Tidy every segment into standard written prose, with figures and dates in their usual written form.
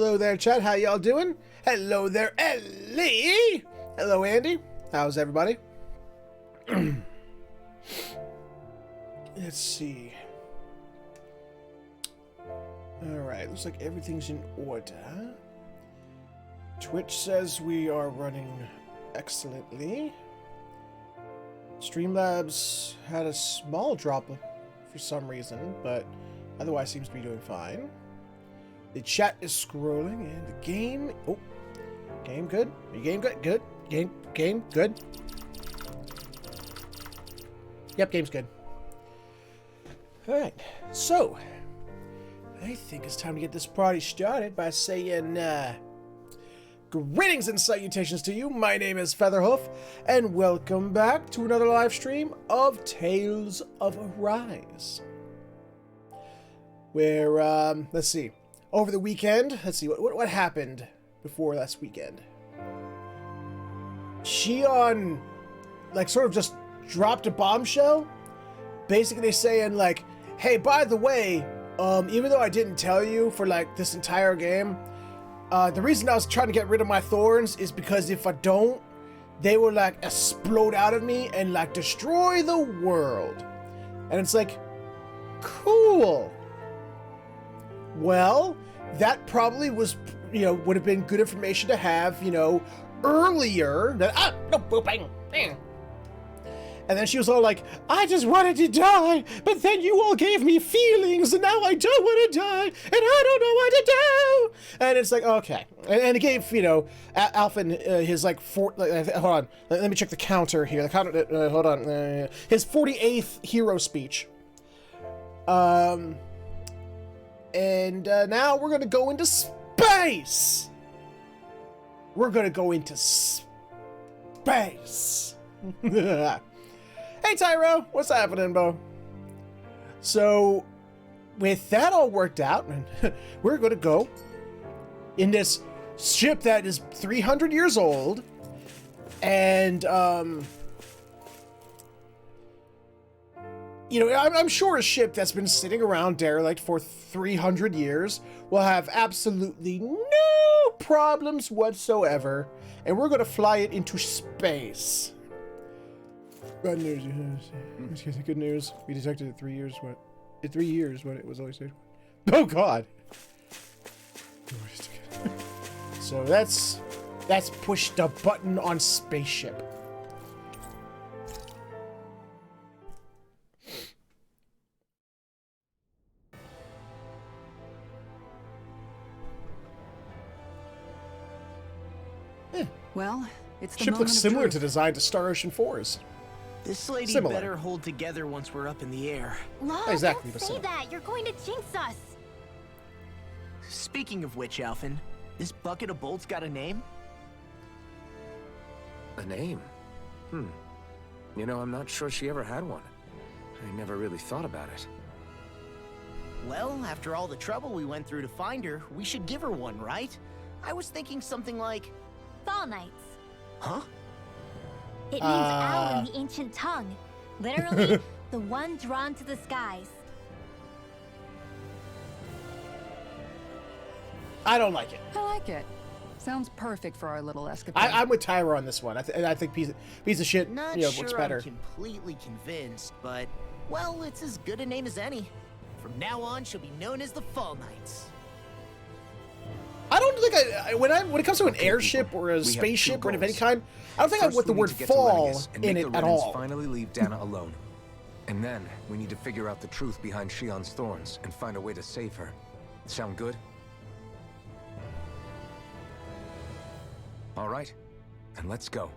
Hello there, chat. How y'all doing? Hello there, Ellie. Hello, Andy. How's everybody? Let's see. Alright, looks like everything's in order. Twitch says we are running excellently. Streamlabs had a small drop for some reason, but otherwise seems to be doing fine. The chat is scrolling, and the game... Oh, game good? Your game good? Good. Game good? Yep, game's good. Alright, so... I think it's time to get this party started by saying, greetings and salutations to you. My name is Featherhoof, and welcome back to another live stream of Tales of Arise. Where, let's see, over the weekend, let's see, what happened before last weekend? Shion, like, sort of just dropped a bombshell, basically saying, like, hey, by the way, even though I didn't tell you for, like, this entire game, the reason I was trying to get rid of my thorns is because if I don't, they will, like, explode out of me and, like, destroy the world. And it's like, cool. Well, that probably was, you know, would have been good information to have, you know, earlier. That, no pooping. And then she was all like, I just wanted to die, but then you all gave me feelings, and now I don't want to die, and I don't know what to do. And it's like, okay. And it gave, you know, Alphen his, like, hold on. Let me check the counter here. The counter, hold on. His 48th hero speech. And now we're going to go into space. We're going to go into space. Hey Tyro, what's happening, Bo? So, with that all worked out, we're going to go in this ship that is 300 years old, and, you know, I'm sure a ship that's been sitting around derelict for 300 years will have absolutely no problems whatsoever, and we're going to fly it into space. Bad news. Good news. We detected it 3 years. What? In 3 years when it was always said. Oh God. So that's push the button on spaceship. Well, it's the ship moment looks of similar truth. to design to Star Ocean 4's. This lady Similar. better hold together once we're up in the air. Love, Exactly, don't but say similar. that. You're going to jinx us. Speaking of which, Alphen, this bucket of bolts got a name? A name? You know, I'm not sure she ever had one. I never really thought about it. Well, after all the trouble we went through to find her, we should give her one, right? I was thinking something like... Fall Knights. Huh? It means owl in the ancient tongue. Literally, the one drawn to the skies. I don't like it. I like it. Sounds perfect for our little escapade. I'm with Tyra on this one. I think piece of shit, Not you know, sure looks better. I'm completely convinced, but... Well, it's as good a name as any. From now on, she'll be known as the Fall Knights. I don't think when it comes to an airship or a spaceship or of any kind, I don't think I First, want the we need word to get to fall Lenegis and in make it the at Renans all. finally leave Dana alone. And then we need to figure out the truth behind Shion's thorns and find a way to save her. Sound good? All right, then let's go.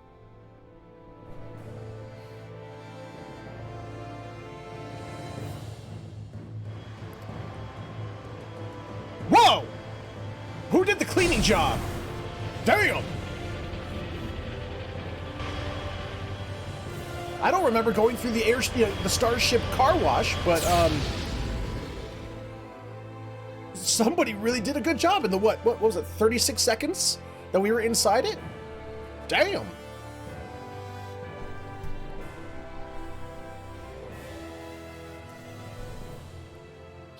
Whoa! Who did the cleaning job? Damn! I don't remember going through the the starship car wash, but somebody really did a good job in the what was it, 36 seconds that we were inside it? Damn.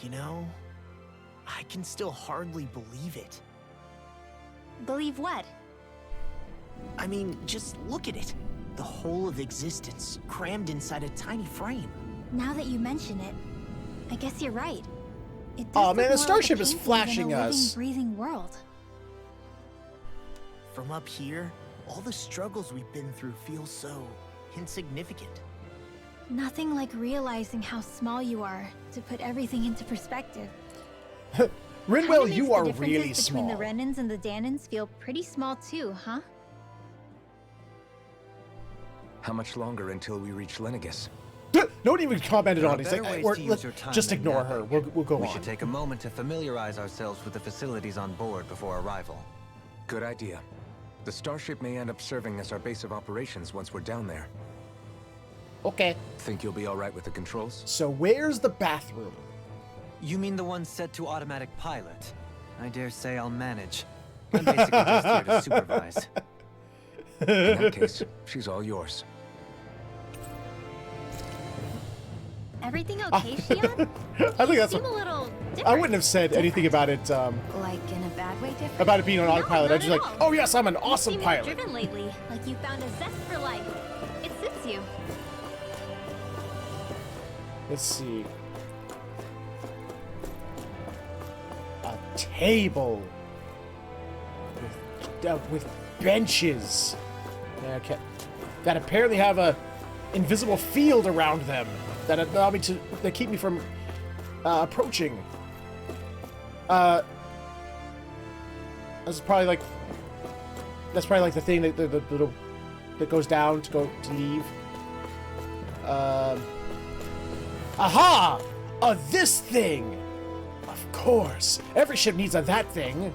You know, I can still hardly believe it. Believe what? I mean, just look at it. The whole of existence, crammed inside a tiny frame. Now that you mention it, I guess you're right. It does Oh look man, more the like a starship is painting than flashing a living, us. breathing world. From up here, all the struggles we've been through feel so insignificant. Nothing like realizing how small you are to put everything into perspective. Rinwell, Kinda you makes are the really differences between small. the Renans and the Danans feel pretty small too, huh? How much longer until we reach Lenegis? No one even commented There are on it. He's better like, ways we're- to use let's your time just than ignore her. napping. We'll go We on. should take a moment to familiarize ourselves with the facilities on board before arrival. Good idea. The starship may end up serving as our base of operations once we're down there. Okay. Think you'll be all right with the controls? So where's the bathroom? You mean the one set to automatic pilot? I dare say I'll manage. I'm basically just here to supervise. In that case, she's all yours. Everything okay, Shion? I think that's Seem what a little different. I wouldn't have said anything about it. Like in a bad way different? About it being on No, autopilot. I not just at like, all. oh yes, I'm an You awesome seem more pilot. driven lately, like you found a zest for life. It suits you. Let's see. A table with benches. Okay. That apparently have a invisible field around them that allow me to that keep me from approaching. That's probably like the thing that the little that goes down to leave. Aha! This thing! Of course. Every ship needs a that thing.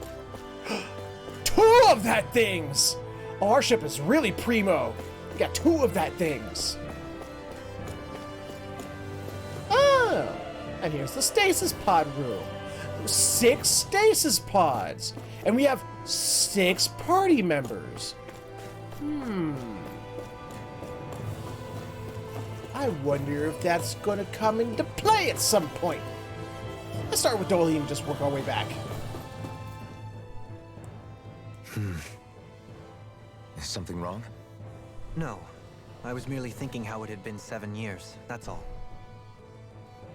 2 of that things! Oh, our ship is really primo. We got 2 of that things. Oh! And here's the stasis pod room. 6 stasis pods. And we have 6 party members. I wonder if that's going to come into play at some point. Let's start with Dolly and just work our way back. Is something wrong? No. I was merely thinking how it had been 7 years, that's all.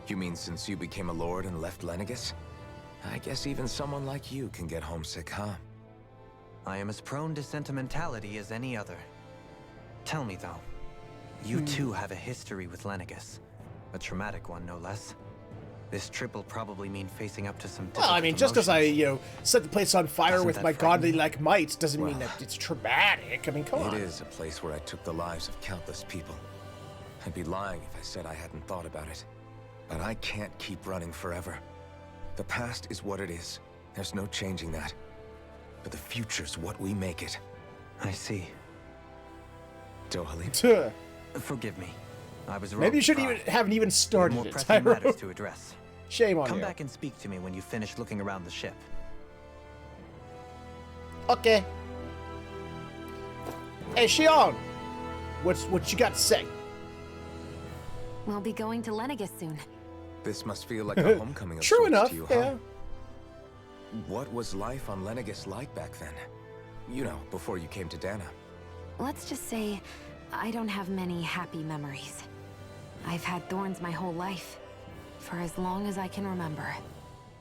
You mean since you became a lord and left Lenegis? I guess even someone like you can get homesick, huh? I am as prone to sentimentality as any other. Tell me, though. You too have a history with Lenegis. A traumatic one, no less. This trip will probably mean facing up to some difficult Well, I mean, just because I, emotions. set the place on fire Doesn't with that my frighten you? godly-like might doesn't mean Well, that it's traumatic. I mean, come on. It is a place where I took the lives of countless people. I'd be lying if I said I hadn't thought about it. But I can't keep running forever. The past is what it is. There's no changing that. But the future's what we make it. I see. Dohalim. Tuh. Forgive me. I was wrong. Maybe you to shouldn't pry. even haven't even We have started more it. pressing matters to address. Shame on Come you. back and speak to me when you finish looking around the ship. Okay. Hey, Shion! What you got to say? We'll be going to Lenegis soon. This must feel like a homecoming of True sorts enough, to you, yeah. huh? What was life on Lenegis like back then? You know, before you came to Dana. Let's just say I don't have many happy memories. I've had thorns my whole life, for as long as I can remember.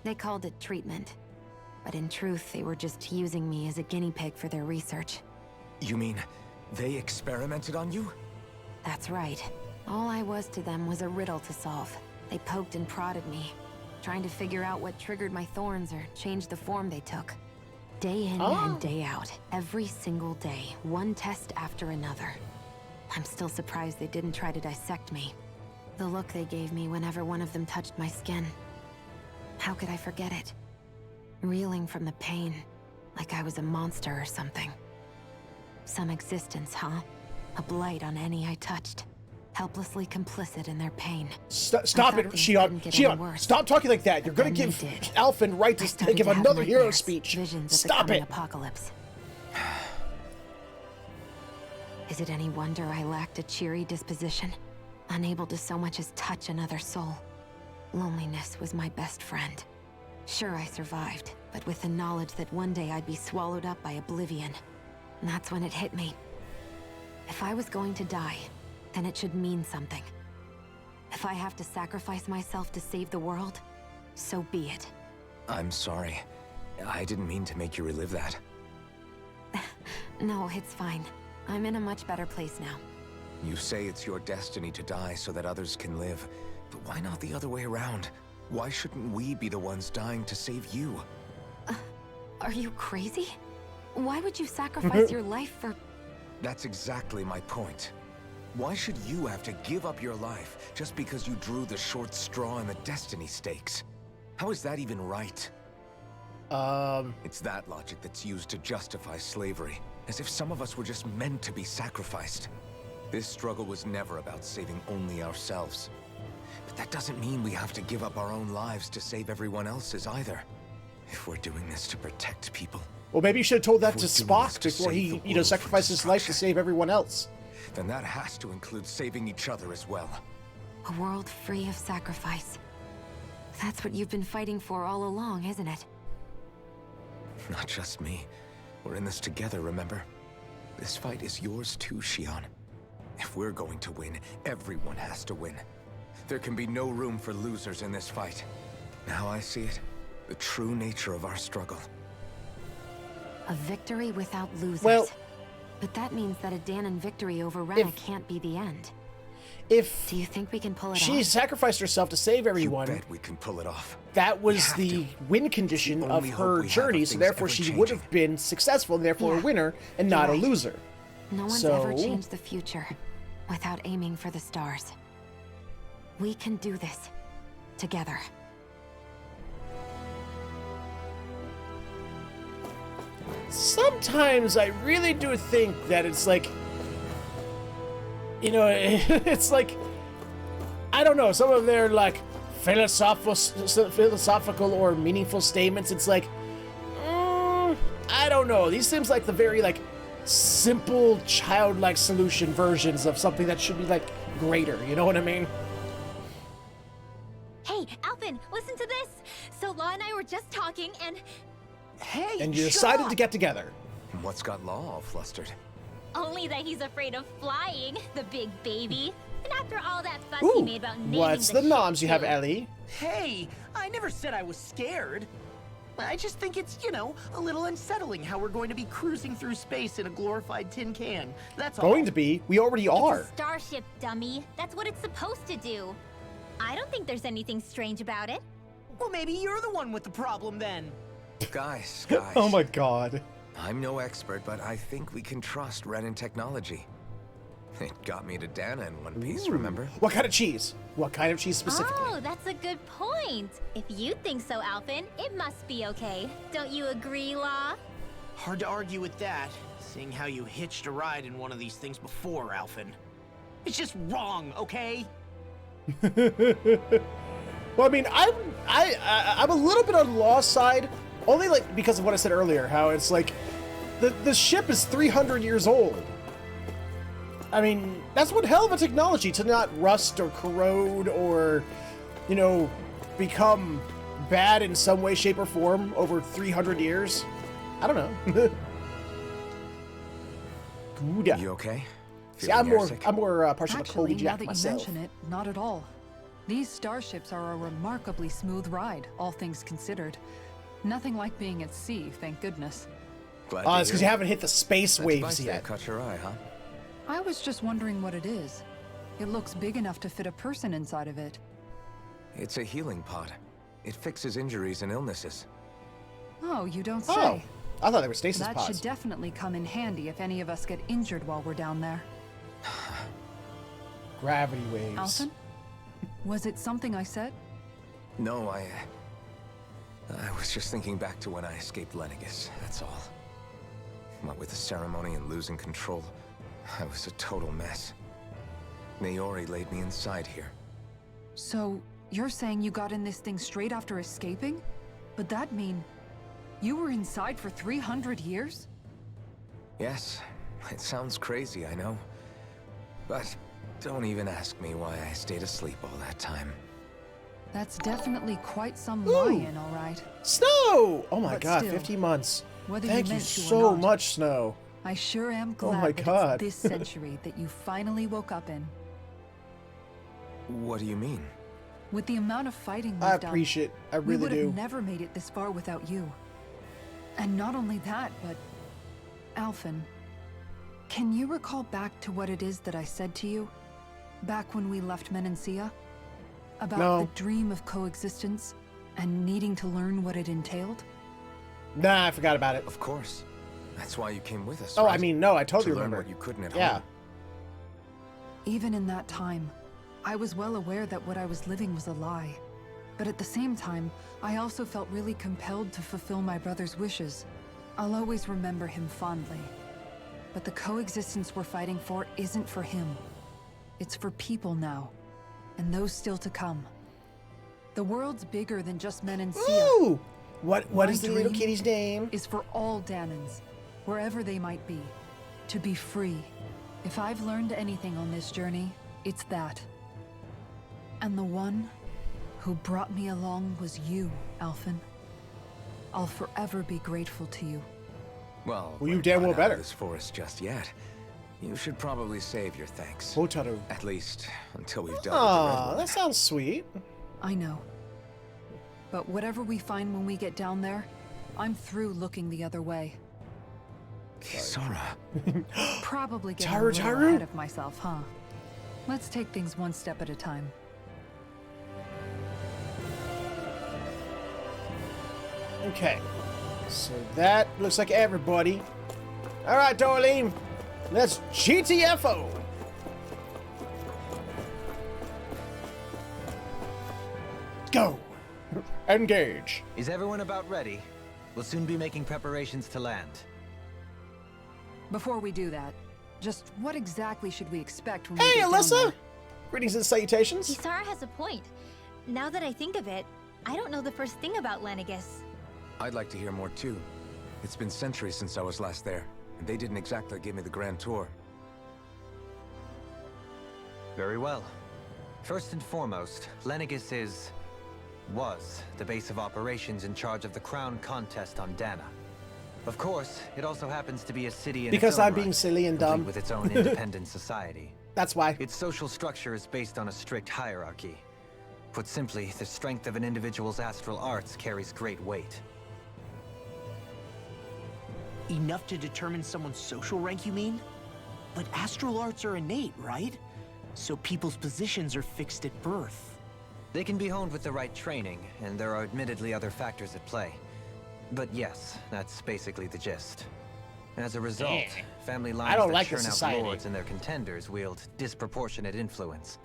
They called it treatment, but in truth, they were just using me as a guinea pig for their research. You mean they experimented on you? That's right. All I was to them was a riddle to solve. They poked and prodded me, trying to figure out what triggered my thorns or changed the form they took. Day in and day out, every single day, one test after another. I'm still surprised they didn't try to dissect me. The look they gave me whenever one of them touched my skin. How could I forget it? Reeling from the pain, like I was a monster or something. Some existence, huh? A blight on any I touched. Helplessly complicit in their pain. Stop thought it, things Shion. couldn't get any Shion, worse. stop talking like that. You're But gonna then give they did. Alphen right I to started give to have another hero nightmares, speech. Visions of the Stop coming it. apocalypse. Is it any wonder I lacked a cheery disposition? Unable to so much as touch another soul. Loneliness was my best friend. Sure, I survived, but with the knowledge that one day I'd be swallowed up by oblivion. And that's when it hit me. If I was going to die, then it should mean something. If I have to sacrifice myself to save the world, so be it. I'm sorry. I didn't mean to make you relive that. No, it's fine. I'm in a much better place now. You say it's your destiny to die so that others can live. But why not the other way around? Why shouldn't we be the ones dying to save you? Are you crazy? Why would you sacrifice your life for... That's exactly my point. Why should you have to give up your life just because you drew the short straw in the destiny stakes? How is that even right? It's that logic that's used to justify slavery, as if some of us were just meant to be sacrificed. This struggle was never about saving only ourselves. But that doesn't mean we have to give up our own lives to save everyone else's either. If we're doing this to protect people... Well, maybe you should have told that If to we're doing Spock this to before save he, the you know, world from sacrificed his life to destruction. save everyone else. then that has to include saving each other as well. A world free of sacrifice. That's what you've been fighting for all along, isn't it? Not just me. We're in this together, remember? This fight is yours too, Xion. If we're going to win, everyone has to win. There can be no room for losers in this fight. Now I see it. The true nature of our struggle. A victory without losers. Well- but that means that a Danon victory over Rena can't be the end. If Do you think we can pull it she off? sacrificed herself to save everyone, You bet we can pull it off. that was have the to. win condition The of only hope her we have journey, of so things therefore ever she would have changing. been successful and therefore a Yeah, winner and you're not a right. loser. No one's So- ever changed the future without aiming for the stars. We can do this together. Sometimes I really do think that it's like, you know, it's like, I don't know, some of their like philosophical or meaningful statements, it's like, I don't know. These seems like the very like simple childlike solution versions of something that should be like greater, you know what I mean? Hey, Alvin, listen to this. So Law and I were just talking and... Hey, And you shut decided up. to get together. What's got Law all flustered? Only that he's afraid of flying, the big baby. And after all that fuss he Ooh, made about naming what's the the ship, noms you have, too. Ellie? Hey, I never said I was scared. I just think it's, you know, a little unsettling how we're going to be cruising through space in a glorified tin can. That's all. Going to be. We already It's are. a starship, dummy. That's what it's supposed to do. I don't think there's anything strange about it. Well, maybe you're the one with the problem then. Guys. Oh my god. I'm no expert, but I think we can trust Renin technology. It got me to Dana in one piece, remember? What kind of cheese? What kind of cheese specifically? Oh, that's a good point. If you think so, Alvin, it must be okay. Don't you agree, Law? Hard to argue with that, seeing how you hitched a ride in one of these things before, Alvin. It's just wrong, okay? Well, I mean, I'm a little bit on Law's side, only like because of what I said earlier, how it's like the ship is 300 years old. I mean, that's one hell of a technology to not rust or corrode or, you know, become bad in some way, shape, or form over 300 years. I don't know. Good. You okay? See, I'm Feeling airsick? more partial to Kobe Actually, now Jack that you myself. mention it, not at all. These starships are a remarkably smooth ride, all things considered. Nothing like being at sea, thank goodness. Glad Oh, to it's because hear you it. haven't hit the space That waves device there yet. caught your eye, huh? I was just wondering what it is. It looks big enough to fit a person inside of it. It's a healing pod. It fixes injuries and illnesses. Oh, you don't say. Oh, I thought they were stasis That pods. should definitely come in handy if any of us get injured while we're down there. Gravity waves. Alton? Was it something I said? No, I was just thinking back to when I escaped Lenegis, that's all. What with the ceremony and losing control, I was a total mess. Naori laid me inside here. So, you're saying you got in this thing straight after escaping? But that mean you were inside for 300 years? Yes, it sounds crazy, I know. But don't even ask me why I stayed asleep all that time. That's definitely quite some Ooh. lie-in, all right. Snow! Oh my But god, still, 50 months. whether Thank you you meant to or so not, much, Snow. I sure am Oh glad my that God. it's this century that you finally woke up in. What do you mean? With the amount of fighting we've I done, appreciate it. I we really would do. have never made it this far without you. And not only that, but... Alphen, can you recall back to what it is that I said to you? Back when we left Menancia? About No. the dream of coexistence and needing to learn what it entailed? Nah, I forgot about it. Of course. That's why you came with us, Oh, right? I mean, no, I to totally learn remember. what you couldn't at Yeah. home. Even in that time, I was well aware that what I was living was a lie. But at the same time, I also felt really compelled to fulfill my brother's wishes. I'll always remember him fondly. But the coexistence we're fighting for isn't for him. It's for people now, and those still to come. The world's bigger than just Menancia. Ooh! What My is the little dream kitty's name? is for all Danans, wherever they might be, to be free. If I've learned anything on this journey, it's that. And the one who brought me along was you, Alphen. I'll forever be grateful to you. Well, Well, you we're damn not well out better. of this forest just yet. You should probably save your thanks. Hotaru. At least until we've dealt with the Aw, red that one. sounds sweet. I know. But whatever we find when we get down there, I'm through looking the other way. Kisara. Probably getting Taru, a little Taru? ahead of myself, huh? Let's take things one step at a time. Okay. So that looks like everybody. Alright, Darlene. Let's GTFO. Go. Engage. Is everyone about ready? We'll soon be making preparations to land. Before we do that, just what exactly should we expect when we Hey, get down Alyssa. there? Greetings and salutations. Kisara has a point. Now that I think of it, I don't know the first thing about Lenegis. I'd like to hear more too. It's been centuries since I was last there, and they didn't exactly give me the grand tour. Very well. First and foremost, Lenegis was the base of operations in charge of the crown contest on Dana. Of course, it also happens to be a city in Because its own I'm being right, silly and complete dumb. with its own independent society. That's why. Its social structure is based on a strict hierarchy. Put simply, the strength of an individual's astral arts carries great weight. Enough to determine someone's social rank, you mean? But astral arts are innate, right? So people's positions are fixed at birth. They can be honed with the right training, and there are admittedly other factors at play. But yes, that's basically the gist. As a result, family lines don't that like churn this out society. lords and their contenders wield disproportionate influence,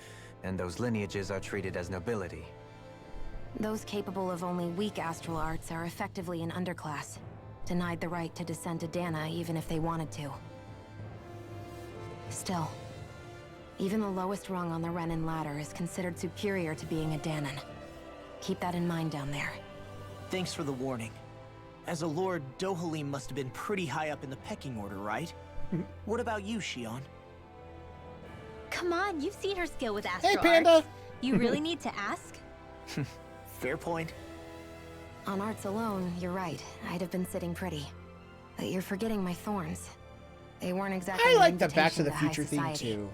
and those lineages are treated as nobility. Those capable of only weak astral arts are effectively an underclass, denied the right to descend to Dana even if they wanted to. Still, even the lowest rung on the Renin ladder is considered superior to being a Danan. Keep that in mind down there. Thanks for the warning. As a lord, Dohalim must have been pretty high up in the pecking order, right? What about you, Shion? Come on, you've seen her skill with astral Hey, Panda. arts. You really need to ask? Fair point. On arts alone, you're right. I'd have been sitting pretty. But you're forgetting my thorns. They weren't exactly I an like the Back to invitation the high Future theme society. too.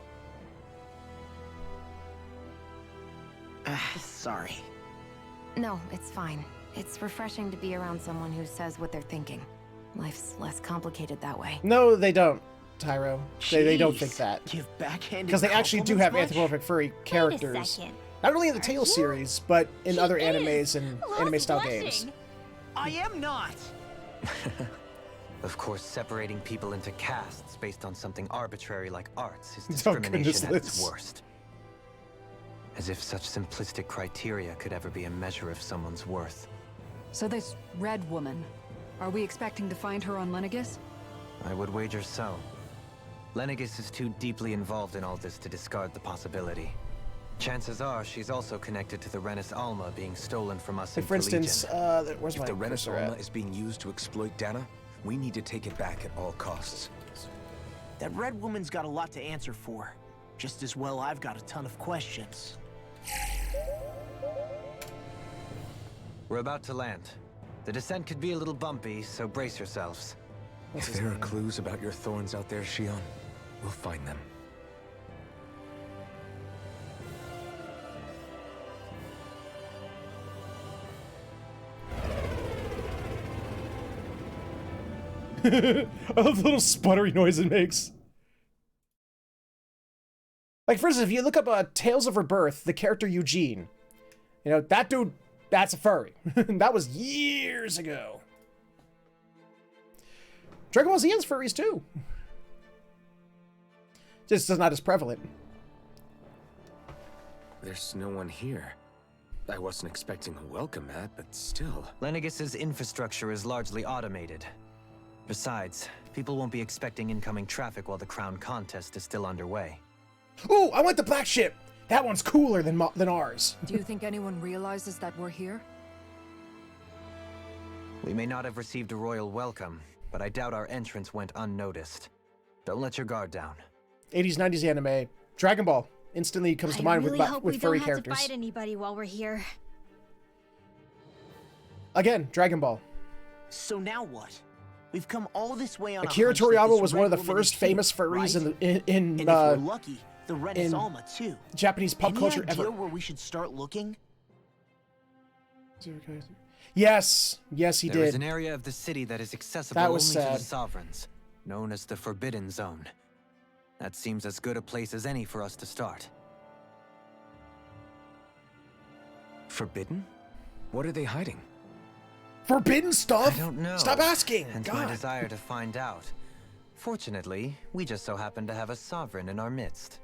Sorry. No, it's fine. It's refreshing to be around someone who says what they're thinking. Life's less complicated that way. No, they don't, Tyro. They don't think Jeez, that. Give backhanded Because they actually do have compliments much? anthropomorphic furry characters. second. Not only in the Are Tales you? series, but in She other is. animes and Lots anime-style blushing. games. I am not! Of course, separating people into castes based on something arbitrary like arts is Oh, discrimination goodness, at its Liz. worst. As if such simplistic criteria could ever be a measure of someone's worth. So this red woman, are we expecting to find her on Lenegis? I would wager so. Lenegis is too deeply involved in all this to discard the possibility. Chances are she's also connected to the Renis Alma being stolen from us in For instance, Collegian. where's If my the Renis cursor Alma at? is being used to exploit Dana, we need to take it back at all costs. That red woman's got a lot to answer for. Just as well I've got a ton of questions. We're about to land. The descent could be a little bumpy, so brace yourselves. If there are clues about your thorns out there, Shion, we'll find them. I love the little sputtery noise it makes. Like, for instance, if you look up Tales of Rebirth, the character Eugene, you know, that dude, that's a furry. That was years ago. Dragon Ball Z has furries too. Just not as prevalent. There's no one here. I wasn't expecting a welcome mat, but still. Lenegis's infrastructure is largely automated. Besides, people won't be expecting incoming traffic while the crown contest is still underway. Ooh, I want the black ship! That one's cooler than ours. Do you think anyone realizes that we're here? We may not have received a royal welcome, but I doubt our entrance went unnoticed. Don't let your guard down. 80s, 90s anime. Dragon Ball instantly comes to mind with furry characters. I really hope we don't have to fight anybody while we're here. Again, Dragon Ball. So now what? We've come all this way on Akira a hunch that Toriyama this was one of the red woman first is here, famous furries right? in And if we're lucky, the red is in Alma too. Japanese pop culture Any idea ever. where we should start looking? Yes, yes, he There is did. an area of the city that is accessible That only was to sad. the sovereigns, known as the Forbidden Zone. That seems as good a place as any for us to start. Forbidden? What are they hiding? Forbidden stuff? I don't know. Stop asking. Hence God. my desire to find out. Fortunately, we just so happen to have a sovereign in our midst.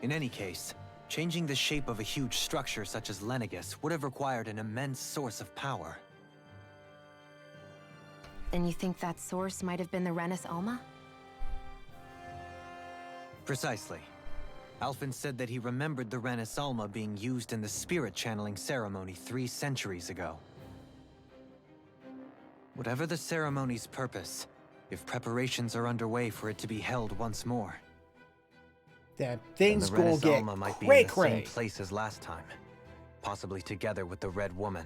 In any case, changing the shape of a huge structure such as Lenegis would have required an immense source of power. Then you think that source might have been the Renis Alma? Precisely. Alphen said that he remembered the Renis Alma being used in the spirit channeling ceremony 3 centuries ago. Whatever the ceremony's purpose, if preparations are underway for it to be held once more, Yeah, then things the gonna Renis get Alma might be cray in the same cray. place as last time, possibly together with the Red Woman.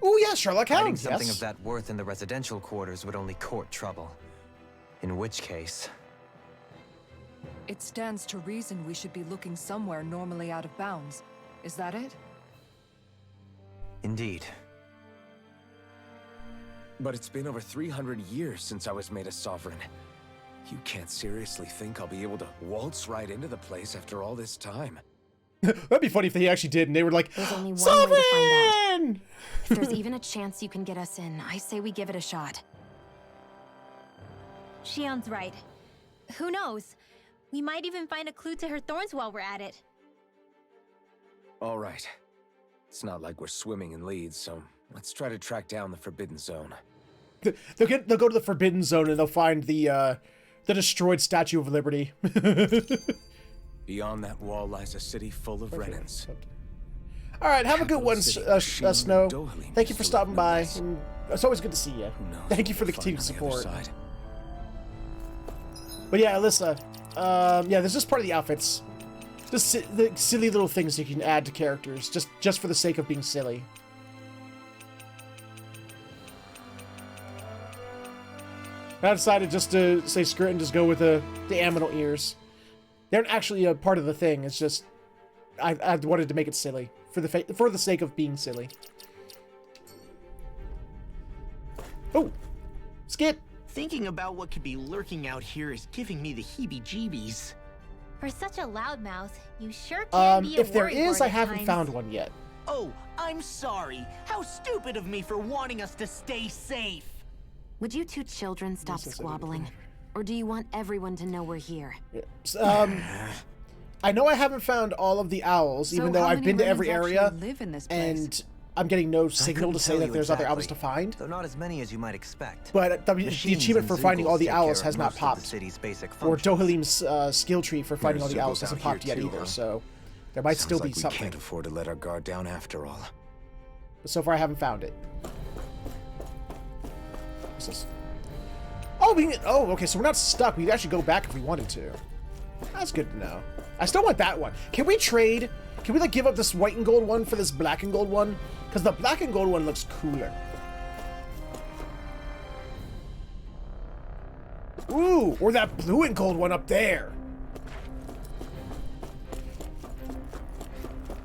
Oh yeah, Sherlock Hiding Holmes. something Yes. of that worth in the residential quarters would only court trouble. In which case, It stands to reason we should be looking somewhere normally out of bounds. Is that it? indeed. But it's been over 300 years since I was made a sovereign. You can't seriously think I'll be able to waltz right into the place after all this time. That'd be funny if they actually did, and they were like, There's only one way to find out. Sovereign! If there's even a chance you can get us in, I say we give it a shot. Shion's right. Who knows? We might even find a clue to her thorns while we're at it. All right. It's not like we're swimming in leads, so let's try to track down the Forbidden Zone. They'll go to the Forbidden Zone and they'll find the destroyed Statue of Liberty. Beyond that wall lies a city full of Renans. All right, have a good one, Capital city, Snow. Dohalim Thank you for still stopping have by. no answer. And it's always good to see you. Who knows Thank you what for the we'll continued find on the other support. side. But yeah, Alyssa, yeah, this is part of the outfits. Just the silly little things you can add to characters, just for the sake of being silly. I decided just to say screw it and just go with the aminal ears. They aren't actually a part of the thing. It's just I wanted to make it silly for the sake of being silly. Oh, skip. Thinking about what could be lurking out here is giving me the heebie-jeebies. For such a loudmouth, you sure can be a If there is, worrywart I at haven't times. found one yet. Oh, I'm sorry. How stupid of me for wanting us to stay safe. Would you two children stop squabbling? Or do you want everyone to know we're here? I know I haven't found all of the owls, even though I've been to every area, live in this place? and I'm getting no signal to say tell that you there's other owls exactly, to find. Though not as many as you might expect. But the Machines achievement and for finding all the Zugals take owls care has of not most of the popped. city's basic Or functions. Dohalim's skill tree for finding all There's the owls Zugals hasn't out popped here yet too, either, huh? so there might still be Sounds like we something. can't afford to let our guard down after all. But so far I haven't found it. What's this? Oh, okay, so we're not stuck. We could actually go back if we wanted to. That's good to know. I still want that one. Can we trade? Can we like give up this white and gold one for this black and gold one? Because the black and gold one looks cooler. Ooh, or that blue and gold one up there.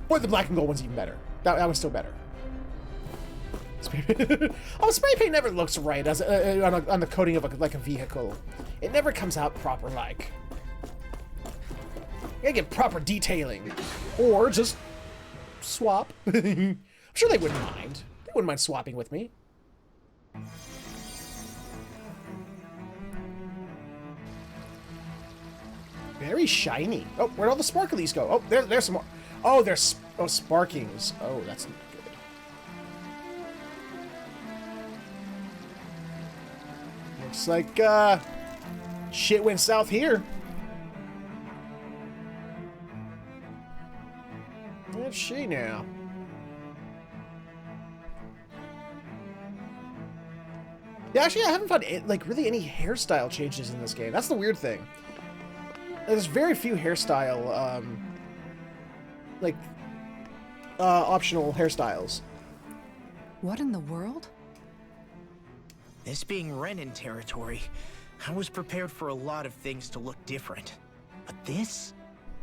Or the black and gold one's even better. That was still better. Oh, spray paint never looks right as on the coating of like a vehicle. It never comes out proper like. You gotta get proper detailing. Or just swap. I'm sure they wouldn't mind. They wouldn't mind swapping with me. Very shiny. Oh, where'd all the sparklies go? Oh, there's some more. Oh, there's sparkings. Oh, that's not good. Looks like shit went south here. Let's see now. Yeah, actually, I haven't found like really any hairstyle changes in this game. That's the weird thing. There's very few hairstyle, optional hairstyles. What in the world? This being Renan territory, I was prepared for a lot of things to look different. But this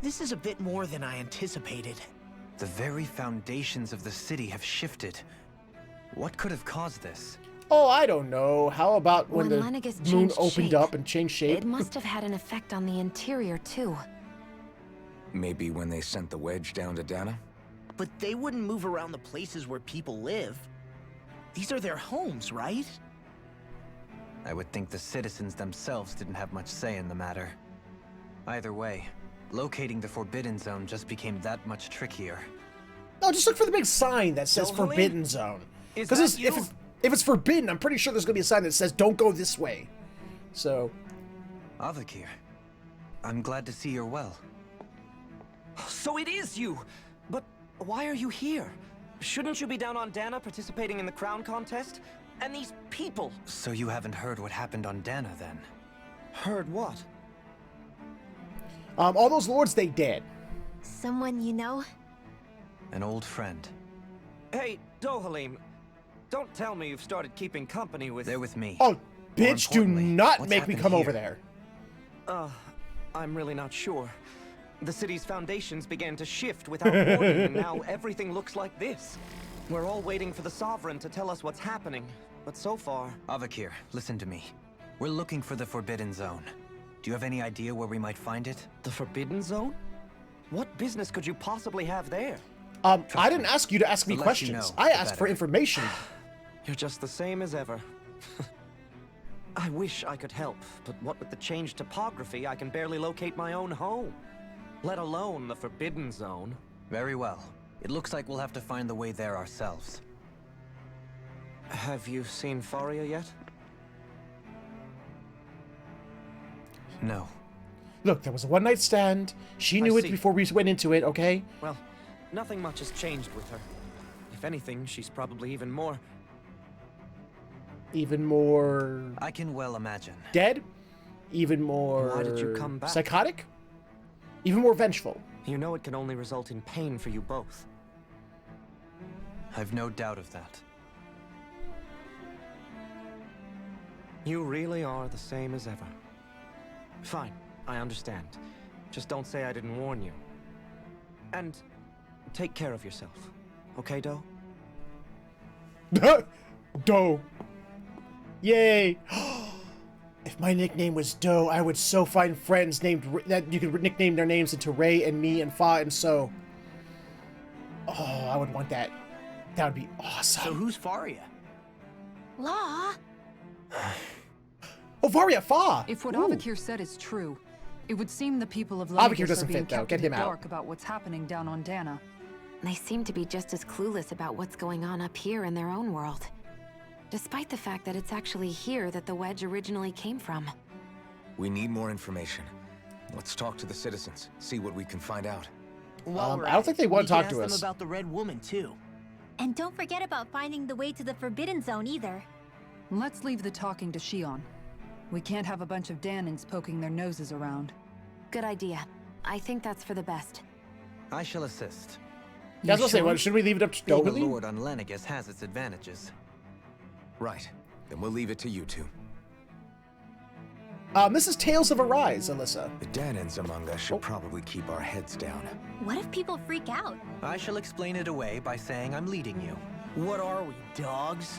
is a bit more than I anticipated. The very foundations of the city have shifted. What could have caused this? Oh, I don't know. How about when the Lenegis moon changed opened shape, up and changed shape? It must have had an effect on the interior, too. Maybe when they sent the wedge down to Dana? But they wouldn't move around the places where people live. These are their homes, right? I would think the citizens themselves didn't have much say in the matter. Either way, locating the Forbidden Zone just became that much trickier. No, just look for the big sign that says Silverling? Forbidden Zone. Is Because that you? if it's forbidden, I'm pretty sure there's going to be a sign that says, don't go this way. So... Avakir, I'm glad to see you're well. So it is you! But why are you here? Shouldn't you be down on Dana participating in the crown contest? And these people! So you haven't heard what happened on Dana, then? Heard what? all those lords, they dead. Someone you know? An old friend. Hey, Dohalim, don't tell me you've started keeping company with... They're with me. Oh, bitch, do importantly, not what's make me happened come over here? there. I'm really not sure. The city's foundations began to shift without warning, and now everything looks like this. We're all waiting for the Sovereign to tell us what's happening, but so far... Avakir, listen to me. We're looking for the Forbidden Zone. Do you have any idea where we might find it? The Forbidden Zone? What business could you possibly have there? I didn't ask you to ask me The less questions. you know, I the asked for better. information. You're just the same as ever. I wish I could help, but what with the changed topography, I can barely locate my own home. Let alone the Forbidden Zone. Very well. It looks like we'll have to find the way there ourselves. Have you seen Faria yet? No. Look, there was a one-night stand. She knew it see. before we went into it, okay? Well, nothing much has changed with her. If anything, she's probably even more... Even more... I can well imagine. dead? Even more... Why did you come back? psychotic? Even more vengeful. You know it can only result in pain for you both. I've no doubt of that. You really are the same as ever. Fine, I understand. Just don't say I didn't warn you. And take care of yourself. Okay, Doe? Doe. Yay. If my nickname was Doe, I would so find friends named that you could nickname their names into Ray and me and Fa and So. Oh, I would want that. That would be awesome. So who's Faria? Law? Oh, Varia Fa! If what Ooh. Avakir said is true, it would seem the people of Avakir Lenegis doesn't are being fit, though. kept Get in him the out. dark about what's happening down on Dana. They seem to be just as clueless about what's going on up here in their own world. Despite the fact that it's actually here that the wedge originally came from. We need more information. Let's talk to the citizens, see what we can find out. While we're I don't at think it, they want we to talk can to ask us. them about the Red Woman, too. And don't forget about finding the way to the Forbidden Zone either. Let's leave the talking to Shion. We can't have a bunch of Danins poking their noses around. Good idea. I think that's for the best. I shall assist. I was gonna say, what, should we leave it up to Being a Doherty? lord on Lenegis has its advantages. Right. Then we'll leave it to you two. This is Tales of Arise, Alyssa. The Danans among us should probably keep our heads down. What if people freak out? I shall explain it away by saying I'm leading you. What are we, dogs?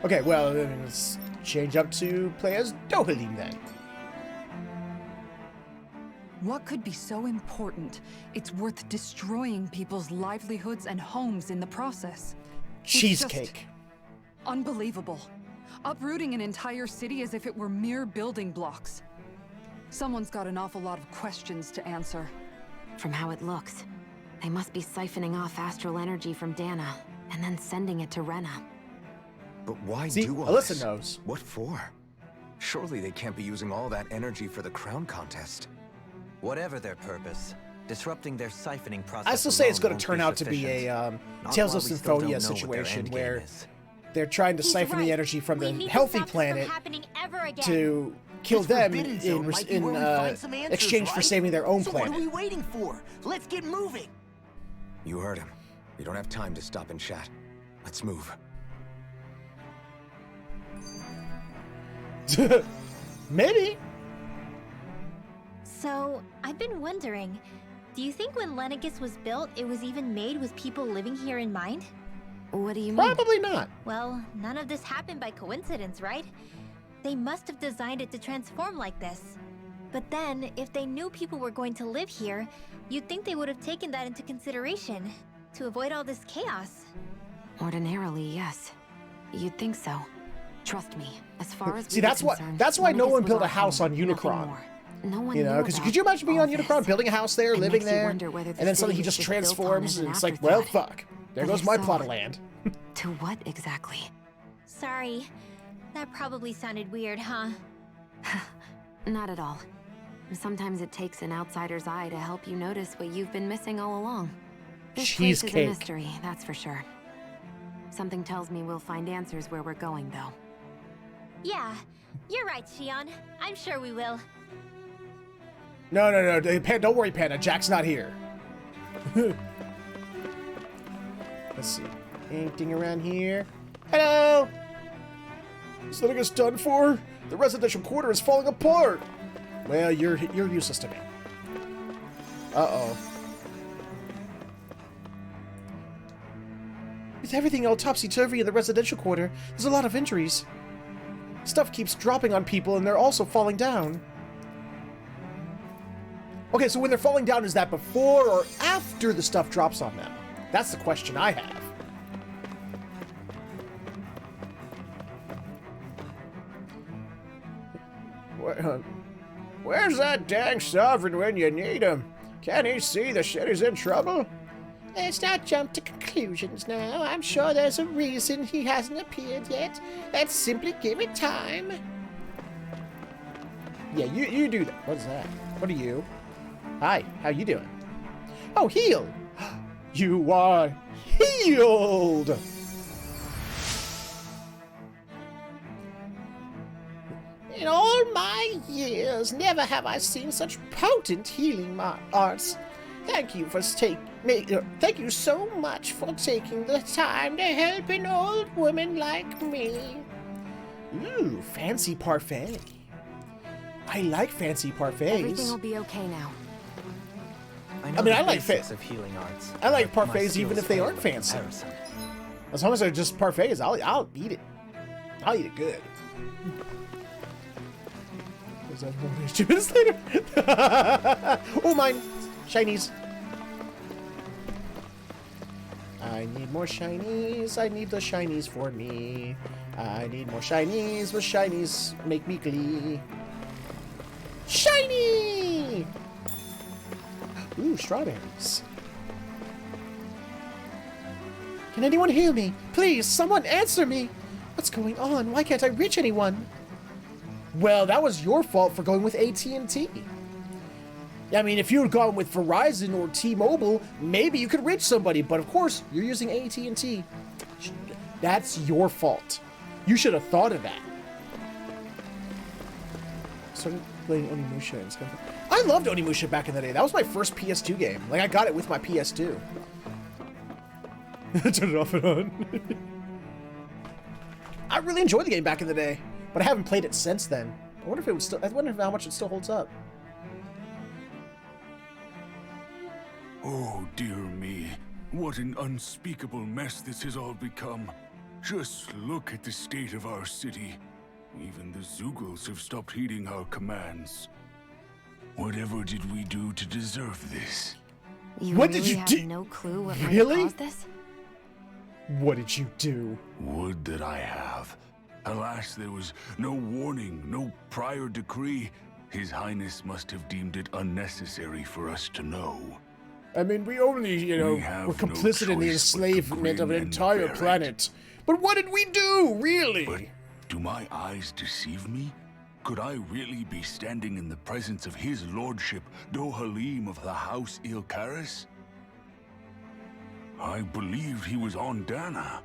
Okay, well, then let's change up to play as Doherty then. What could be so important? It's worth destroying people's livelihoods and homes in the process. It's Cheesecake. just unbelievable. Uprooting an entire city as if it were mere building blocks. Someone's got an awful lot of questions to answer. From how it looks, they must be siphoning off astral energy from Dana and then sending it to Rena. But why See, do all Alyssa this? knows. What for? Surely they can't be using all that energy for the crown contest. Whatever their purpose, disrupting their siphoning process. I still say it's alone going won't to turn out to be sufficient. a Not Tales while of we still don't Symphonia know what their situation endgame where is. they're trying to He's siphon right. the energy from We the need to healthy stop this from planet happening ever again. to kill This them Forbidden Zone in, might be where we find some answers, exchange for right? saving their own so planet. what are we waiting for? Let's get moving. You heard him. We don't have time to stop and chat. Let's move. Maybe. So, I've been wondering, do you think when Lenegis was built, it was even made with people living here in mind? What do you mean? Probably not. Well, none of this happened by coincidence, right? They must have designed it to transform like this. But then, if they knew people were going to live here, you'd think they would have taken that into consideration to avoid all this chaos. Ordinarily, yes. You'd think so. Trust me, as far as See, we were that's why- concerned, that's why no Lenegis one was built a our house home, on nothing Unicron. more. No one You know, knew because about could you imagine being all on Unicron, this. building a house there, It living makes you there, wonder whether the and then suddenly city he was just built on transforms, as an and it's like, well, afterthought. fuck. There But goes if my so- plot of land. To what exactly? Sorry. That probably sounded weird, huh? Not at all. Sometimes it takes an outsider's eye to help you notice what you've been missing all along. This place is a Cheesecake. mystery, that's for sure. Something tells me we'll find answers where we're going, though. Yeah, you're right, Shion. I'm sure we will. No, don't worry, Panda. Jack's not here. Let's see. Anything around here? Hello! Is Lenegis done for? The residential quarter is falling apart! Well, you're useless to me. Uh-oh. With everything all topsy-turvy in the residential quarter, there's a lot of injuries. Stuff keeps dropping on people, and they're also falling down. Okay, so when they're falling down, is that before or after the stuff drops on them? That's the question I have. Where's that dang sovereign when you need him? Can't he see the city's in trouble? Let's not jump to conclusions now. I'm sure there's a reason he hasn't appeared yet. Let's simply give it time. Yeah, you do that. What is that? What are you? Hi, how you doing? Oh, heal! You are healed! In all my years, never have I seen such potent healing arts. Thank you so much for taking the time to help an old woman like me. Ooh, fancy parfait. I like fancy parfaits. Everything will be okay now. I mean, I like of healing arts. I like but my parfaits even skills if they pale aren't in fancy. comparison. As long as they're just parfaits, I'll eat it. I'll eat it good. Is that 2 minutes later? Oh, mine. Shinies. I need more shinies. I need the shinies for me. I need more shinies. With shinies make me glee. Shiny! Ooh, strawberries. Can anyone hear me? Please, someone answer me! What's going on? Why can't I reach anyone? Well, that was your fault for going with AT&T. I mean, if you had gone with Verizon or T-Mobile, maybe you could reach somebody, but of course, you're using AT&T. That's your fault. You should have thought of that. So, playing Onimusha and stuff. I loved Onimusha back in the day. That was my first PS2 game. Like, I got it with my PS2. Turn it off and on. I really enjoyed the game back in the day, but I haven't played it since then. I wonder if it would still. I wonder how much it still holds up. Oh dear me, what an unspeakable mess this has all become. Just look at the state of our city. Even the Zeugles have stopped heeding our commands. Whatever did we do to deserve this? You What really did you have do? no clue what Really? might have caused this? What did you do? Would that I have. Alas, there was no warning, no prior decree. His Highness must have deemed it unnecessary for us to know. I mean, we only, you know, We have were no complicit in the choice but to enslavement of an grin and entire bear it. planet. But what did we do, really? But do my eyes deceive me? Could I really be standing in the presence of his lordship, Dohalim of the House Ilkaris? I believed he was on Dana.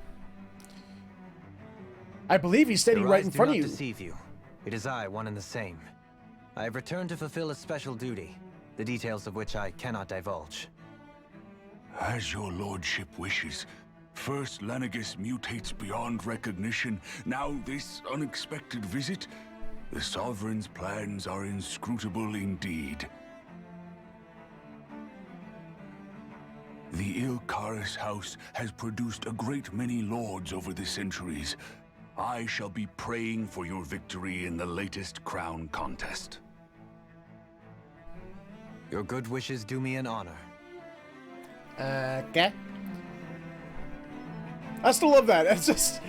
I believe he's standing Your right eyes in do front of not you. deceive you. It is I, one and the same. I have returned to fulfill a special duty, the details of which I cannot divulge. As your lordship wishes. First Lenegis mutates beyond recognition, now this unexpected visit. The Sovereign's plans are inscrutable indeed. The Ilkaris house has produced a great many lords over the centuries. I shall be praying for your victory in the latest crown contest. Your good wishes do me an honor. Okay. I still love that. It's just,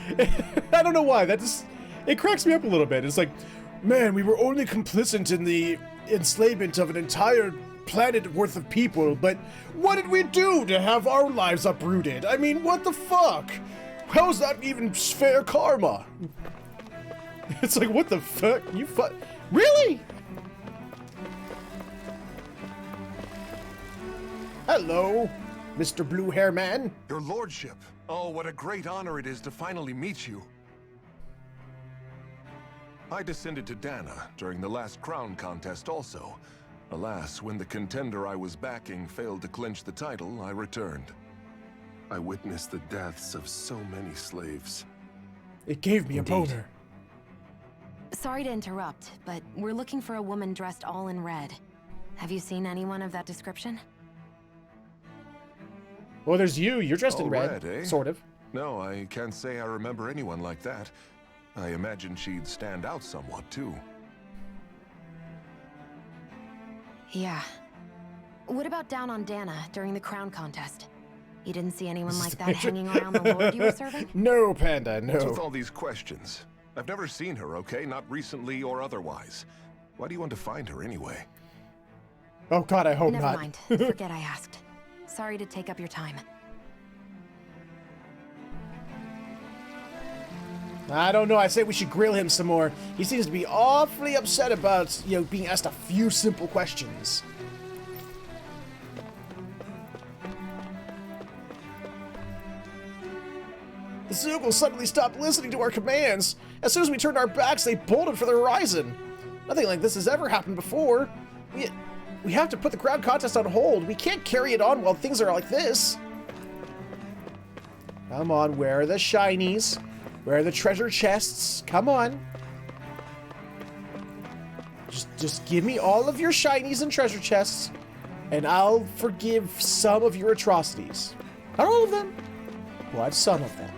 I don't know why. That just, it cracks me up a little bit. It's like, man, we were only complicit in the enslavement of an entire planet worth of people, but what did we do to have our lives uprooted? I mean, what the fuck? How's that even fair karma? It's like, what the fuck? You really? Hello, Mr. Blue Hair Man. Your lordship. Oh, what a great honor it is to finally meet you. I descended to Dana during the last crown contest also. Alas, when the contender I was backing failed to clinch the title, I returned. I witnessed the deaths of so many slaves. It gave me a boner. Sorry to interrupt, but we're looking for a woman dressed all in red. Have you seen anyone of that description? Well, there's you. You're dressed in All red, red, eh? sort of. No, I can't say I remember anyone like that. I imagine she'd stand out somewhat, too. Yeah. What about down on Dana during the crown contest? You didn't see anyone like that hanging around the lord you were serving? No, Panda, What's with no. all these questions? I've never seen her, okay? Not recently or otherwise. Why do you want to find her anyway? Oh god, I hope Never not. mind. Forget I asked. Sorry to take up your time. I don't know. I say we should grill him some more. He seems to be awfully upset about, you know, being asked a few simple questions. The Zeugles suddenly stopped listening to our commands. As soon as we turned our backs, they bolted for the horizon. Nothing like this has ever happened before. We have to put the crown contest on hold. We can't carry it on while things are like this. Come on, where are the shinies? Where are the treasure chests? Come on. Just give me all of your shinies and treasure chests, and I'll forgive some of your atrocities. Not all of them, but some of them.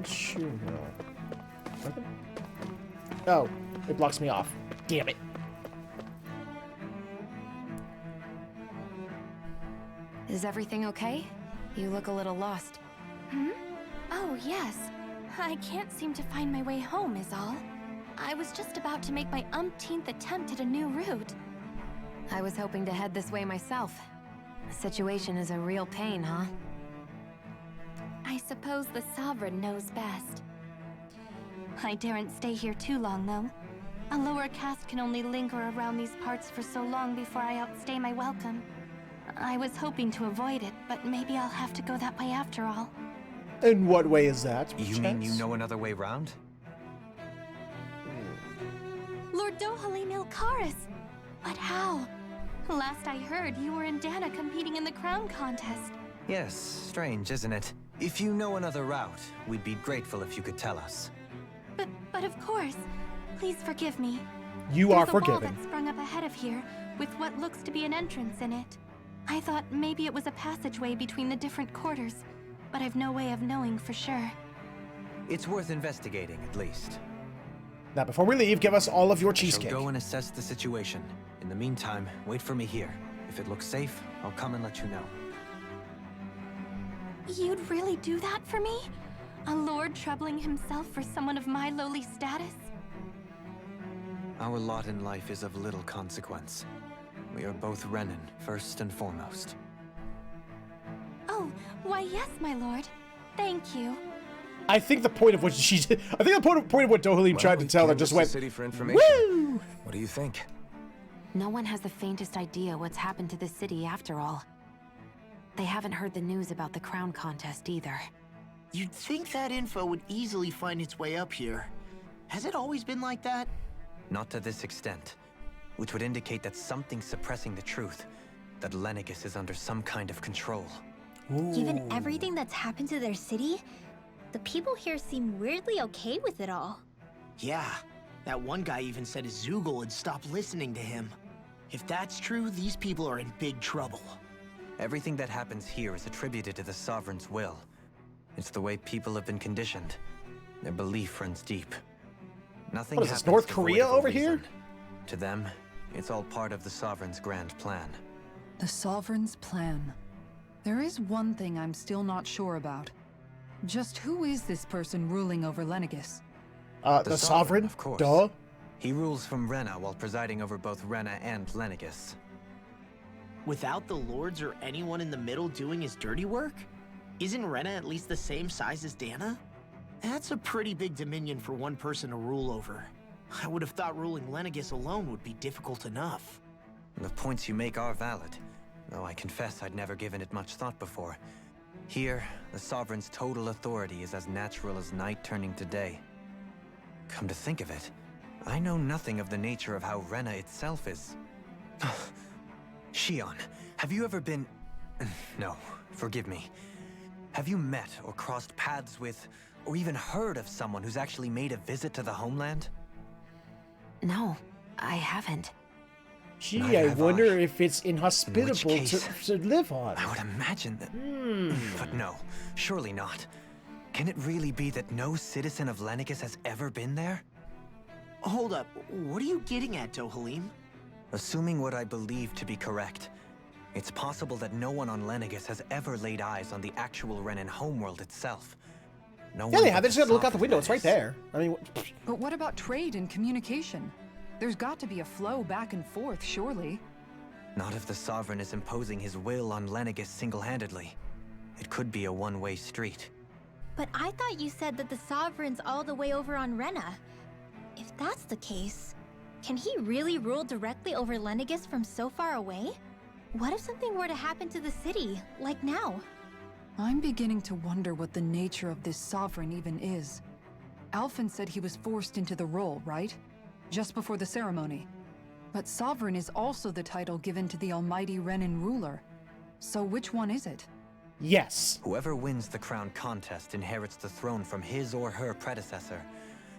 Sure, no. Nothing? Oh, it blocks me off. Damn it. Is everything okay? You look a little lost. Hmm? Oh, yes. I can't seem to find my way home, is all. I was just about to make my umpteenth attempt at a new route. I was hoping to head this way myself. The situation is a real pain, huh? I suppose the Sovereign knows best. I daren't stay here too long, though. A lower caste can only linger around these parts for so long before I outstay my welcome. I was hoping to avoid it, but maybe I'll have to go that way after all. In what way is that? You mean you know another way round? Lord Dohalim Ilkaris! But how? Last I heard, you were in Dana competing in the crown contest. Yes, strange, isn't it? If you know another route, we'd be grateful if you could tell us. But of course. Please forgive me. You are There's a wall forgiven. that sprung up ahead of here, with what looks to be an entrance in it. I thought maybe it was a passageway between the different quarters, but I've no way of knowing for sure. It's worth investigating, at least. Now, before we leave, give us all of your I shall cheesecake. go and assess the situation. In the meantime, wait for me here. If it looks safe, I'll come and let you know. You'd really do that for me? A lord troubling himself for someone of my lowly status? Our lot in life is of little consequence. We are both Renan, first and foremost. Oh, why yes, my lord. Thank you. I think the point of what she did, I think the point of what Dohalim tried to tell her just went, the city for information. woo! What do you think? No one has the faintest idea what's happened to the city after all. They haven't heard the news about the crown contest either. You'd think that info would easily find its way up here. Has it always been like that? Not to this extent, which would indicate that something's suppressing the truth, that Lenegis is under some kind of control. Given everything that's happened to their city, the people here seem weirdly okay with it all. Yeah, that one guy even said his Zoogle had stopped listening to him. If that's true, these people are in big trouble. Everything that happens here is attributed to the Sovereign's will. It's the way people have been conditioned. Their belief runs deep. Nothing What is this, happens North devoid Korea of a over reason. here? To them, it's all part of the Sovereign's grand plan. The Sovereign's plan. There is one thing I'm still not sure about. Just who is this person ruling over Lenegis? The Sovereign, of course. Duh. He rules from Rena while presiding over both Rena and Lenegis. Without the lords or anyone in the middle doing his dirty work? Isn't Rena at least the same size as Dana? That's a pretty big dominion for one person to rule over. I would have thought ruling Lenegis alone would be difficult enough. The points you make are valid, though I confess I'd never given it much thought before. Here, the Sovereign's total authority is as natural as night turning to day. Come to think of it, I know nothing of the nature of how Rena itself is. Shion, have you ever been... No, forgive me. Have you met or crossed paths with, or even heard of someone who's actually made a visit to the homeland? No, I haven't. Gee, Neither I have wonder I. if it's inhospitable to live on. I would imagine that... But no, surely not. Can it really be that no citizen of Lenegis has ever been there? Hold up, what are you getting at, Dohalim? Assuming what I believe to be correct, it's possible that no one on Lenegis has ever laid eyes on the actual Renan homeworld itself. No Yeah, one they but have. They the just gotta look out the Sovereign, window. that It's right is. there. I mean, But what about trade and communication? There's got to be a flow back and forth, surely. Not if the Sovereign is imposing his will on Lenegis single-handedly. It could be a one-way street. But I thought you said that the Sovereign's all the way over on Rena. If that's the case, can he really rule directly over Lenegis from so far away? What if something were to happen to the city, like now? I'm beginning to wonder what the nature of this Sovereign even is. Alphen said he was forced into the role, right? Just before the ceremony. But Sovereign is also the title given to the almighty Renan ruler. So which one is it? yes. Whoever wins the crown contest inherits the throne from his or her predecessor,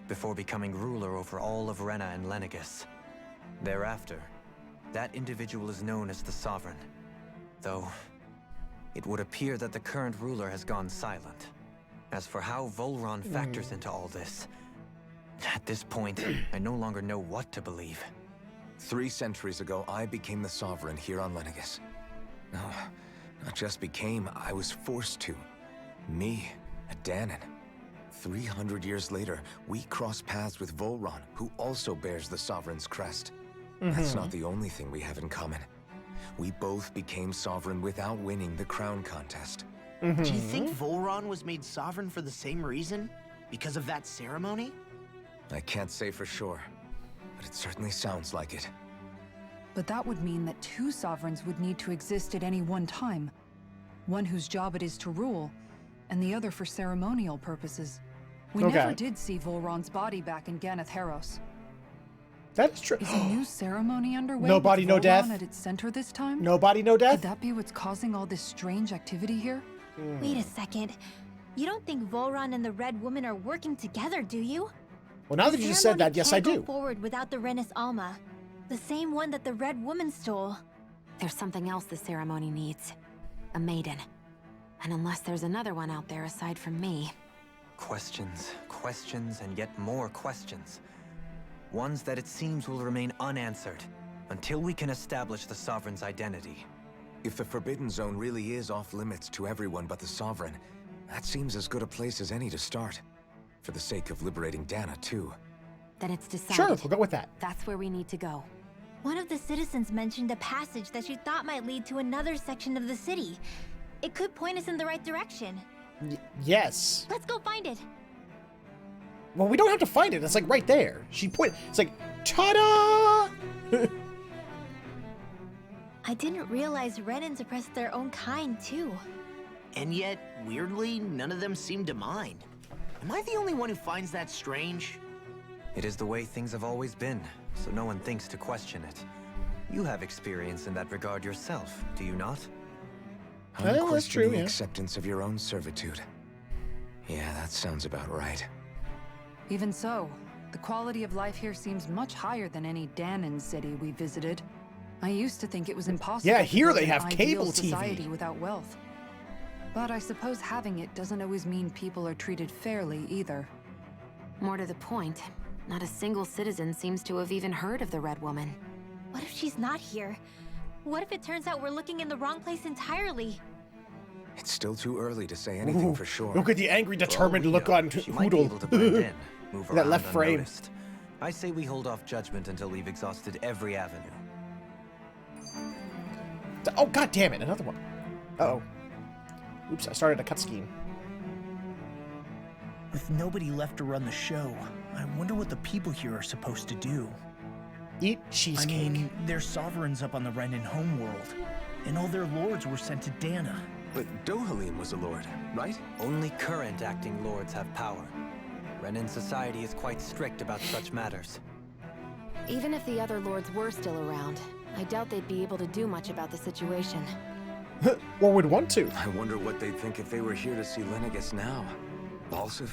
before becoming ruler over all of Rena and Lenegis. Thereafter, that individual is known as the Sovereign. Though, it would appear that the current ruler has gone silent. As for how Volron factors into all this, at this point, I no longer know what to believe. 3 centuries ago, I became the Sovereign here on Lenegis. No, not just became, I was forced to. Me, a Danon. 300 years later, we cross paths with Volron, who also bears the Sovereign's crest. That's not the only thing we have in common. We both became Sovereign without winning the crown contest. Do you think Volron was made sovereign for the same reason? Because of that ceremony? I can't say for sure, but it certainly sounds like it. But that would mean that 2 sovereigns would need to exist at any one time. One whose job it is to rule, and the other for ceremonial purposes. We Okay. never did see Volron's body back in Ganath Haros. That is true. Is a new ceremony underway? No with body, no Volron death? at its center this time? No body, no Could death? that be what's causing all this strange activity here? Wait a second. You don't think Volron and the Red Woman are working together, do you? Well, now that you just said that, yes, I Can't do. go forward without the Renis Alma, the same one that the Red Woman stole. There's something else the ceremony needs. A maiden. And unless there's another one out there aside from me... Questions, questions, and yet more questions. Ones that it seems will remain unanswered until we can establish the Sovereign's identity. If the Forbidden Zone really is off limits to everyone but the Sovereign, that seems as good a place as any to start. For the sake of liberating Dana, too. Then it's decided. Sure, we'll go with that. That's where we need to go. One of the citizens mentioned a passage that she thought might lead to another section of the city. It could point us in the right direction. Yes. Let's go find it. Well, we don't have to find it. It's like right there. She pointed. It's like, ta-da! I didn't realize Renans oppressed their own kind, too. And yet, weirdly, none of them seem to mind. Am I the only one who finds that strange? It is the way things have always been, so no one thinks to question it. You have experience in that regard yourself, do you not? That's true, Unquestioning yeah. acceptance of your own servitude. Yeah, that sounds about right. Even so, the quality of life here seems much higher than any Danon city we visited. I used to think it was impossible Yeah, to here build they an have ideal cable TV. society without wealth. But I suppose having it doesn't always mean people are treated fairly either. More to the point, not a single citizen seems to have even heard of the Red Woman. What if she's not here? What if it turns out we're looking in the wrong place entirely? It's still too early to say anything Ooh, for sure. look at the angry, For all determined we look know, on she might be able to blend Hoodle. in, move That around left frame. unnoticed. I say we hold off judgment until we've exhausted every avenue. Oh, god damn it, another one. Uh-oh. Oops, I started a cutscene. With nobody left to run the show, I wonder what the people here are supposed to do. Eat cheesecake. I mean, their sovereign's up on the Renan homeworld, and all their lords were sent to Dana. But Dohalim was a lord, right? Only current acting lords have power. Renan society is quite strict about such matters. Even if the other lords were still around, I doubt they'd be able to do much about the situation. Or would want to. I wonder what they'd think if they were here to see Lenegis now. Balsif,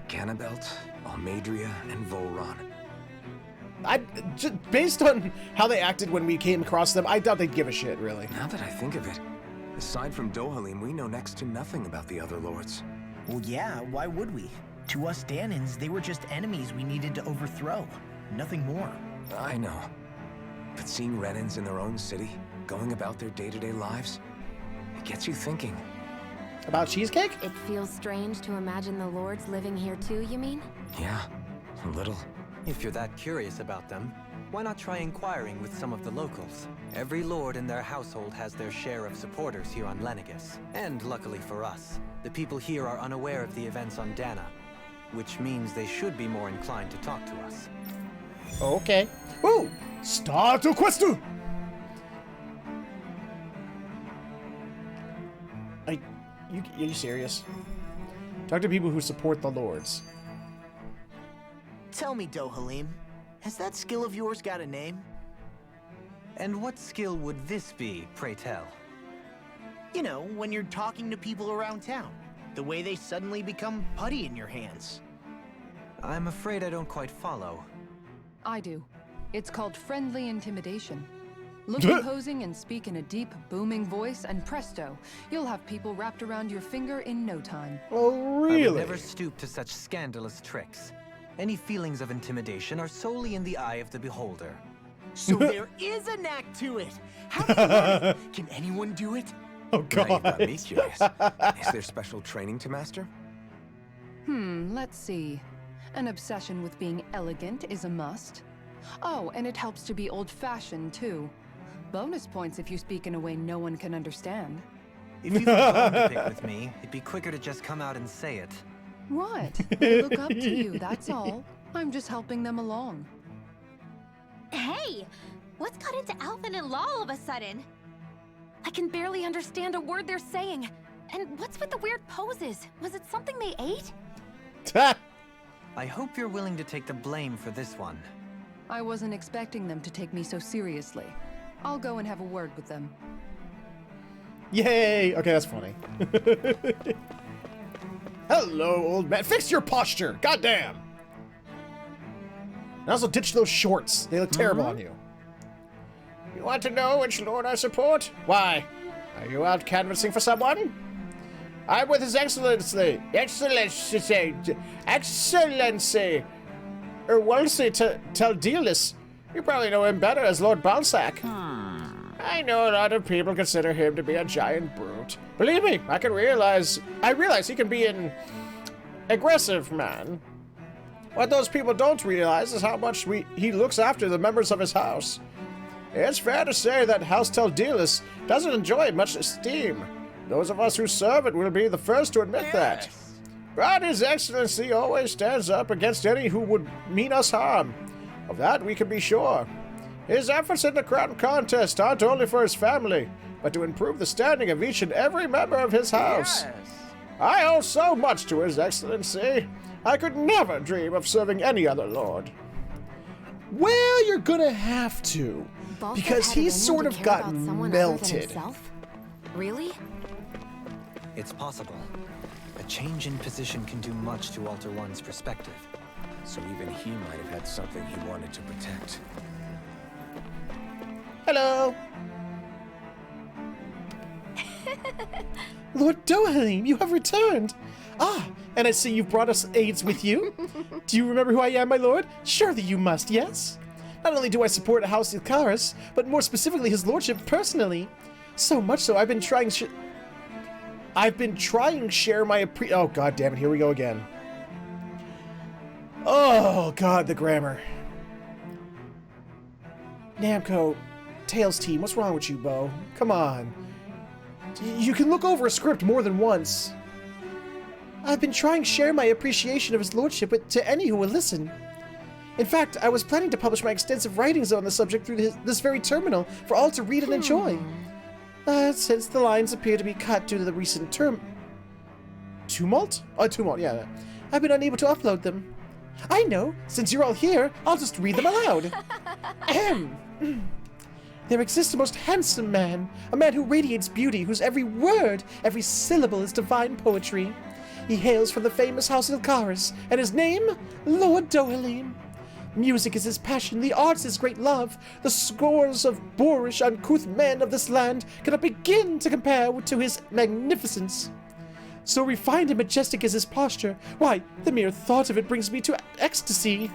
Cannabelt, Almadria, and Volron. Just based on how they acted when we came across them, I doubt they'd give a shit, really. Now that I think of it, aside from Dohalim, we know next to nothing about the other lords. Well, yeah, why would we? To us Danans, they were just enemies we needed to overthrow. Nothing more. I know. But seeing Renans in their own city, going about their day-to-day lives, it gets you thinking. About cheesecake? It feels strange to imagine the lords living here too, you mean? Yeah, a little. If you're that curious about them, why not try inquiring with some of the locals? Every lord in their household has their share of supporters here on Lenegis. And luckily for us, the people here are unaware of the events on Dana, which means they should be more inclined to talk to us. Okay. Woo! Start a quest! Are you serious? Talk to people who support the lords. Tell me, Dohalim, has that skill of yours got a name? And what skill would this be, pray tell? You know, when you're talking to people around town. The way they suddenly become putty in your hands. I'm afraid I don't quite follow. I do. It's called friendly intimidation. Look imposing and speak in a deep, booming voice, and presto, you'll have people wrapped around your finger in no time. Oh, I really? would never stoop to such scandalous tricks. Any feelings of intimidation are solely in the eye of the beholder. So there is a knack to it! How do you learn it? Can anyone do it? Oh, Now you've got me God. curious. Is there special training to master? Let's see. An obsession with being elegant is a must. Oh, and it helps to be old-fashioned, too. Bonus points if you speak in a way no one can understand. If you've a bone to pick with me, it'd be quicker to just come out and say it. What? They look up to you, that's all. I'm just helping them along. Hey! What's got into Alvin and Law all of a sudden? I can barely understand a word they're saying. And what's with the weird poses? Was it something they ate? I hope you're willing to take the blame for this one. I wasn't expecting them to take me so seriously. I'll go and have a word with them. Yay! Okay, that's funny. Hello, old man. Fix your posture! Goddamn! And also ditch those shorts. They look terrible on you. You want to know which lord I support? Why? Are you out canvassing for someone? I'm with His Excellency. Excellency. Wolsey Teldelis. You probably know him better as Lord Balzac. I know a lot of people consider him to be a giant brute. Believe me, I realize he can be an aggressive man. What those people don't realize is how much he looks after the members of his house. It's fair to say that House Teldelis doesn't enjoy much esteem. Those of us who serve it will be the first to admit that. But His Excellency always stands up against any who would mean us harm. Of that we can be sure. His efforts in the crown contest aren't only for his family, but to improve the standing of each and every member of his house. Yes. I owe so much to His Excellency. I could never dream of serving any other lord. Well, you're gonna have to, Balzac because had it he's in him sort to of care got about someone other than melted. himself? Really? It's possible. A change in position can do much to alter one's perspective. So even he might have had something he wanted to protect. Hello. Lord Dohalim, you have returned. Ah, and I see you've brought us aides with you. Do you remember who I am, my lord? Surely you must, yes? Not only do I support House Ilkaris, but more specifically his lordship personally. So much so, I've been trying share my oh god damn it, here we go again. Oh god, the grammar. Namco, Tails team, what's wrong with you, Bo? Come on. You can look over a script more than once. I've been trying to share my appreciation of his lordship to any who will listen. In fact, I was planning to publish my extensive writings on the subject through this very terminal for all to read and enjoy. Since the lines appear to be cut due to the recent tumult? Oh, tumult, yeah. I've been unable to upload them. I know, since you're all here, I'll just read them aloud. Ahem. There exists a most handsome man, a man who radiates beauty, whose every word, every syllable is divine poetry. He hails from the famous House Ilkaris, and his name, Lord Dohalim. Music is his passion, the arts his great love. The scores of boorish, uncouth men of this land cannot begin to compare to his magnificence. So refined and majestic is his posture, why, the mere thought of it brings me to ecstasy.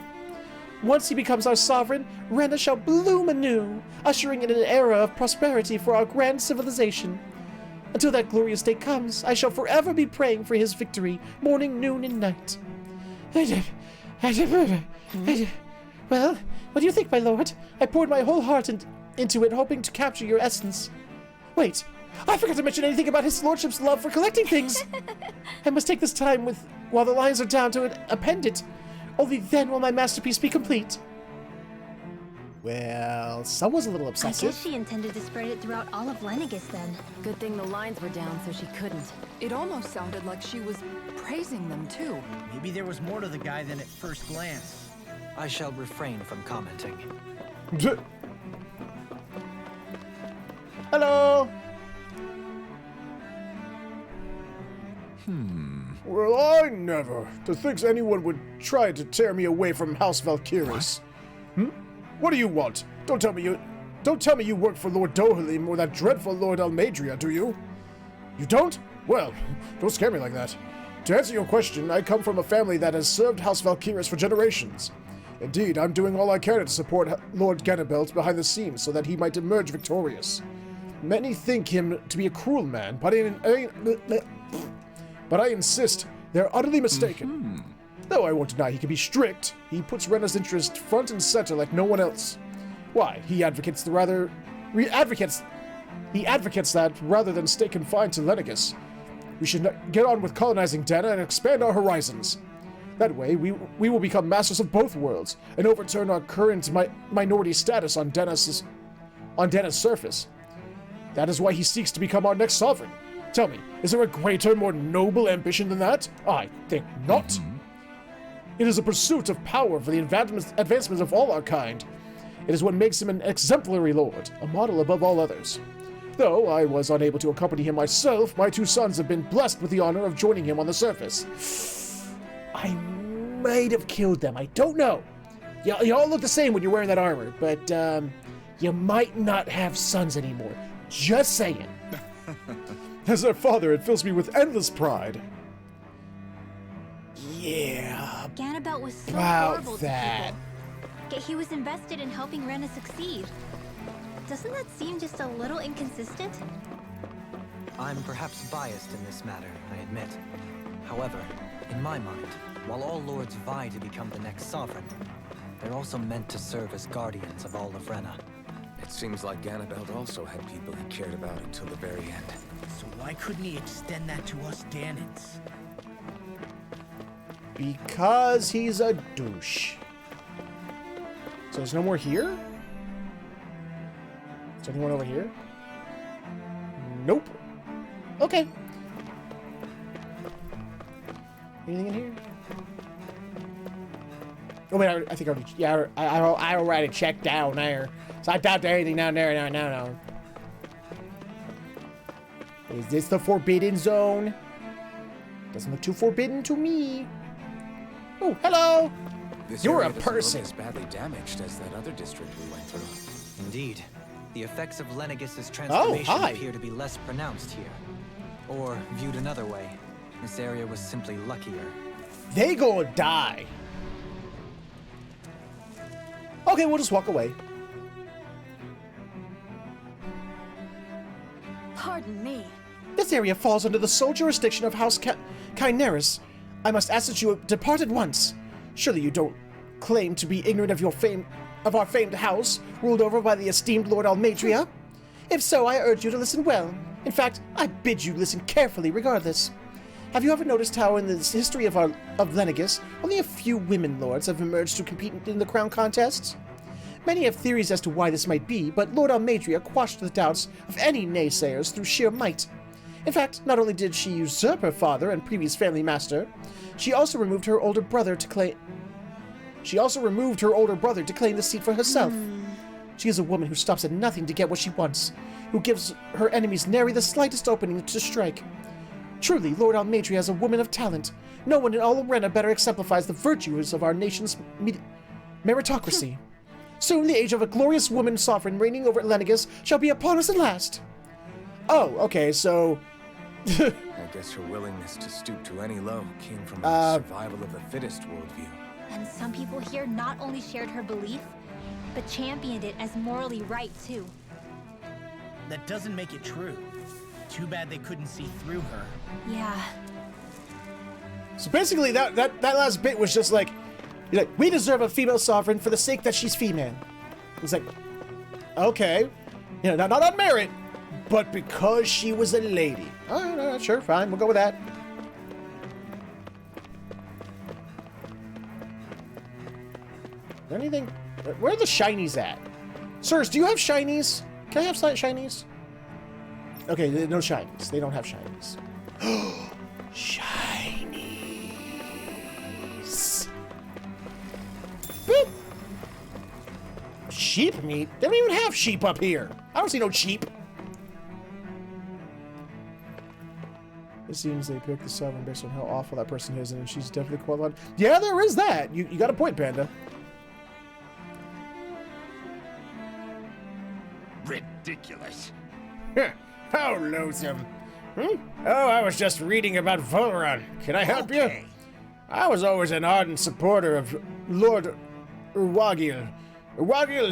Once he becomes our sovereign, Rena shall bloom anew, ushering in an era of prosperity for our grand civilization. Until that glorious day comes, I shall forever be praying for his victory, morning, noon, and night. Well, what do you think, my lord? I poured my whole heart into it, hoping to capture your essence. Wait, I forgot to mention anything about his lordship's love for collecting things. I must take this time while the lines are down to append it. Only then will my masterpiece be complete. Well, someone's a little I obsessive. guess she intended to spread it throughout all of Lenegis then. Good thing the lines were down so she couldn't. It almost sounded like she was praising them too. Maybe there was more to the guy than at first glance. I shall refrain from commenting. Hello. Well, I never. To think anyone would try to tear me away from House Valkyries. What do you want? Don't tell me you work for Lord Dohalim or that dreadful Lord Almadria, do you? You don't? Well, don't scare me like that. To answer your question, I come from a family that has served House Valkyries for generations. Indeed, I'm doing all I can to support Lord Ganabelt behind the scenes so that he might emerge victorious. Many think him to be a cruel man, but I insist they're utterly mistaken. Though I won't deny he can be strict, he puts Rena's interest front and center like no one else. Why, he advocates that rather than stay confined to Lenegis. We should get on with colonizing Dana and expand our horizons. That way, we will become masters of both worlds and overturn our current minority status on Dana's surface. That is why he seeks to become our next sovereign. Tell me, is there a greater, more noble ambition than that? I think not. It is a pursuit of power for the advancement of all our kind. It is what makes him an exemplary lord, a model above all others. Though I was unable to accompany him myself, my 2 sons have been blessed with the honor of joining him on the surface. I might have killed them, I don't know. You all look the same when you're wearing that armor, but you might not have sons anymore. Just saying. As their father, it fills me with endless pride. Yeah. Ganabelt was so About horrible that. to people. Yet he was invested in helping Rena succeed. Doesn't that seem just a little inconsistent? I'm perhaps biased in this matter, I admit. However, in my mind, while all lords vie to become the next sovereign, they're also meant to serve as guardians of all of Rena. It seems like Ganabelt also had people he cared about until the very end. So why couldn't he extend that to us Danans? Because he's a douche. So there's no more here? Is there anyone over here? Nope. Okay. Anything in here? Oh wait, I think I already. Yeah, I already checked down there, so I doubt there's anything down there. No. Is this the forbidden zone? Doesn't look too forbidden to me. Oh, hello. You're a person. As badly damaged as that other district we went through. Indeed. The effects of Lenegis' transformation hi. appear to be less pronounced here. Or, viewed another way, this area was simply luckier. They gonna die. Okay, we'll just walk away. Pardon me. This area falls under the sole jurisdiction of House Kyneris. I must ask that you depart at once. Surely you don't claim to be ignorant of our famed house, ruled over by the esteemed Lord Almadria? If so, I urge you to listen well. In fact, I bid you listen carefully regardless. Have you ever noticed how in the history of Lenegis, only a few women lords have emerged to compete in the crown contests? Many have theories as to why this might be, but Lord Almadria quashed the doubts of any naysayers through sheer might. In fact, not only did she usurp her father and previous family master, she also removed her older brother to claim the seat for herself. She is a woman who stops at nothing to get what she wants, who gives her enemies nary the slightest opening to strike. Truly, Lord Almadria is a woman of talent. No one in all of Rena better exemplifies the virtues of our nation's meritocracy. Soon the age of a glorious woman sovereign reigning over Lenegis shall be upon us at last. Oh, okay, so... I guess her willingness to stoop to any low came from a survival of the fittest worldview. And some people here not only shared her belief, but championed it as morally right, too. That doesn't make it true. Too bad they couldn't see through her. Yeah. So basically, that last bit was just like, we deserve a female sovereign for the sake that she's female. It's like, okay, not on merit, but because she was a lady. All right, sure, fine, we'll go with that. Is there anything? Where are the shinies at? Sirs, do you have shinies? Can I have shinies? Okay, no shinies. They don't have shinies. Shinies. Boop. Sheep meat? They don't even have sheep up here. I don't see no sheep. It seems they pick the sovereign based on how awful that person is, and she's definitely qualified. Yeah, there is that. You got a point, Panda. Ridiculous. How loathsome. Oh, I was just reading about Volrun. Can I help you? I was always an ardent supporter of Lord Urwagil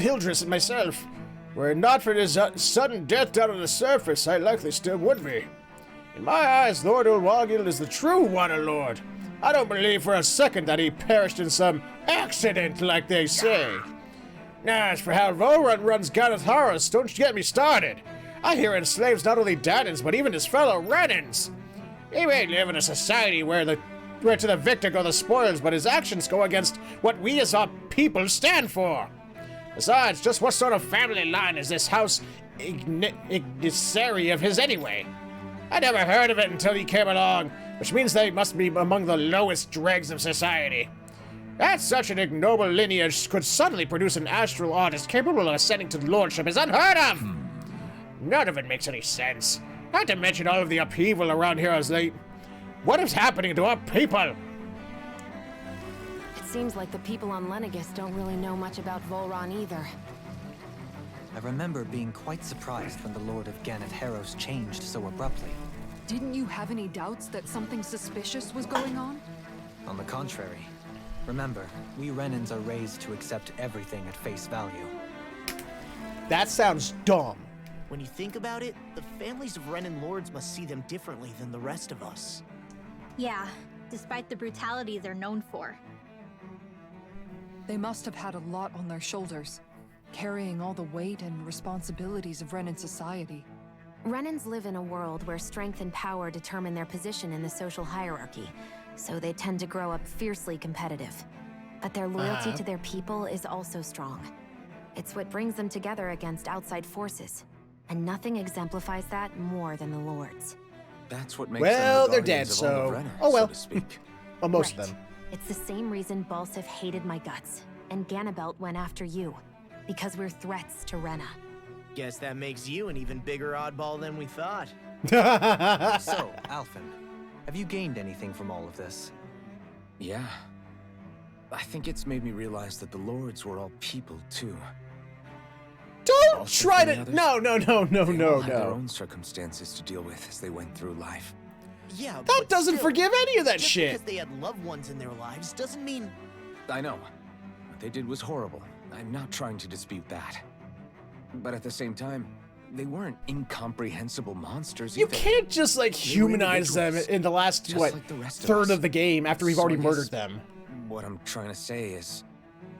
Hildress and myself. Were it not for his sudden death down on the surface, I likely still would be. In my eyes, Lord Urwagil is the true Water Lord. I don't believe for a second that he perished in some accident like they say. Now, as for how Volrun runs Gareth Horus, don't get me started. I hear it enslaves not only Danans, but even his fellow Renans. He may live in a society where to the victor go the spoils, but his actions go against what we as our people stand for. Besides, just what sort of family line is this house Ignisari of his anyway? I never heard of it until you came along, which means they must be among the lowest dregs of society. That such an ignoble lineage could suddenly produce an astral artist capable of ascending to lordship is unheard of! None of it makes any sense. Not to mention all of the upheaval around here as late. What is happening to our people? It seems like the people on Lenegis don't really know much about Volron either. I remember being quite surprised when the Lord of Gannett Harrows changed so abruptly. Didn't you have any doubts that something suspicious was going on? On the contrary. Remember, we Renans are raised to accept everything at face value. That sounds dumb. When you think about it, the families of Renan lords must see them differently than the rest of us. Yeah, despite the brutality they're known for. They must have had a lot on their shoulders, carrying all the weight and responsibilities of Renan society. Renans live in a world where strength and power determine their position in the social hierarchy, so they tend to grow up fiercely competitive. But their loyalty to their people is also strong. It's what brings them together against outside forces, and nothing exemplifies that more than the Lords. That's what makes Well, them the they're dead, guardians of all so... of Renner, oh well. so to speak. Well, most Right. of them. It's the same reason Balsif hated my guts, and Ganabelt went after you. Because we're threats to Rena. Guess that makes you an even bigger oddball than we thought. So, Alphen, have you gained anything from all of this? Yeah. I think it's made me realize that the Lords were all people, too. Don't Also try from the to... others, No. They all had their own circumstances to deal with as they went through life. Yeah, That but doesn't still, forgive any of that just shit. because they had loved ones in their lives doesn't mean... I know. What they did was horrible. I'm not trying to dispute that. But at the same time, they weren't incomprehensible monsters You either. can't just, like, They were humanize them individuals, in the last, just what, like the rest of third us. of the game after we've So already I guess murdered them. What I'm trying to say is...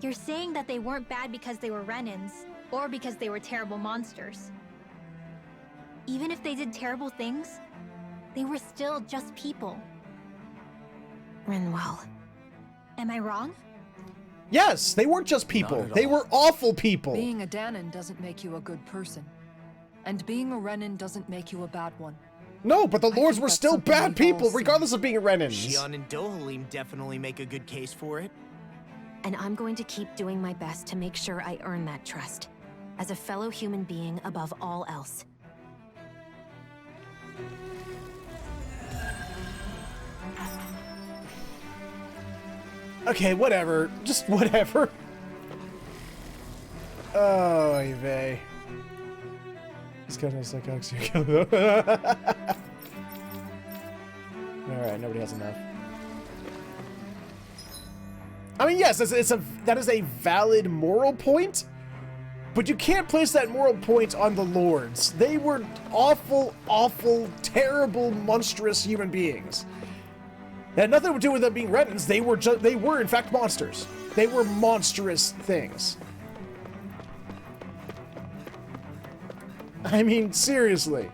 You're saying that they weren't bad because they were Renans, or because they were terrible monsters. Even if they did terrible things, they were still just people. Renwell. Am I wrong? Yes, they weren't just people. at They all. were awful people. Being a Danon doesn't make you a good person. And being a Renan doesn't make you a bad one. No, but the I Lords think were that's still something bad we've all people, seen. regardless of being Renans. Xion and Dohalim definitely make a good case for it. And I'm going to keep doing my best to make sure I earn that trust. As a fellow human being above all else. Okay, whatever. Just whatever. Oh, Eve. He's got a psychotic Alright, nobody has enough. I mean, yes, that is a valid moral point, but you can't place that moral point on the Lords. They were awful, awful, terrible, monstrous human beings. It had nothing to do with them being Renans. They were in fact monsters. They were monstrous things. I mean, seriously.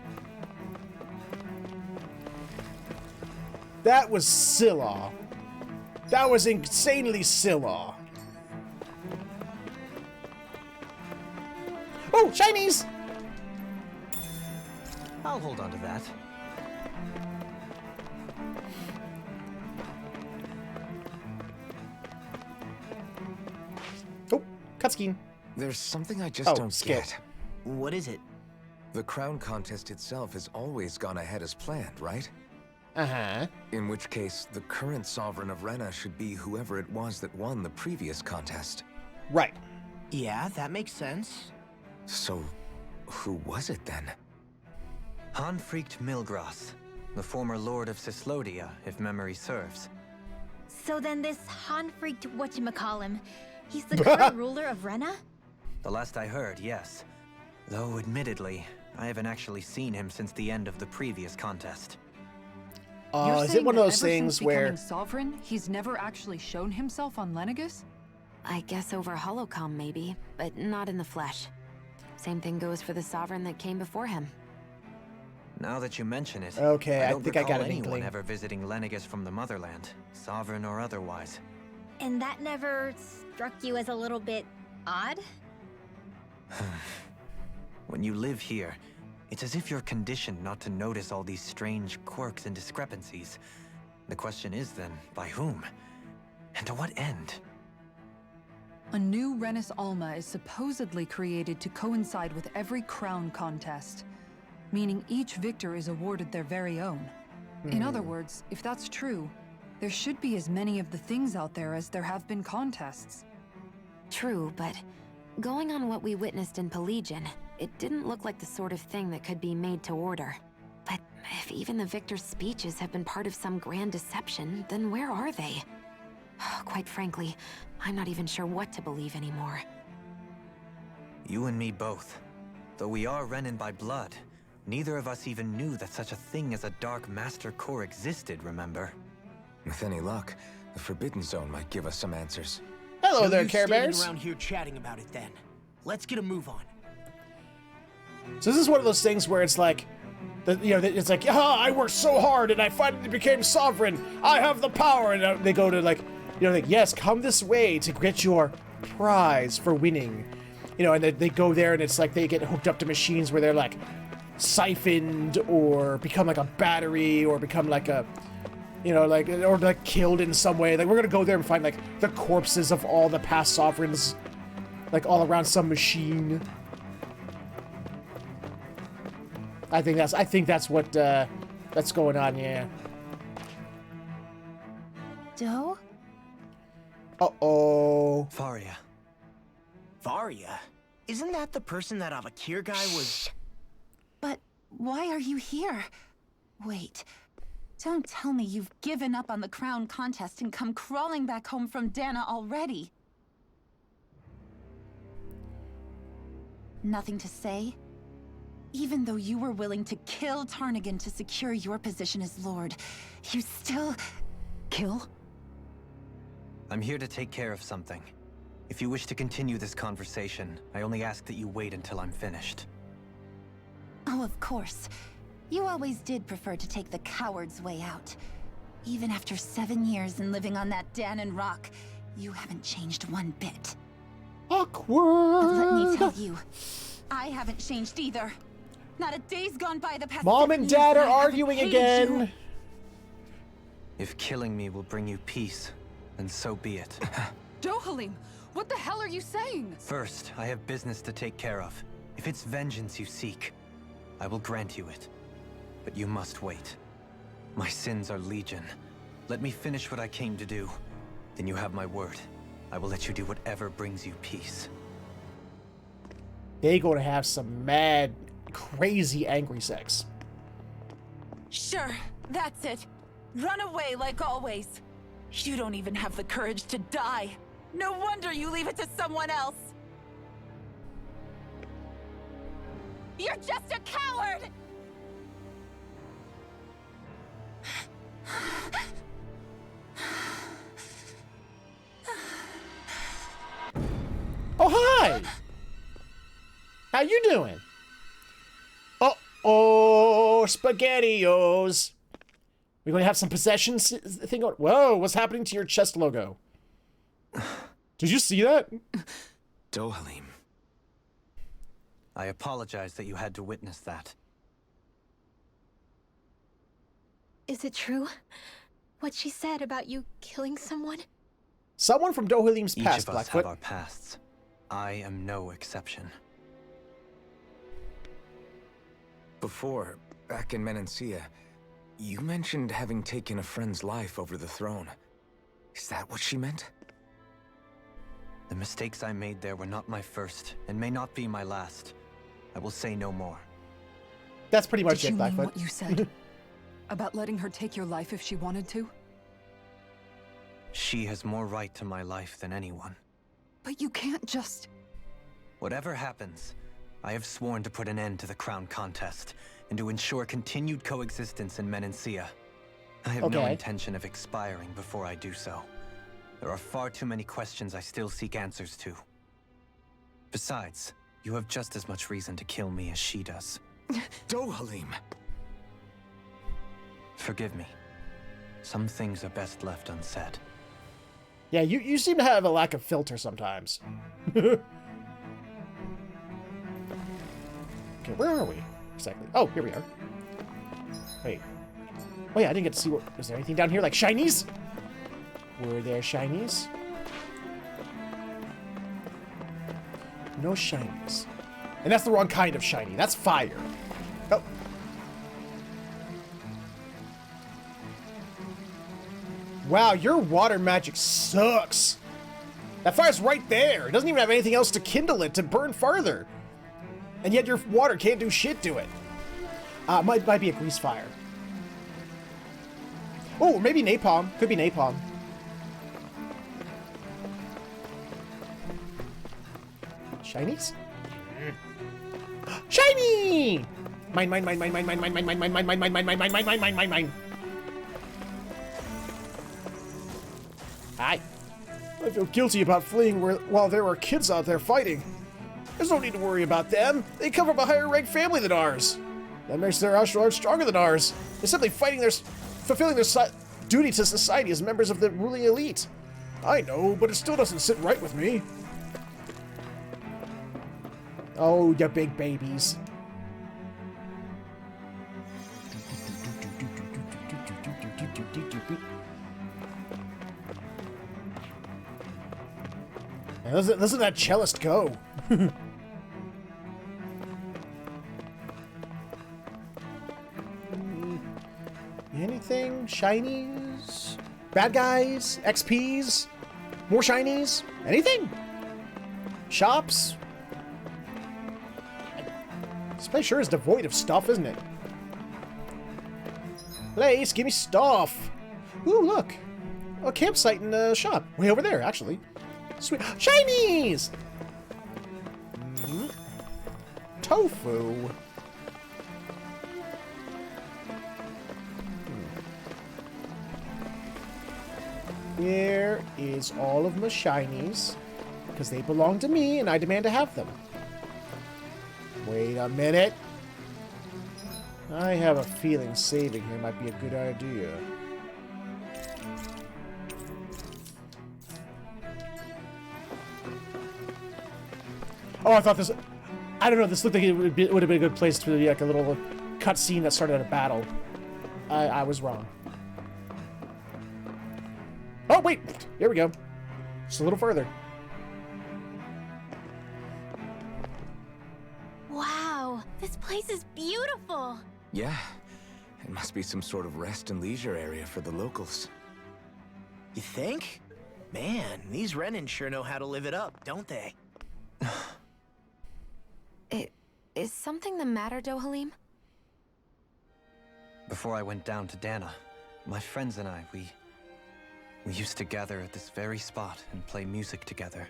That was Scylla. That was insanely Scylla. Oh, shinies! I'll hold on to that. Oh, cutscene. There's something I just Oh, don't skip. get. What is it? The crown contest itself has always gone ahead as planned, right? Uh-huh. In which case, the current sovereign of Rena should be whoever it was that won the previous contest. Right. Yeah, that makes sense. So, who was it then? Hanfried Milgras, the former Lord of Cislodia, if memory serves. So then this Hanfried whatchamacallem, he's the current ruler of Rena? The last I heard, yes. Though, admittedly, I haven't actually seen him since the end of the previous contest. You're Is it saying one of that those ever things since where... becoming sovereign, he's never actually shown himself on Lenegis? I guess over holocom maybe, but not in the flesh. Same thing goes for the sovereign that came before him. Now that you mention it, Okay, I don't think I got recall an anyone inkling. ever visiting Lenegis from the motherland, sovereign or otherwise. And that never struck you as a little bit odd? When you live here, It's as if you're conditioned not to notice all these strange quirks and discrepancies. The question is then, by whom? And to what end? A new Renis Alma is supposedly created to coincide with every crown contest, meaning each victor is awarded their very own. In other words, if that's true, there should be as many of the things out there as there have been contests. True, but going on what we witnessed in Pelagian, it didn't look like the sort of thing that could be made to order. But if even the victor's speeches have been part of some grand deception, then where are they? Quite frankly, I'm not even sure what to believe anymore. You and me both. Though we are Renin by blood, neither of us even knew that such a thing as a Dark Master Core existed, remember? With any luck, the Forbidden Zone might give us some answers. Hello No there, use Care standing Bears. around here chatting about it then. Let's get a move on. So this is one of those things where it's like, it's like, I worked so hard and I finally became sovereign. I have the power, and they go to like, yes, come this way to get your prize for winning. And they go there and it's like they get hooked up to machines where they're like siphoned or become like a battery or become like a, or like killed in some way. Like we're gonna go there and find like the corpses of all the past sovereigns, like all around some machine. I think that's what that's going on. Yeah. Doe? Uh-oh. Faria. Varia? Isn't that the person that Avakir guy was... But why are you here? Wait. Don't tell me you've given up on the crown contest and come crawling back home from Dana already. Nothing to say? Even though you were willing to kill Tarnigan to secure your position as Lord, you still... kill? I'm here to take care of something. If you wish to continue this conversation, I only ask that you wait until I'm finished. Oh, of course. You always did prefer to take the coward's way out. Even after 7 years and living on that Danon rock, you haven't changed one bit. Awkward. But let me tell you, I haven't changed either. Not a day's gone by the past Mom 7 and years Dad that are I haven't arguing hated again. you. If killing me will bring you peace, then so be it. Dohalim, what the hell are you saying? First, I have business to take care of. If it's vengeance you seek, I will grant you it. But you must wait. My sins are legion. Let me finish what I came to do. Then you have my word. I will let you do whatever brings you peace. They gonna have some mad, crazy, angry sex. Sure, that's it. Run away like always. You don't even have the courage to die. No wonder you leave it to someone else. You're just a coward! Oh, hi! How you doing? Uh-oh, SpaghettiOs. We're going to have some possessions thing going. Whoa, what's happening to your chest logo? Did you see that? Dohalim. I apologize that you had to witness that. Is it true? What she said about you killing someone? Someone from Dohalim's Each past, of us Blackfoot. have our pasts. I am no exception. Before, back in Menancia, you mentioned having taken a friend's life over the throne. Is that what she meant? The mistakes I made there were not my first, and may not be my last. I will say no more. That's pretty much Did it, you mean Blackfoot. what you said? About letting her take your life if she wanted to? She has more right to my life than anyone. But you can't just... Whatever happens, I have sworn to put an end to the crown contest, and to ensure continued coexistence in Menancia. I have no Okay. intention of expiring before I do so. There are far too many questions I still seek answers to. Besides, you have just as much reason to kill me as she does. Dohalim! Forgive me. Some things are best left unsaid. Yeah, you seem to have a lack of filter sometimes. Okay, where are we? exactly. Oh, here we are. Wait. Oh yeah, I didn't get to see what... Was there anything down here like shinies? Were there shinies? No shinies. And that's the wrong kind of shiny. That's fire. Oh. Wow, your water magic sucks. That fire's right there. It doesn't even have anything else to kindle it to burn farther. And yet your water can't do shit to it. Might be a grease fire. Oh, maybe napalm. Could be napalm. Shinies? Shiny! Mine, mine, mine, mine, mine, mine, mine, mine, mine, mine, mine, mine, mine, mine, mine, mine, mine, mine, mine, mine. Hi. I feel guilty about fleeing while there were kids out there fighting. There's no need to worry about them. They come from a higher ranked family than ours. That makes their martial arts stronger than ours. They're simply fulfilling their duty to society as members of the ruling elite. I know, but it still doesn't sit right with me. Oh, you big babies. Doesn't that cellist go? Anything? Shinies? Bad guys? XPs? More shinies? Anything? Shops? This place sure is devoid of stuff, isn't it? Place, give me stuff. Ooh, look. A campsite and a shop. Way over there, actually. Sweet. Shinies! Tofu. Here is all of my shinies, because they belong to me and I demand to have them. Wait a minute. I have a feeling saving here might be a good idea. Oh, I thought this... I don't know, this looked like it would have been a good place to be like a little cutscene that started a battle. I was wrong. Oh, wait! Here we go. Just a little further. Wow, this place is beautiful. Yeah, it must be some sort of rest and leisure area for the locals. You think? Man, these Renan sure know how to live it up, don't they? Is something the matter, Dohalim? Before I went down to Dana, my friends and I, we used to gather at this very spot and play music together.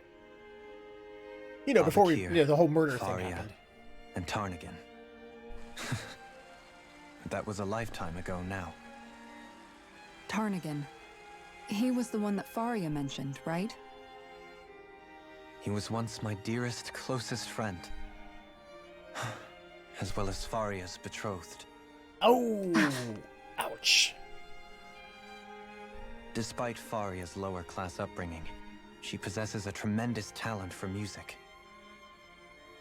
You know, before the whole murder thing Faria, happened. And Tarnigan. That was a lifetime ago now. Tarnigan. He was the one that Faria mentioned, right? He was once my dearest, closest friend. As well as Faria's betrothed. Oh! Ouch. Despite Faria's lower-class upbringing, she possesses a tremendous talent for music.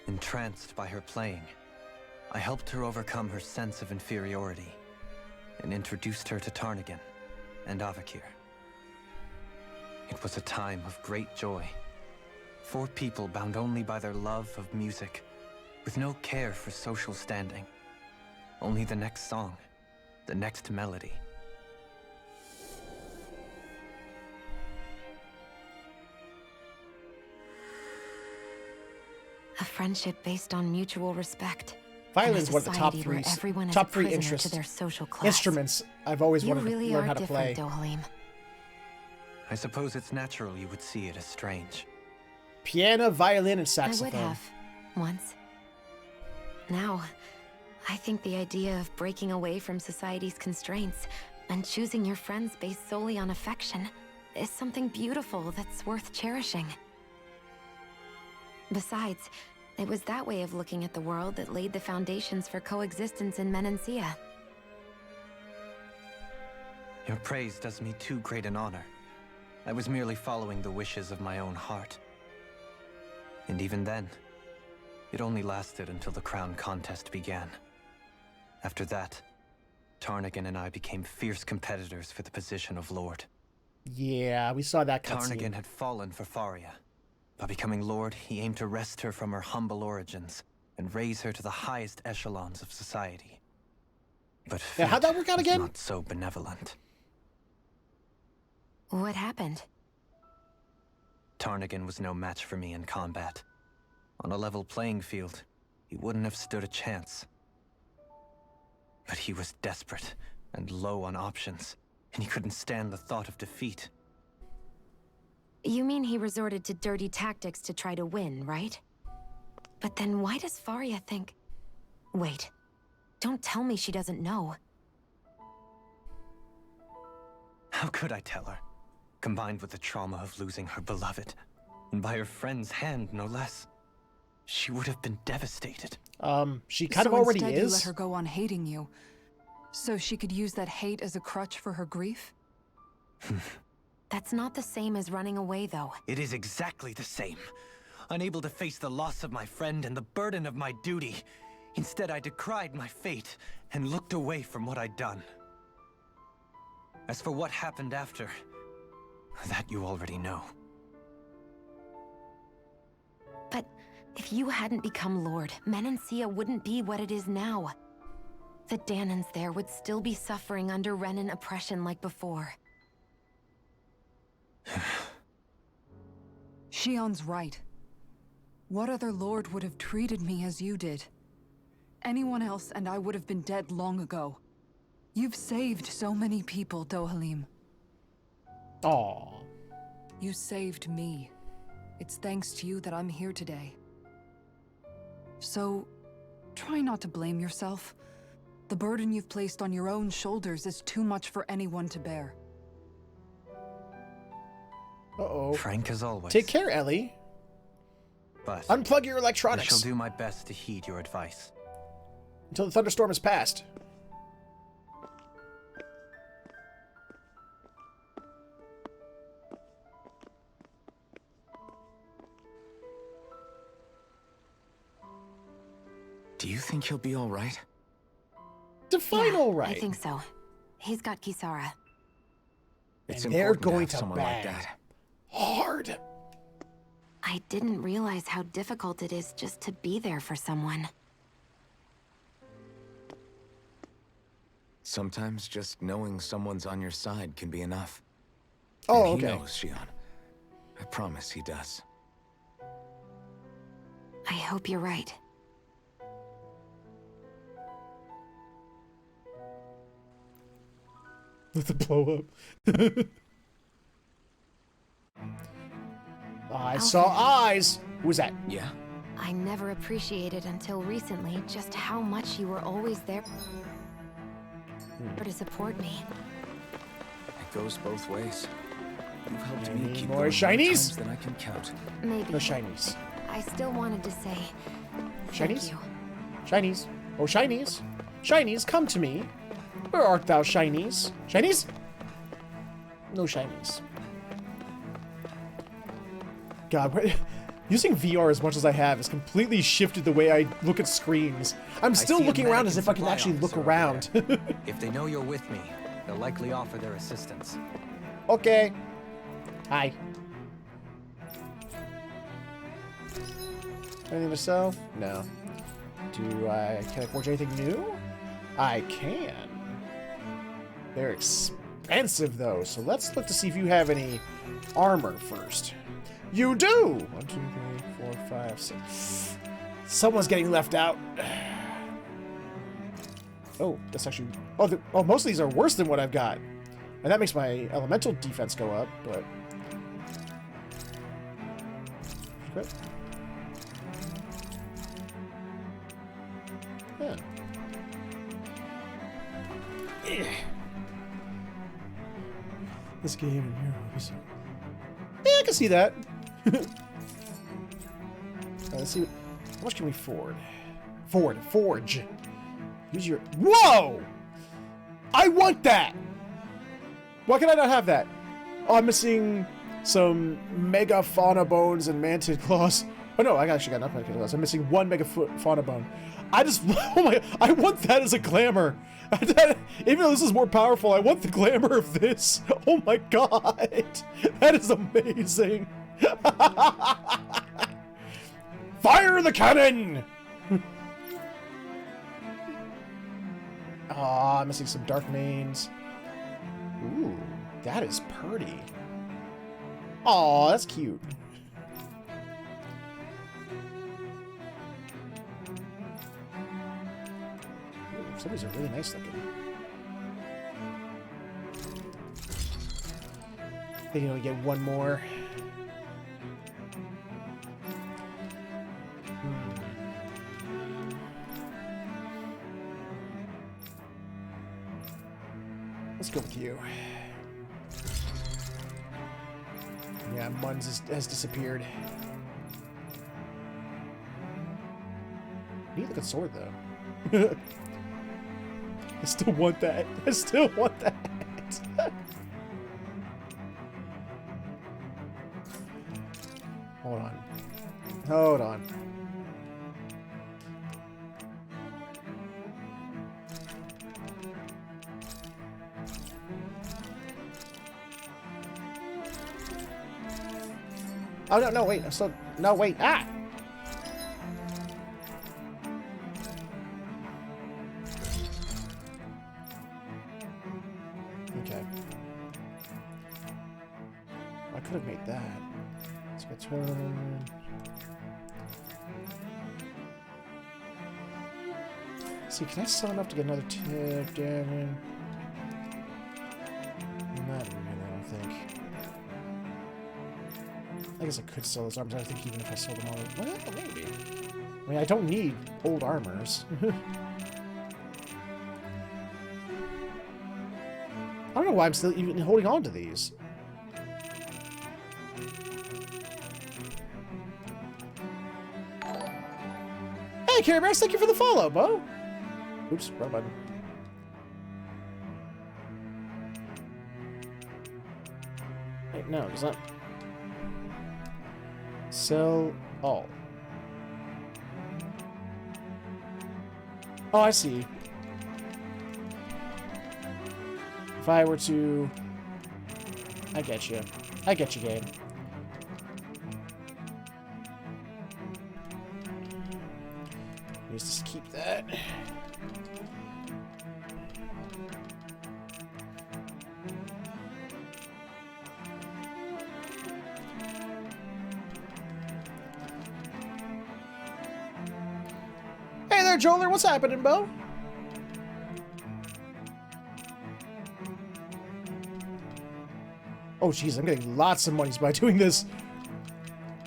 Entranced by her playing, I helped her overcome her sense of inferiority and introduced her to Tarnigan and Avakir. It was a time of great joy. 4 people bound only by their love of music, with no care for social standing. Only the next song, the next melody. A friendship based on mutual respect. Violin's one of the top three interests, to their social class. Instruments I've always wanted to learn how to play. Dohalim. I suppose it's natural you would see it as strange. Piano, violin, and saxophone. I would have, once. Now, I think the idea of breaking away from society's constraints and choosing your friends based solely on affection is something beautiful that's worth cherishing. Besides, it was that way of looking at the world that laid the foundations for coexistence in Menancia. Your praise does me too great an honor. I was merely following the wishes of my own heart. And even then, it only lasted until the crown contest began. After that, Tarnigan and I became fierce competitors for the position of Lord. Yeah, we saw that cutscene. Tarnigan had fallen for Faria. By becoming Lord, he aimed to wrest her from her humble origins and raise her to the highest echelons of society. But yeah, how'd that work out again? Not so benevolent. What happened? Tarnigan was no match for me in combat. On a level playing field, he wouldn't have stood a chance. But he was desperate and low on options, and he couldn't stand the thought of defeat. You mean he resorted to dirty tactics to try to win, right? But then why does Faria think... Wait. Don't tell me she doesn't know. How could I tell her? Combined with the trauma of losing her beloved, and by her friend's hand, no less. She would have been devastated. She kind of already instead is. You let her go on hating you, so she could use that hate as a crutch for her grief? That's not the same as running away, though. It is exactly the same. Unable to face the loss of my friend and the burden of my duty. Instead, I decried my fate and looked away from what I'd done. As for what happened after, that you already know. But if you hadn't become Lord, Menancia wouldn't be what it is now. The Danans there would still be suffering under Renan oppression like before. Shion's right. What other lord would have treated me as you did? Anyone else and I would have been dead long ago. You've saved so many people, Dohalim. Aww. You saved me. It's thanks to you that I'm here today. So, try not to blame yourself. The burden you've placed on your own shoulders is too much for anyone to bear. Uh-oh. Frank as always. Take care, Ellie. But unplug your electronics. I shall do my best to heed your advice. Until the thunderstorm is past. Do you think he'll be all right? Define all right. I think so. He's got Kisara. It's and they're important going to have to someone bang like that. hard. I didn't realize how difficult it is just to be there for someone. Sometimes just knowing someone's on your side can be enough. Oh, and he okay. knows, Shion. I promise he does. I hope you're right. Let it blow up. I saw eyes. Who was that? Yeah? I never appreciated until recently just how much you were always there to support me. It goes both ways. You've helped me keep more going shinies? times than I can count. Maybe. No shinies. I still wanted to say Shinies? thank you. Shinies. Oh, shinies. Shinies, come to me. Where art thou, shinies? Shinies? No shinies. God, using VR as much as I have has completely shifted the way I look at screens. I'm still looking around as if I can actually look around. If they know you're with me, they'll likely offer their assistance. Okay. Hi. Anything to sell? No. Can I forge anything new? I can. They're expensive though, so let's look to see if you have any armor first. You do! 1, 2, 3, 4, 5, 6. Someone's getting left out. Oh, that's actually... Oh, most of these are worse than what I've got. And that makes my elemental defense go up, but... Great. Yeah. This game in here is... Yeah, I can see that. Let's see. How much can we forge? Forge. Use your... Whoa! I want that! Why can I not have that? Oh, I'm missing some mega fauna bones and mantid claws. Oh no, I actually got enough mantid claws. I'm missing 1 mega fauna bone. I just, oh my, I want that as a glamour. Even though this is more powerful, I want the glamour of this. Oh my god. That is amazing. Fire the cannon! Aw, I'm missing some dark mains. Ooh, that is pretty. Aw, that's cute. Ooh, some of these are really nice looking. I think I'll get one more. Let's go with you. Yeah, Munz has disappeared. Neat looking sword, though. I still want that. I still want that. Hold on. Hold on. Oh, no, no, wait. I'm still... No, wait. Ah! Okay. I could have made that. Let's go turn... See, can I sell enough to get another tip, damn? Not really, I don't think. I guess I could sell those armors. I think even if I sold them all... Well, maybe. I mean, I don't need old armors. I don't know why I'm still even holding on to these. Hey, Care Bears, thank you for the follow, Bo. Oops, wrong button. Wait, no, does that... Sell all. Oh, I see. If I were to... I get you. I get you, game. Let's just keep that. Hey there, Joler. What's happening, Bo? Oh, jeez, I'm getting lots of monies by doing this.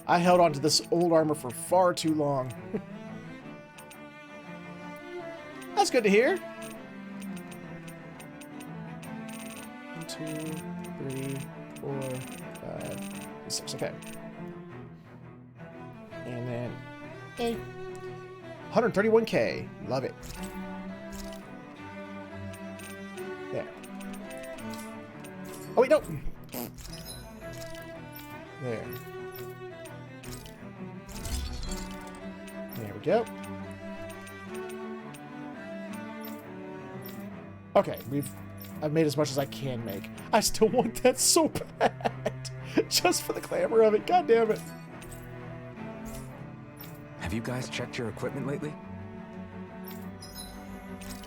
I held on to this old armor for far too long. That's good to hear. 1, 2, 3, 4, 5, 6. Okay. And then... Hey. 131k. Love it. There. Oh, wait, no. There. There we go. Okay, I've made as much as I can make. I still want that so bad. Just for the glamour of it. God damn it. Have you guys checked your equipment lately?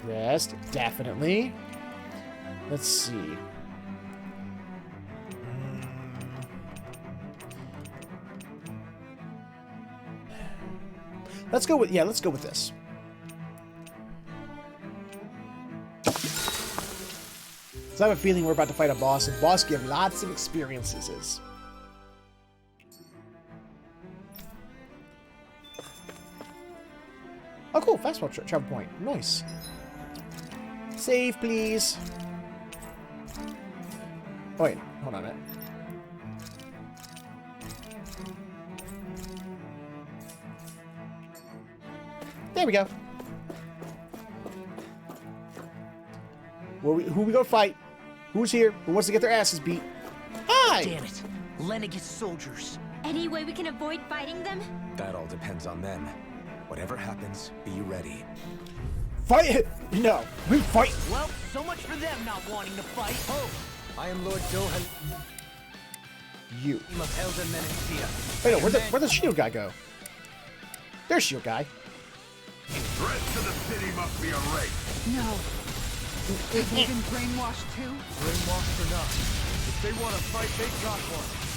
Yes, definitely. Let's see. Let's go with, yeah, let's go with this. So I have a feeling we're about to fight a boss, and boss give lots of experiences. Oh, cool. Fast travel point. Nice. Save, please. Oh, wait. Hold on a minute. There we go. Who we gonna fight? Who's here? Who wants to get their asses beat? Hi! Damn it. Lenegis soldiers. Any way we can avoid fighting them? That all depends on them. Whatever happens, be ready. Fight! No, we fight! Well, so much for them not wanting to fight. Oh, I am Lord Dohan. You. Of Elder Menencia. Wait, no, where'd the shield guy go? There's shield guy. The rest of the city must be erased. No. Have you been brainwashed too? Brainwashed or not, if they want to fight, they got one.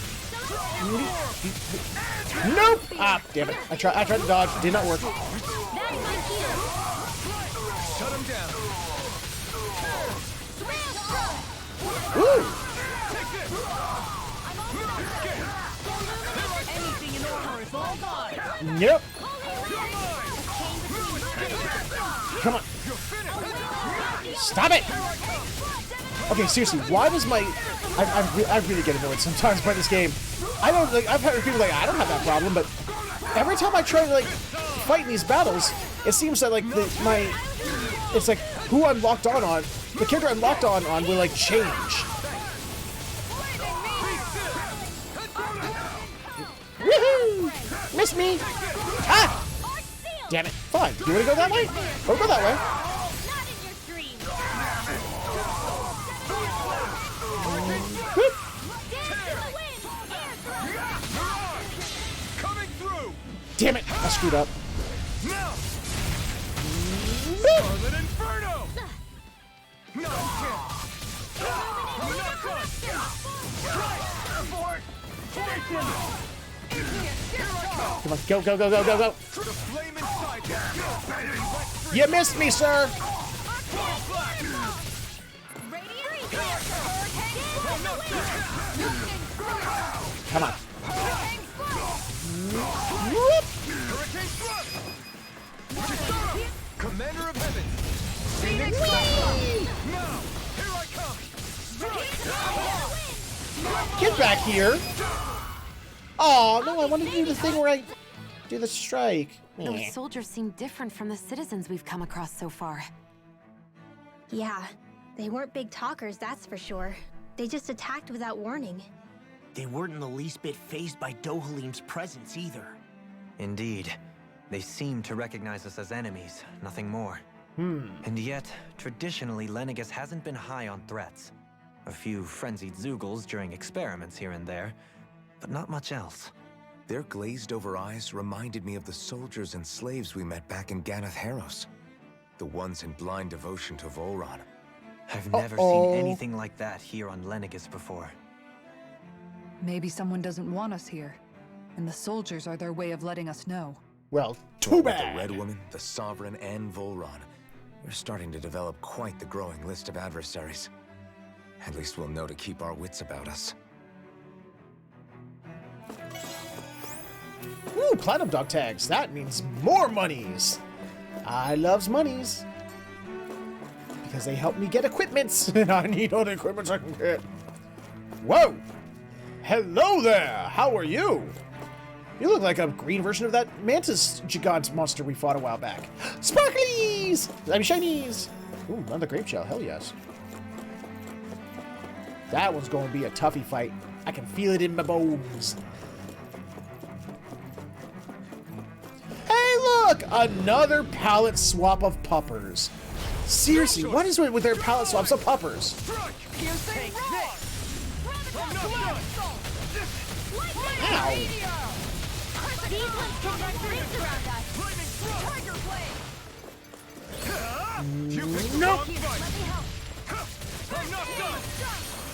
Nope! Ah, damn it. I tried to dodge. Did not work. Shut him down. Woo! Anything in order is all gone. Yep. Come on. Stop it! Okay, seriously, why does my... I really get annoyed sometimes by this game. I don't, like, I've heard people like, I don't have that problem, but every time I try to, like, fight in these battles, it seems that, like, it's like, who I'm locked on, the character I'm locked on will, like, change. Woohoo! Miss me! Ah! Damn it. Fine. You wanna go that way? We'll go that way. Damn it! I screwed up. Inferno! No! Come on, go, go, go, go, go, go! You missed me, sir! Come on. Whoop. Commander of Heaven! Now! Here I come! Get back here! Oh no, I wanted to do the thing where I do the strike. Those soldiers seem different from the citizens we've come across so far. Yeah, they weren't big talkers, that's for sure. They just attacked without warning. They weren't in the least bit fazed by Dohalim's presence either. Indeed. They seem to recognize us as enemies, nothing more. And yet, traditionally, Lenegis hasn't been high on threats. A few frenzied Zeugles during experiments here and there, but not much else. Their glazed-over eyes reminded me of the soldiers and slaves we met back in Ganath Haros. The ones in blind devotion to Volron. I've never seen anything like that here on Lenegis before. Maybe someone doesn't want us here, and the soldiers are their way of letting us know. Well, too With bad. the Red Woman, the Sovereign, and Volron, we're starting to develop quite the growing list of adversaries. At least we'll know to keep our wits about us. Ooh, platinum dog tags. That means more monies. I loves monies. Because they help me get equipments. And I need all the equipments I can get. Whoa. Hello there. How are you? You look like a green version of that mantis gigant monster we fought a while back. Sparklies! I mean, shinies! Ooh, another grape shell. Hell yes. That one's going to be a toughie fight. I can feel it in my bones. Hey, look! Another palette swap of puppers. Seriously, what is with their palette swaps of puppers? Ow! These ones can run rings around us. Tiger blade. Nope. Let me help. I'm not done!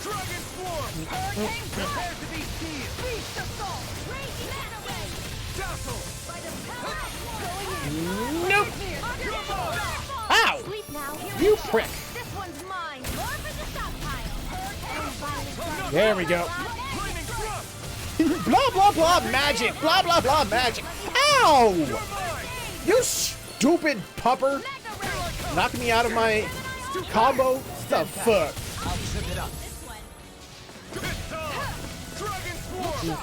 Dragon Swarm! Hurricane Prepare to be seized! Beast assault. Raging mana wave. Dazzle! By the power. Going in. Nope. Here. Ow! Sleep now. You prick. This one's mine. More for the stockpile. There we go. Flaming Thrust! Blah, blah, blah, magic. Blah, blah, blah, magic. Ow! You stupid pupper. Knock me out of my combo. What the fuck? I'll zip it up. Dragon Swarm!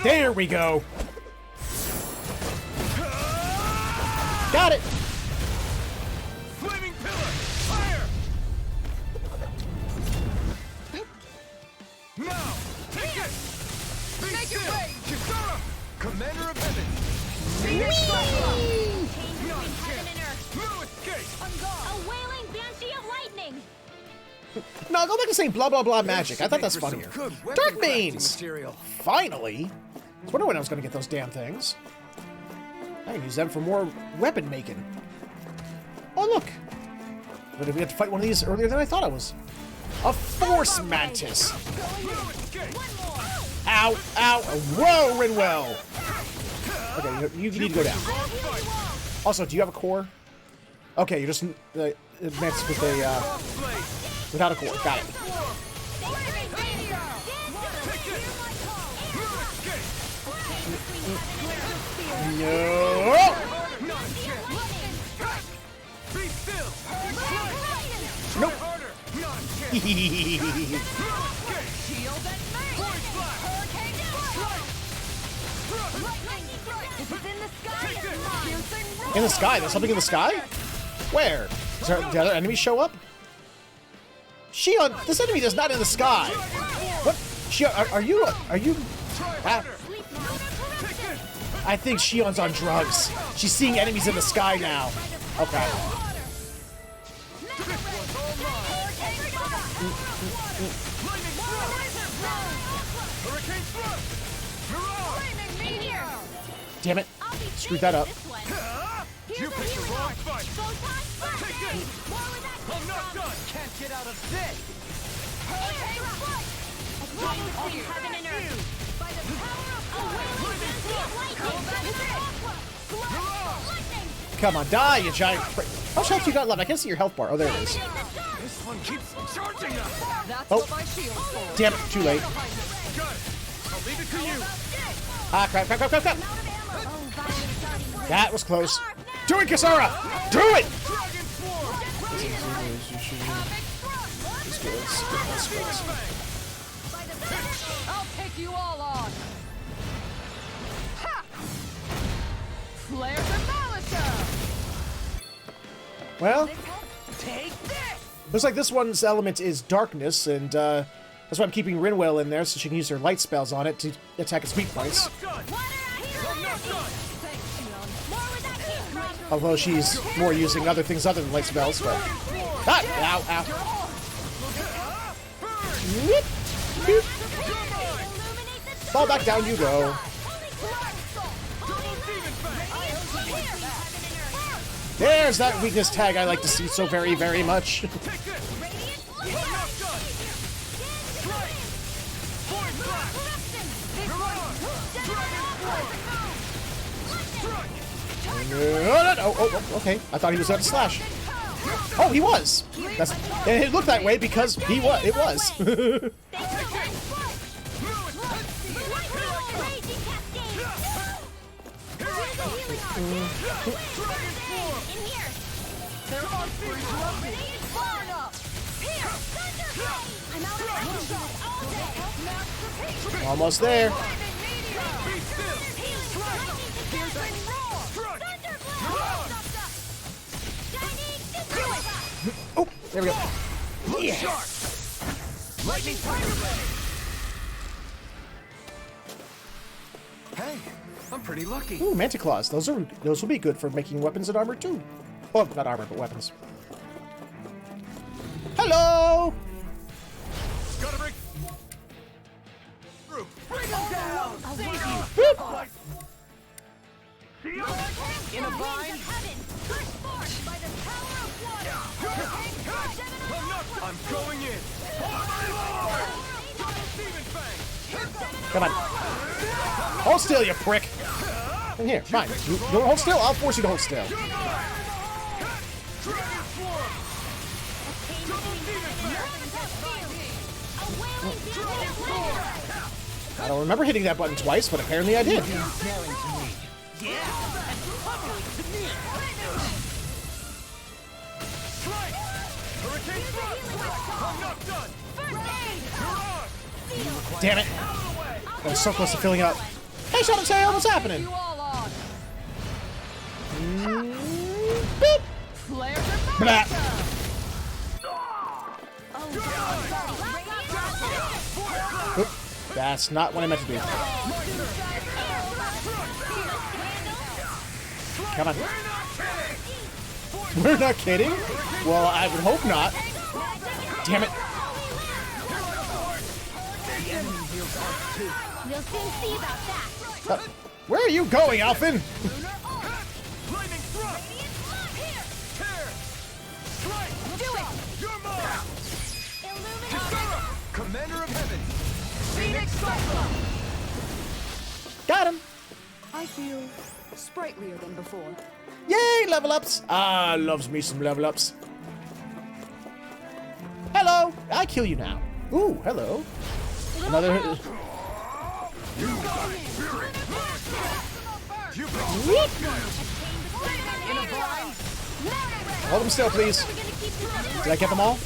There we go. Got it. Flaming Pillar! Fire! Now! Take it! No, go back to saying blah blah blah magic. I thought that's funnier. Dark Mains! Finally! I was wondering when I was going to get those damn things. I can use them for more weapon making. Oh, look! But we had to fight one of these earlier than I thought I was. A Force Mantis! Ow! Ow! Whoa, Rinwell! Okay, you need to go down. Also, do you have a core? Okay, you're just Mantis with a, without a core. Got it. No! Nope. In the sky? There's something in the sky? Where? Did the other enemies show up? Shion, this enemy is not in the sky. What? Shion, are you? I think Shion's on drugs. She's seeing enemies in the sky now. Okay. Damn it. Screwed that up. You picked the wrong fight. I'm not done. Can't get out of this. Heaven and earth. By the power of Come on, die, you giant prick. How much health you got left? I can't see your health bar. Oh, there it is. this one keeps charging us. Oh, damn it, too late. Got it. I'll leave it to you. Ah, crap, crap, crap, crap, crap. That was close. Do it, Kasara! Do it! I'll take you all on. Ha! Flare Demolisher! Well, Take this! looks like this one's element is darkness, and that's why I'm keeping Rinwell in there so she can use her light spells on it to attack its weak points. Although she's more using other things other than light spells, but... Ah! Ow, ow. Whoop, whoop. Fall back down you go. There's that weakness tag I like to see so very, very much. Oh, okay. I thought he was going to slash. Oh, he was. That's. And it looked that way because he was. It was. Almost there. Oh, there we go. Yeah. Hey, I'm pretty lucky. Ooh, Manticlaws. Those will be good for making weapons and armor too. Oh, not armor, but weapons. Hello. Gotta bring them down. Boop. In a bind. I'm going in. Come on. Hold still, you prick. In here, fine. You don't hold still? I'll force you to hold still. I don't remember hitting that button twice, but apparently I did. Damn it. I was so close to filling up. Hey, Shadow Tail, what's happening? Beep. Blah. Oop. That's not what I meant to do. Come on. We're not kidding? Well, I would hope not. Damn it. We'll soon see about that. Where are you going, Alphen? Lightning thrust! Here! Tear! Strike! Do it! You're mine! Illuminate! Commander of Heaven! Phoenix Cyclone! Got him. I feel sprightlier than before. Yay, level ups. Ah, loves me some level ups. Hello. I kill you now. Ooh, hello. Another. Hold them still, please. Did I get them all?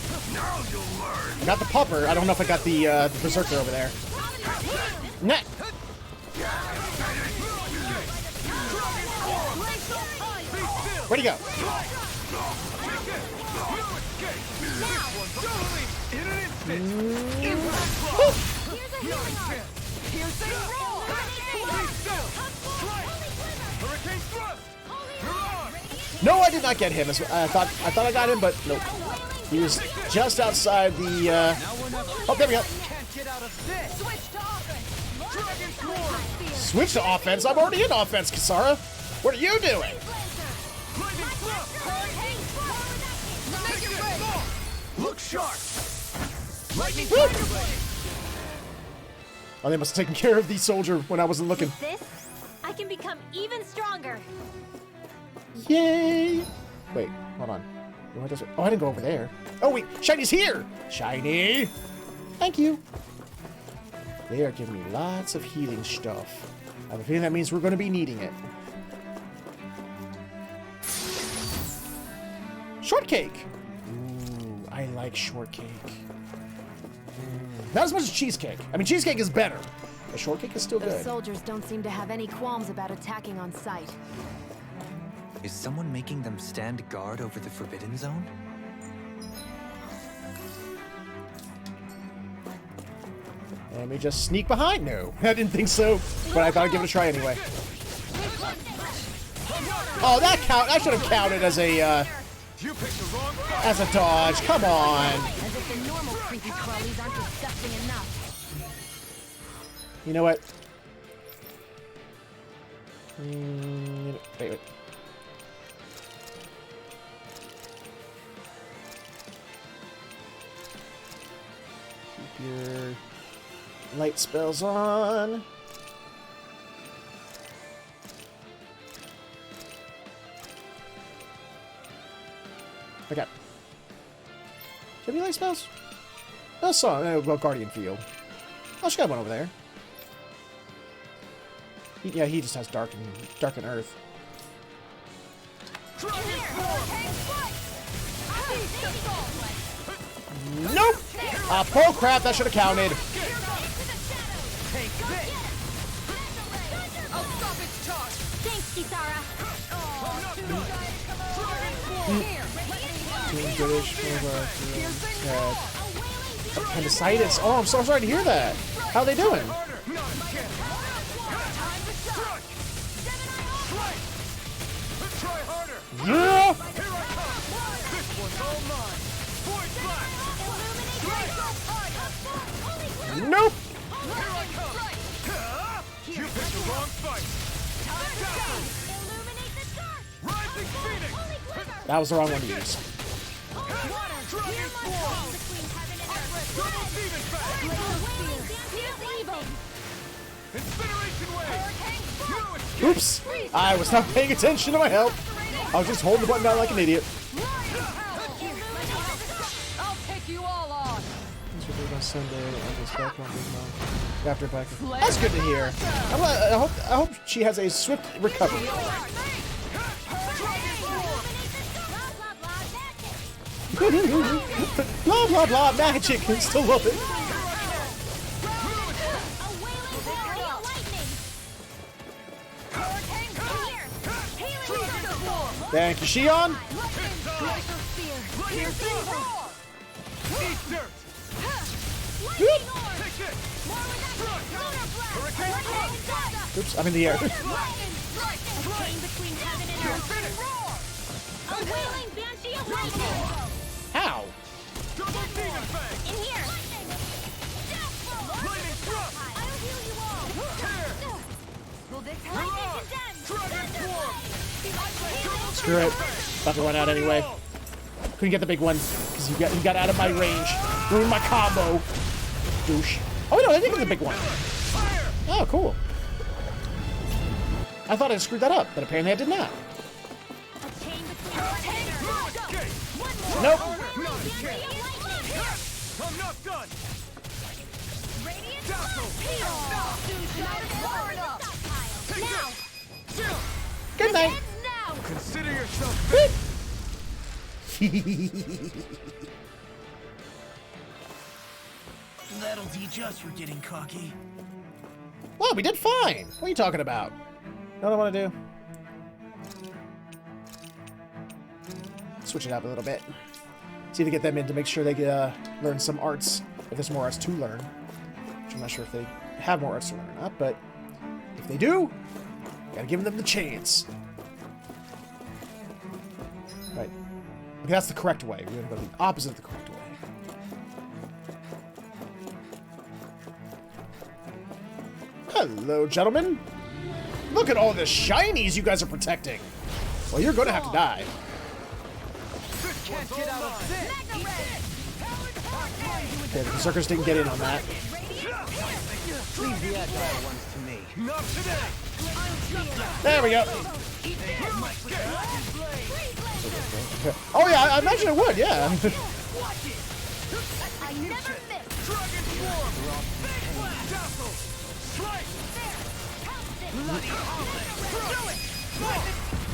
I got the pupper. I don't know if I got the berserker over there. Nah. Where'd he go? No, I did not get him. I thought I got him, but nope. He was just outside the. Oh, there we go. Switch to offense. I'm already in offense, Kisara. What are you doing? Look sharp! Lightning! Oh, they must have taken care of the soldier when I wasn't looking. With this, I can become even stronger. Yay! Wait, hold on. Oh, I didn't go over there. Oh, wait, Shiny's here! Shiny! Thank you. They are giving me lots of healing stuff. I have a feeling that means we're going to be needing it. Shortcake! Ooh, I like shortcake. Not as much as cheesecake. I mean, cheesecake is better. The shortcake is still Those good. soldiers don't seem to have any qualms about attacking on sight. Is someone making them stand guard over the Forbidden Zone? Let me just sneak behind. No, I didn't think so, but I thought I'd give it a try anyway. Oh, that count. I should have counted as a dodge. Come on. As if the normal creepy crawlies aren't disgusting enough. You know what? Wait. Keep your light spells on. Okay. Do you have any light spells? Oh, well, Guardian Field. Oh, she got one over there. Yeah, he just has Dark and Earth. Nope! Oh crap, that should have counted. Thanks, Kisara. British, appendicitis. Oh, I'm so sorry to hear that. How are they doing? Yeah! Nope! You picked the wrong fight! That was the wrong one to use. Oops! I was not paying attention to my health. I was just holding the button down like an idiot. I'll take you all on. After back. That's good to hear. I hope she has a swift recovery. Blah blah blah magic. I still love it. Thank you, Shion. Oops, I'm in the air. How? Screw it. About to run out anyway. Couldn't get the big one because he got out of my range. Ruined my combo. Douche. Oh no, I think it's a big one. Oh, cool. I thought I screwed that up, but apparently I did not. Nope. I'm not done. Good night. Consider yourself. That'll teach us for getting cocky. Well, we did fine. What are you talking about? You know what I want to do? Switch it up a little bit. See if we get them in to make sure they learn some arts. If there's more arts to learn. Which I'm not sure if they have more arts to learn or not, but if they do, gotta give them the chance. Right. Okay, that's the correct way. We're gonna go the opposite of the correct way. Hello, gentlemen. Look at all the shinies you guys are protecting. Well, you're gonna have to die. Okay, the Berserkers didn't get in on that. Leave the agile ones to me. Not today. There we go. Oh yeah, I imagine it would, yeah. I never miss. Dragon Swarm. Dazzle. Strike.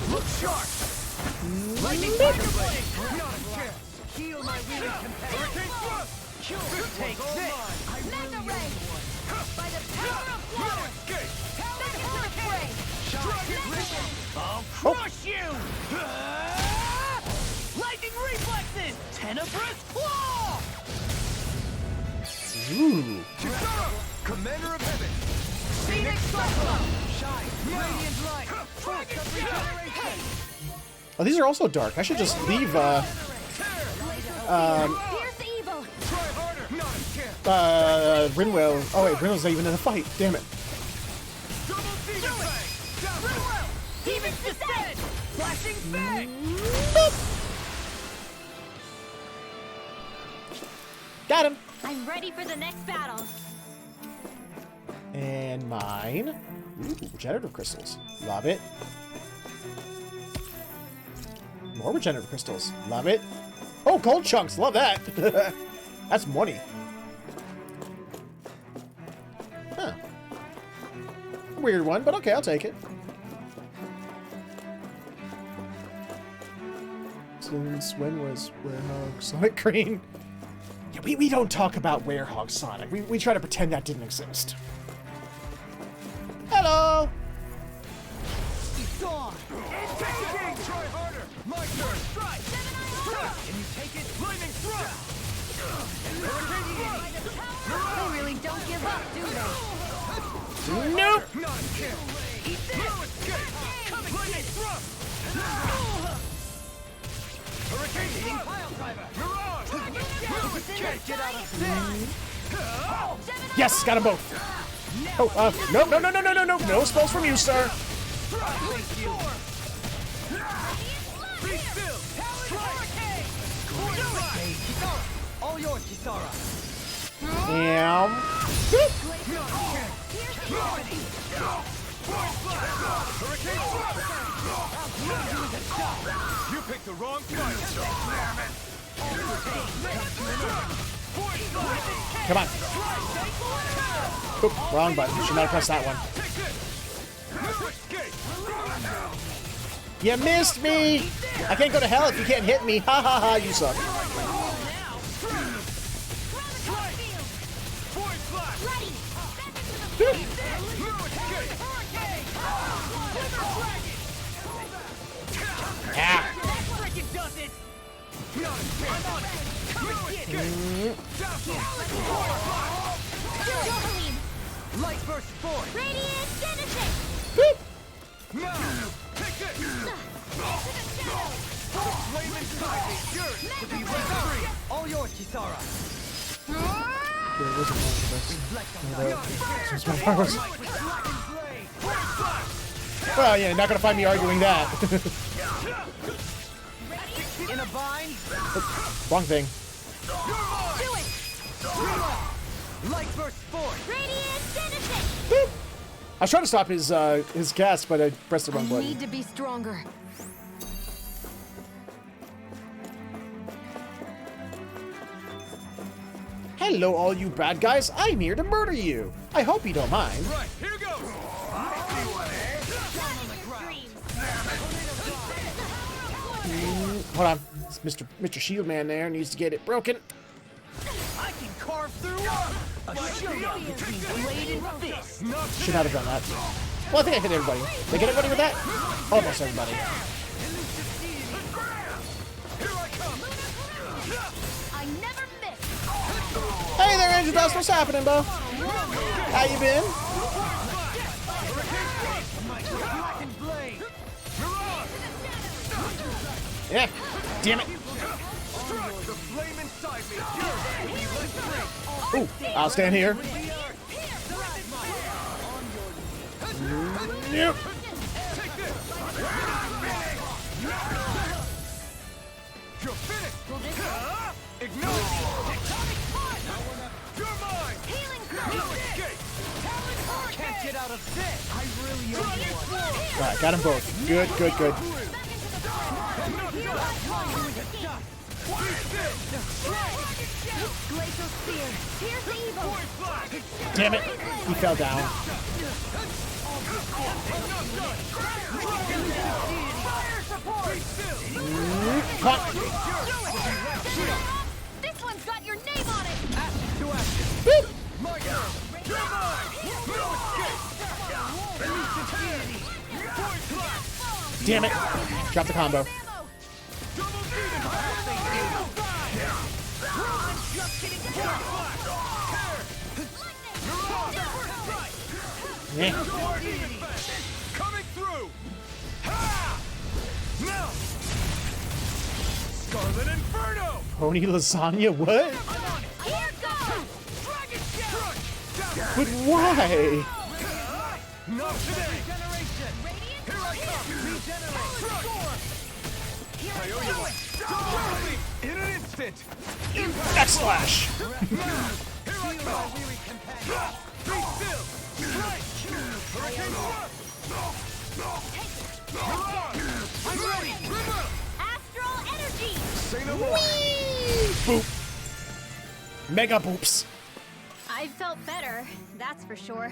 Look sharp. Lightning Fire Blade. Not a chance. Heal my weary companion. Hurricane Thrust. Take this. Mega Ray. By the power of water. Hurricane. I'll crush you. Lightning Reflexes. Tenebrous Claw. Ooh. Commander of Heaven. Phoenix Cyclone. Shine. Radiant Light. Force of Regeneration. Oh, these are also dark. I should just leave, Here's evil. Try harder. Not a chance. Rinwell. Oh wait, Rinwell's not even in the fight. Damn it. Double Demon Fang. Rinwell. Demon's Descent. Flashing Fang. Got him. I'm ready for the next battle. And mine. Ooh, regenerative crystals. Love it. More regenerative crystals. Love it. Oh, gold chunks. Love that. That's money. Huh. Weird one, but okay, I'll take it. Since when was Werehog Sonic green? Yeah, we don't talk about Werehog Sonic. We try to pretend that didn't exist. Hello! It's on. Engaging. Try harder. My turn. Strike. Can you take it? Lightning Thrust. They really don't give up, do they? Nope. Not a chance. Eat this. Lightning Thrust. Hurricane Thrust. Pile Driver. Mirage. Can't get out of this. Yes, got them both. Oh, no. No spells from you, sir. Be still. All yours, Kisara. Damn. You picked the wrong fight. Come on. Oop, wrong button. Should not have pressed that one. You missed me! I can't go to hell if you can't hit me. Ha ha ha, you suck. Ah. Light burst forth. Radiant Genesis. Now, take it. Flame inside me. Yours to be rent-free. All yours, Kisara. There wasn't one of us. Reflect on This was my powers. Well, yeah, not gonna find me arguing that. In a bind. Wrong thing. Do it. Light burst forth. Radiant citizen. Boop. I was trying to stop his cast, but I pressed the wrong I button. need to be stronger. Hello, all you bad guys. I'm here to murder you. I hope you don't mind. Right, here goes. Hold on. It's Mr. Shield Man there needs to get it broken. I can carve through a showdown between blade and fist. Should not have done that. Well, I think I hit everybody. Did I get everybody with that? Almost everybody. I never miss. Hey there, Angel Dust. What's happening, Bo? How you been? Yeah. Damn it. Ooh, I'll stand here. Yep. You're finished. Ignite. You're mine. Healing escape. Can't get out of this. I really owe you one. All right, got them both. Good, good, good. Glacial spear. Pierce evil. Damn it. He fell down. Cut. This one's got your name on it. Boop. Damn it. Drop the combo. Yeah. Coming through. Ha! Now. Scarlet Inferno. Pony lasagna? What? Here goes. Dragon Shout. But why? Not today. Regeneration. Here I come. Regenerate. I owe you one. In an instant. Backslash. Here I come. Be still. Strike. Hurricane thrust. I'm ready. Astral energy. Say no more. Boop. Mega boops. I felt better, that's for sure.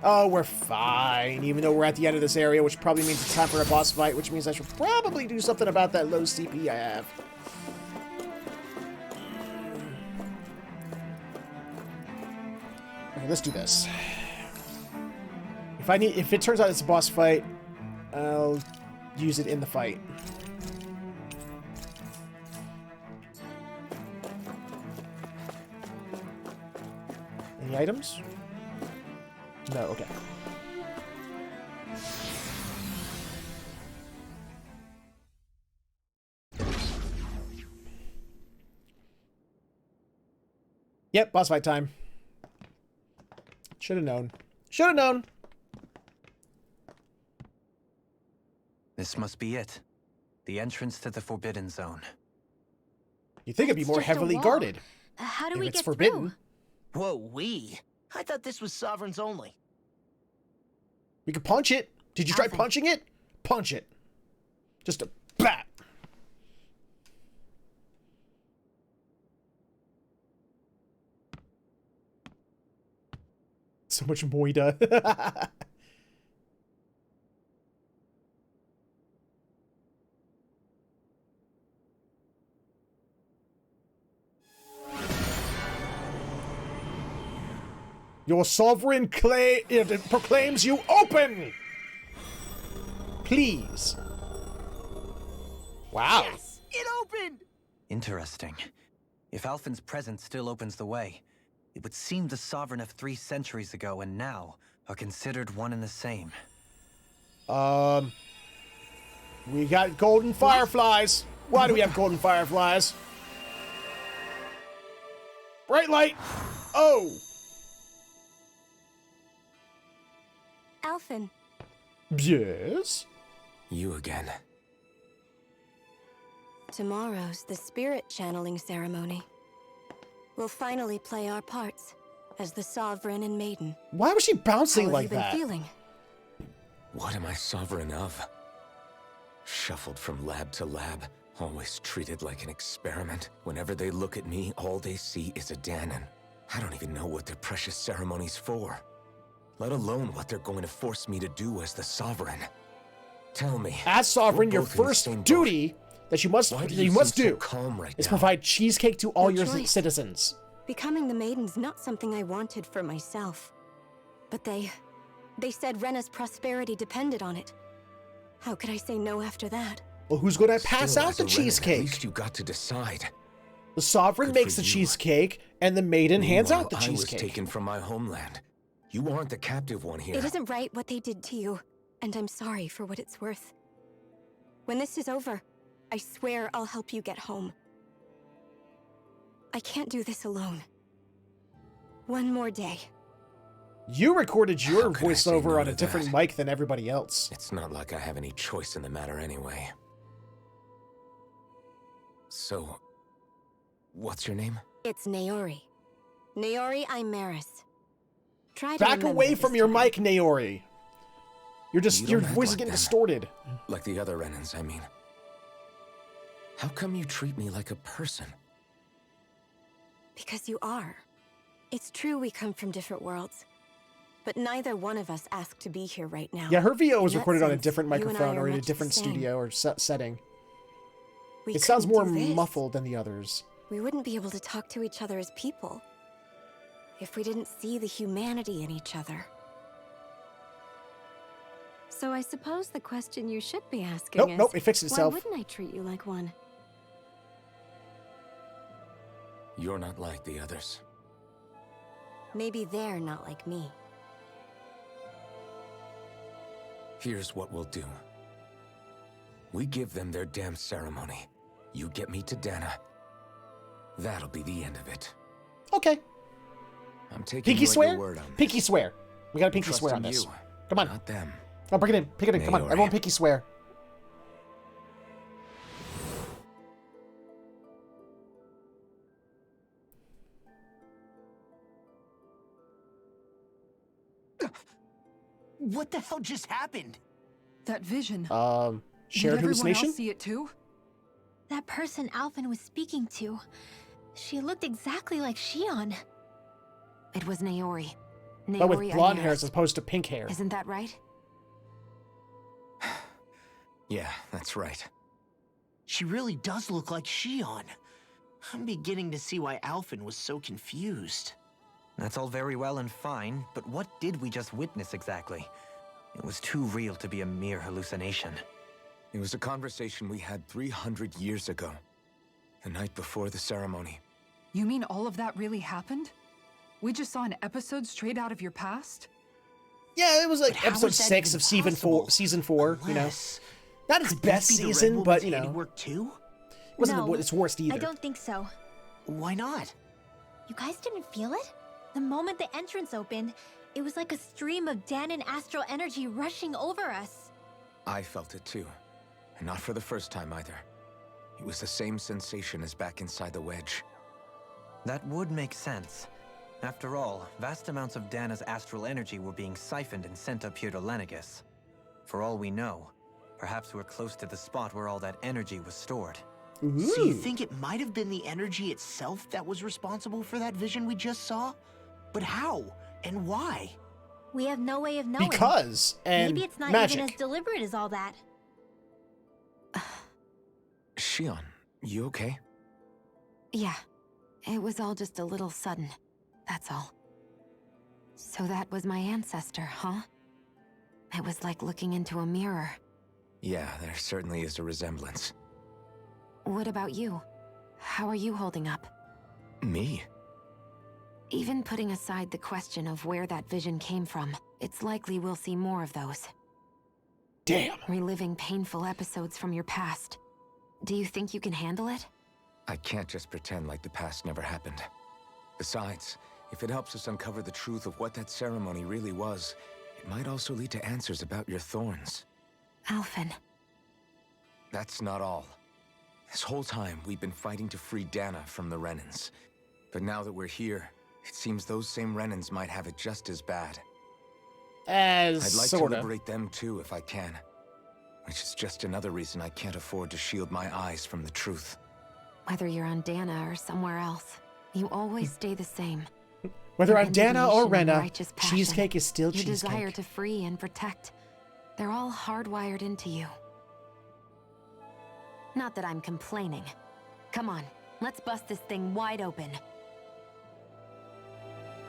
Oh, we're fine, even though we're at the end of this area, which probably means it's time for a boss fight, which means I should probably do something about that low CP I have. Okay, let's do this. If it turns out it's a boss fight, I'll use it in the fight. Any items? No, okay. Yep, boss fight time. Should have known. Should have known. This must be it. The entrance to the Forbidden Zone. You'd think it'd be more just a heavily wall. guarded. How do If we it's get forbidden. through? Whoa, we? I thought this was Sovereigns only. We could punch it. Did you try Nothing. punching it? Punch it. Just a bat. So much moida. Your sovereign proclaims you open! Please. Wow. Yes! It opened! Interesting. If Alphen's presence still opens the way, it would seem the Sovereign of 3 centuries ago and now are considered one and the same. We got golden fireflies. Why do we have golden fireflies? Bright light. Oh. Alphen. Yes? You again. Tomorrow's the spirit channeling ceremony. We'll finally play our parts as the Sovereign and Maiden. Why was she bouncing How like have you been that? feeling? What am I sovereign of? Shuffled from lab to lab, always treated like an experiment. Whenever they look at me, all they see is a Danon. I don't even know what their precious ceremony's for. Let alone what they're going to force me to do as the Sovereign. Tell me. As Sovereign, we're your both in the first same boat. duty that you must Why do you you must seem so do calm right is now? provide cheesecake to all No your choice. citizens. Becoming the Maiden's not something I wanted for myself. But they said Rena's prosperity depended on it. How could I say no after that? Well, who's going to pass Still, out as the a Renan, At cheesecake? least you got to decide. The Sovereign Good for makes the you. cheesecake, and the Maiden hands out the Meanwhile, I was cheesecake. taken from my homeland. You aren't the captive one here. It isn't right what they did to you, and I'm sorry for what it's worth. When this is over, I swear I'll help you get home. I can't do this alone. One more day. You recorded your How could I say voiceover no on a to different that? mic than everybody else. It's not like I have any choice in the matter anyway. So, what's your name? It's Naori. Naori Imaris. Try to Back remember away this from your time. mic, Naori. You Your don't act voice is like getting them. distorted. Like the other Renans, I mean. How come you treat me like a person? Because you are. It's true we come from different worlds. But neither one of us asked to be here right now. Yeah, her VO was In that recorded on a sense, different you and I microphone are or in a much the different same. studio or setting. We It sounds more couldn't do this. muffled than the others. We wouldn't be able to talk to each other as people if we didn't see the humanity in each other. So I suppose the question you should be asking Nope, is, nope, it fixed itself. why wouldn't I treat you like one? You're not like the others. Maybe they're not like me. Here's what we'll do. We give them their damn ceremony. You get me to Dana. That'll be the end of it. Okay. I'm taking Pinky you at swear? your word on this. Pinky swear. We got a pinky swear on Trusting this. you, Come on. Not them. Oh, bring it in. Pick it in. Come on. Naori. Everyone pinky swear. What the hell just happened? That vision. Shared Did everyone hallucination? else see it too? That person Alphen was speaking to, she looked exactly like Shion. It was Naori. But with Naori blonde hair Imaris. as opposed to pink hair. Isn't that right? Yeah, that's right. She really does look like Shion. I'm beginning to see why Alphen was so confused. That's all very well and fine, but what did we just witness exactly? It was too real to be a mere hallucination. It was a conversation we had 300 years ago. The night before the ceremony. You mean all of that really happened? We just saw an episode straight out of your past? Yeah, it was like But how episode is that 6 even of season four, you know. Unless- Not its Could best this be the Red season, but Woman's you know. handiwork too? It wasn't No, its worst either. I don't think so. Why not? You guys didn't feel it? The moment the entrance opened, it was like a stream of Danon astral energy rushing over us. I felt it too. And not for the first time either. It was the same sensation as back inside the wedge. That would make sense. After all, vast amounts of Dana's astral energy were being siphoned and sent up here to Lenegis. For all we know, perhaps we're close to the spot where all that energy was stored. So you think it might have been the energy itself that was responsible for that vision we just saw? But how? And why? We have no way of knowing. Because, and maybe it's not magic. even as deliberate as all that. Shion, you okay? Yeah. It was all just a little sudden. That's all. So that was my ancestor, huh? It was like looking into a mirror. Yeah, there certainly is a resemblance. What about you? How are you holding up? Me? Even putting aside the question of where that vision came from, it's likely we'll see more of those. Damn. Reliving painful episodes from your past. Do you think you can handle it? I can't just pretend like the past never happened. Besides, if it helps us uncover the truth of what that ceremony really was, it might also lead to answers about your thorns. Alphen. That's not all. This whole time, we've been fighting to free Dana from the Renans. But now that we're here, it seems those same Renans might have it just as bad. I'd like to liberate them too, if I can. Which is just another reason I can't afford to shield my eyes from the truth. Whether you're on Dana or somewhere else, you always stay the same. Whether Your on Dana or indignation and Rena, righteous passion, cheesecake is still your cheesecake. desire to free and protect. They're all hardwired into you. Not that I'm complaining. Come on, let's bust this thing wide open.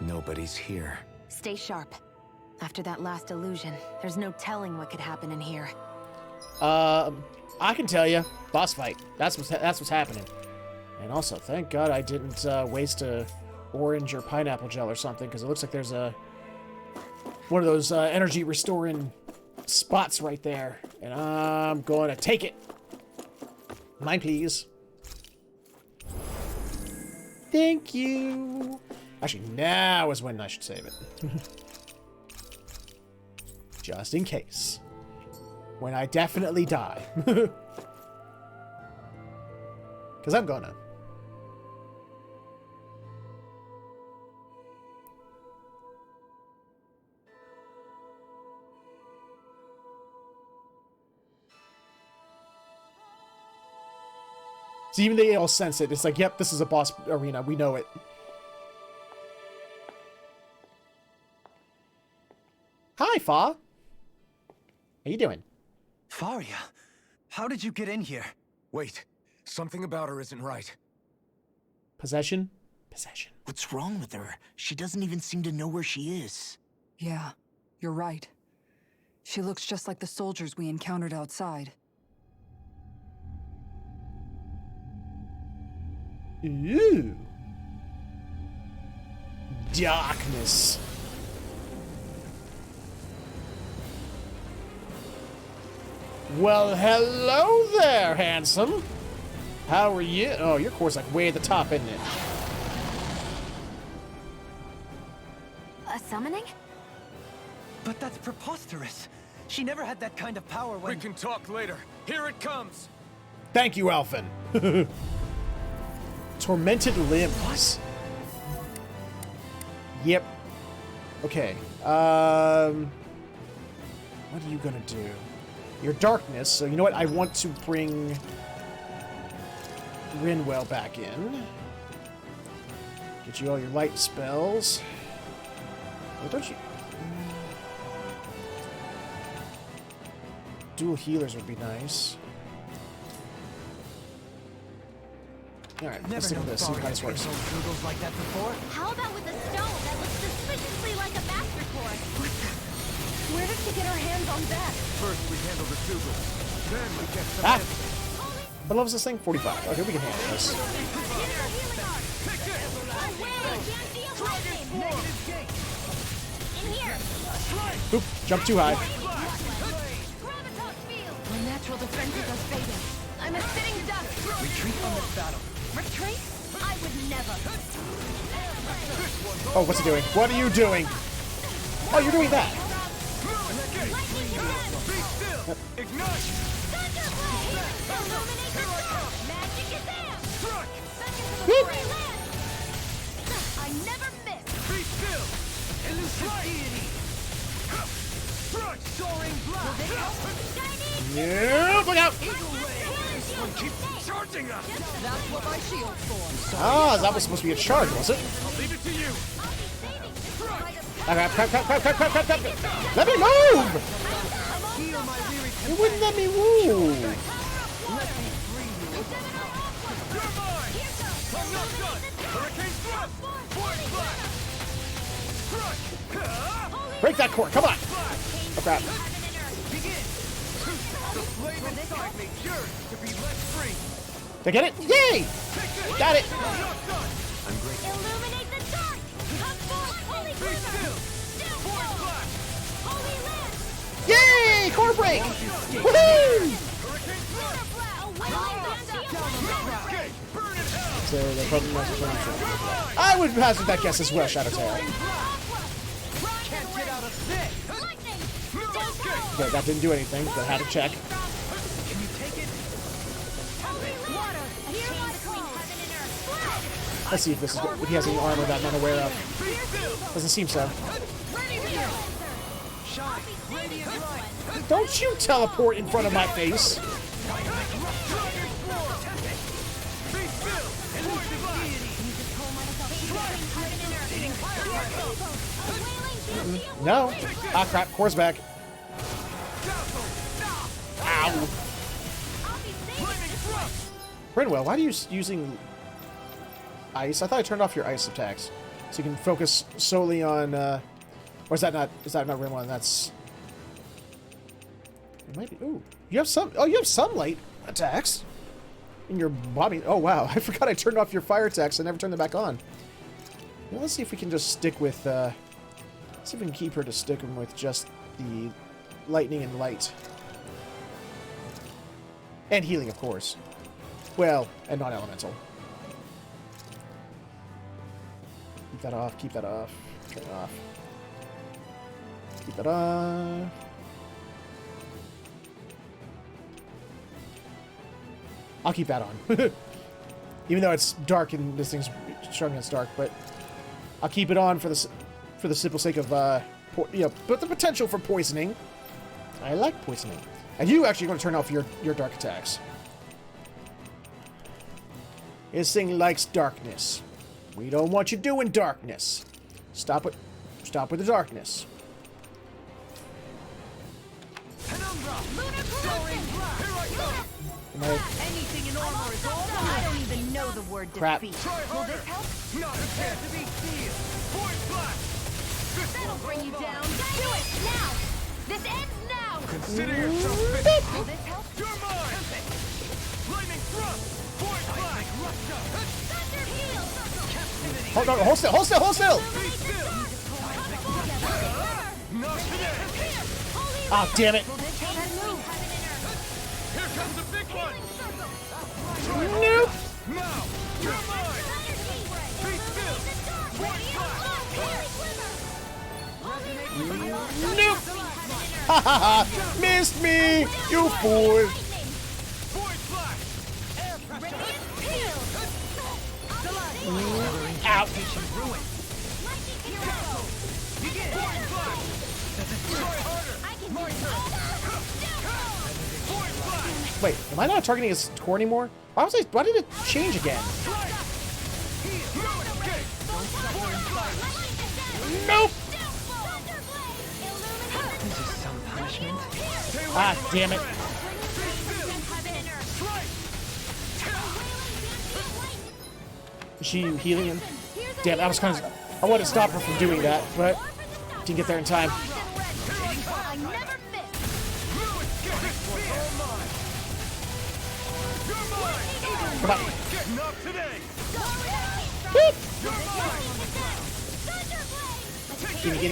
Nobody's here. Stay sharp. After that last illusion, there's no telling what could happen in here. I can tell you, boss fight. That's what's happening. And also, thank God I didn't waste a orange or pineapple gel or something, because it looks like there's one of those energy restoring spots right there, and I'm going to take it. Mine, please. Thank you. Actually, now is when I should save it. Just in case. When I definitely die. Because I'm gonna. So even they all sense it. It's like, yep, this is a boss arena. We know it. Hi, Fa. How you doing? Faria, how did you get in here? Wait, something about her isn't right. Possession? Possession. What's wrong with her? She doesn't even seem to know where she is. Yeah, you're right. She looks just like the soldiers we encountered outside. Ooh. Darkness. Well, hello there, handsome. How are you? Oh, your core's like way at the top, isn't it? A summoning? But that's preposterous. She never had that kind of power when— We can talk later. Here it comes! Thank you, Alphen. Tormented limbs. Yep. Okay. What are you gonna do? Your darkness, so you know what? I want to bring Rinwell back in. Get you all your light spells. Oh, don't you... Dual healers would be nice. Alright, let's see this. See how this works. Like that before? How about with a stone that looks suspiciously like a master sword? Where did she get her hands on that? First we handle the Zugul, then we get some Ah! What level is this thing? 45. Okay, we can handle this. Oop, jump too high. My natural defenses are fading. I'm a sitting duck. Retreat from this battle. Retreat? I would never. Oh, what's it doing? What are you doing? Oh, you're doing that. Yep. Whoop. I never miss. Be still! Elusive deity! Soaring blast! Nope, look out! This one keeps charging us! That's what my shield's for. Ah, that was supposed to be a charge, was it? I'll leave it to you! Crap, crap, crap, crap, crap, crap, crap, crap. Let me move! You wouldn't let me move! You're mine! I'm not done! Hurricane thrust! Force flash! Break that core, come on! Oh, crap. Begin! The flame inside me yearns to be let free! Did I get it? Yay! Got it! I'm not done! I'm grateful. Illuminate the dark! Come forth, holy Be quiver! still! Force flash! Holy lance! Yay! Core break! Woohoo! Hurricane thrust! Escape! Burn in hell! So the problem was I would hazard that guess as well, Shadow Tail. Can't get out of this! Okay, that didn't do anything, but I had to check. Can you take it? Let's see if this is if he has any armor that I'm not aware of. Doesn't seem so. Don't you teleport in front of my face. No. Ah, crap. Core's back. Ow. Brinwell, why are you using ice? I thought I turned off your ice attacks. So you can focus solely on, or is that not Rimwan? That's... It might be... Ooh. You have some... Oh, you have sunlight attacks in your body. Oh, wow. I forgot I turned off your fire attacks. I never turned them back on. Well, let's see if we can just stick with, let's see if we can keep her to stick with just the lightning and light. And healing, of course. Well, and non-elemental. Keep that off, keep that off. Turn it off. Keep that off. I'll keep that on. Even though it's dark and this thing's strong against dark, but I'll keep it on for the simple sake of, you know, but the potential for poisoning. I like poisoning. And you actually going to turn off your dark attacks. This thing likes darkness. We don't want you doing darkness. Stop it. Stop with the darkness. Anything in armor is all I don't even know the word crap. Defeat. Will this help? Not a chance to be seen. Force blast. That'll bring you down. Do it now. This ends now. Consider yourself finished. Will this help? You're mine. Lightning thrust. Force blast. Thunder heal. Hold on, hold still, hold still, hold still. Ah, oh, damn it. Here comes the big one. Nope. Now, you're mine. Be still. Nope. Ha ha ha. Missed me, you fool. Ow. Wait, am I not targeting his core anymore? Why did it change again? Nope. This is some punishment. Ah, damn it. Is she healing him? Damn, I was kind of... I wanted to stop her from doing that, but didn't get there in time. Come on. Whoop. Get him.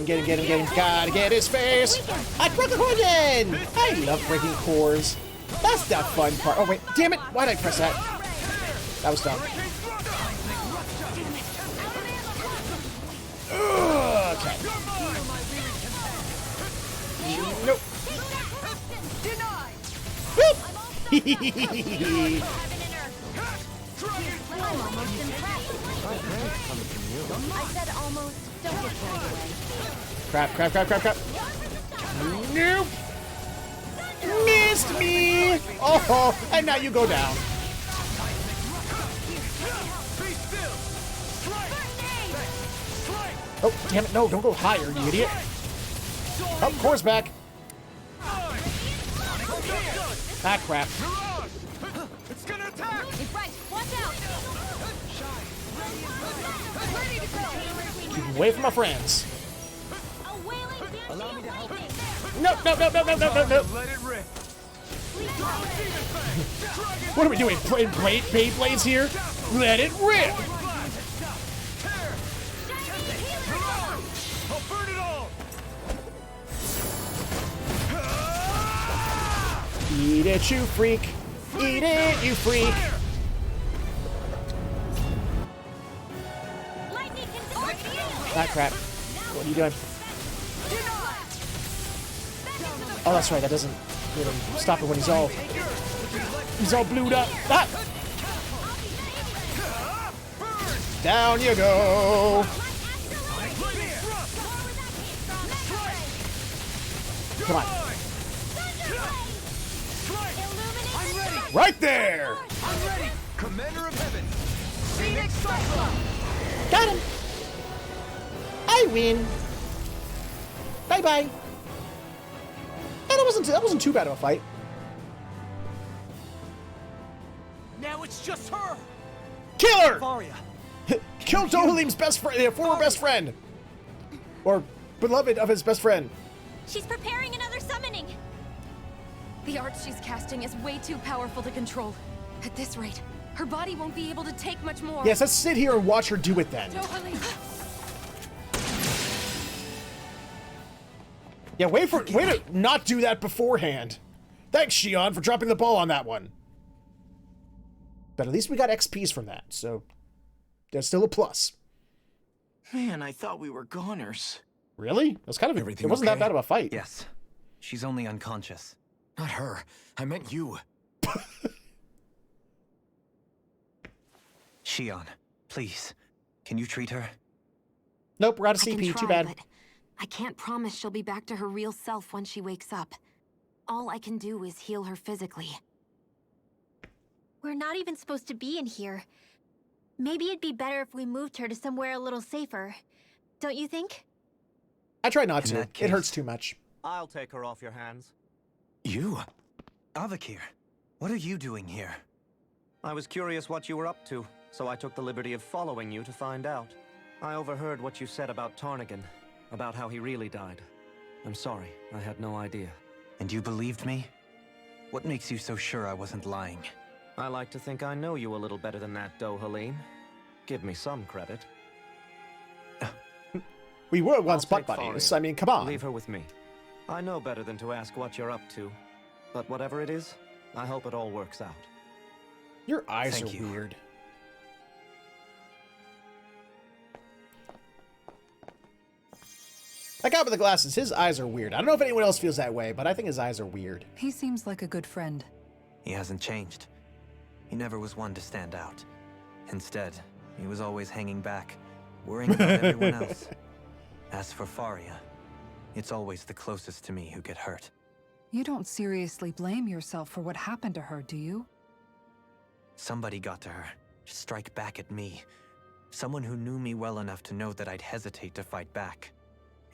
Get him. Gotta get his face. I broke the core again. I love breaking cores. That's the fun part. Oh, wait. Damn it. Why did I press that? That was dumb. Okay. Nope. Whoop. I'm almost impressed. I said almost. Don't get carried away. Crap. Nope. Missed me. Oh, and now you go down. Oh, damn it. No, don't go higher, you idiot. Oh, core's back. Ah, crap. It's gonna attack. It's right. Watch out. Ready to go. Keep away from my friends. Allow me to help you. No. Let it rip. What are we doing? Playing Beyblades here? Let it rip. I'll burn it all. Eat it, you freak. Eat it, you freak. Ah, crap. What are you doing? Oh, that's right. That doesn't really stop it when he's all blued up. Ah! Down you go. Come on. Right there. I'm ready. Commander of Heaven. Phoenix Cyclone. Got him. I win. Bye bye. That wasn't too bad of a fight. Now it's just her. Kill her. Faria. Kill Dohalim's best friend, former best friend, or beloved of his best friend. She's preparing another summoning. The art she's casting is way too powerful to control. At this rate, her body won't be able to take much more. Yes, let's sit here and watch her do it then. Yeah, way to not do that beforehand. Thanks, Shion, for dropping the ball on that one. But at least we got XPs from that, so there's still a plus. Man, I thought we were goners. Really? It was kind of Everything it wasn't okay? that bad of a fight. Yes. She's only unconscious. Not her. I meant you. Shion, please. Can you treat her? Nope, we're out of I can CP. try, Too bad. but I can't promise she'll be back to her real self when she wakes up. All I can do is heal her physically. We're not even supposed to be in here. Maybe it'd be better if we moved her to somewhere a little safer. Don't you think? I try not In to. that It hurts case- too much. I'll take her off your hands. You? Avakir, what are you doing here? I was curious what you were up to, so I took the liberty of following you to find out. I overheard what you said about Tarnigan, about how he really died. I'm sorry, I had no idea. And you believed me? What makes you so sure I wasn't lying? I like to think I know you a little better than that, Dohalim. Give me some credit. We were once I'll butt take buddies. Faria. I mean, come on. Leave her with me. I know better than to ask what you're up to. But whatever it is, I hope it all works out. Your eyes Thank are you. weird. That guy with the glasses, his eyes are weird. I don't know if anyone else feels that way, but I think his eyes are weird. He seems like a good friend. He hasn't changed. He never was one to stand out. Instead, he was always hanging back, worrying about everyone else. As for Faria, it's always the closest to me who get hurt. You don't seriously blame yourself for what happened to her, do you? Somebody got to her, to strike back at me. Someone who knew me well enough to know that I'd hesitate to fight back.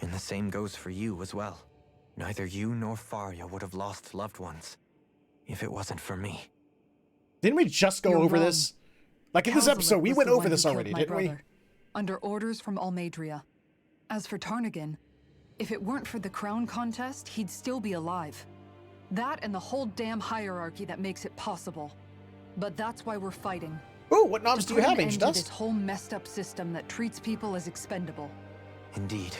And the same goes for you as well. Neither you nor Faria would have lost loved ones if it wasn't for me. Didn't we just go You're over wrong. this? Like in this Calzalot episode, we was went the over one this who killed already, my didn't we? brother, under orders from Almadria. As for Tarnigan, if it weren't for the crown contest, he'd still be alive. That and the whole damn hierarchy that makes it possible. But that's why we're fighting. Ooh, what knobs To do you put have, an Angel end to this Dust? whole messed up system that treats people as expendable. Indeed.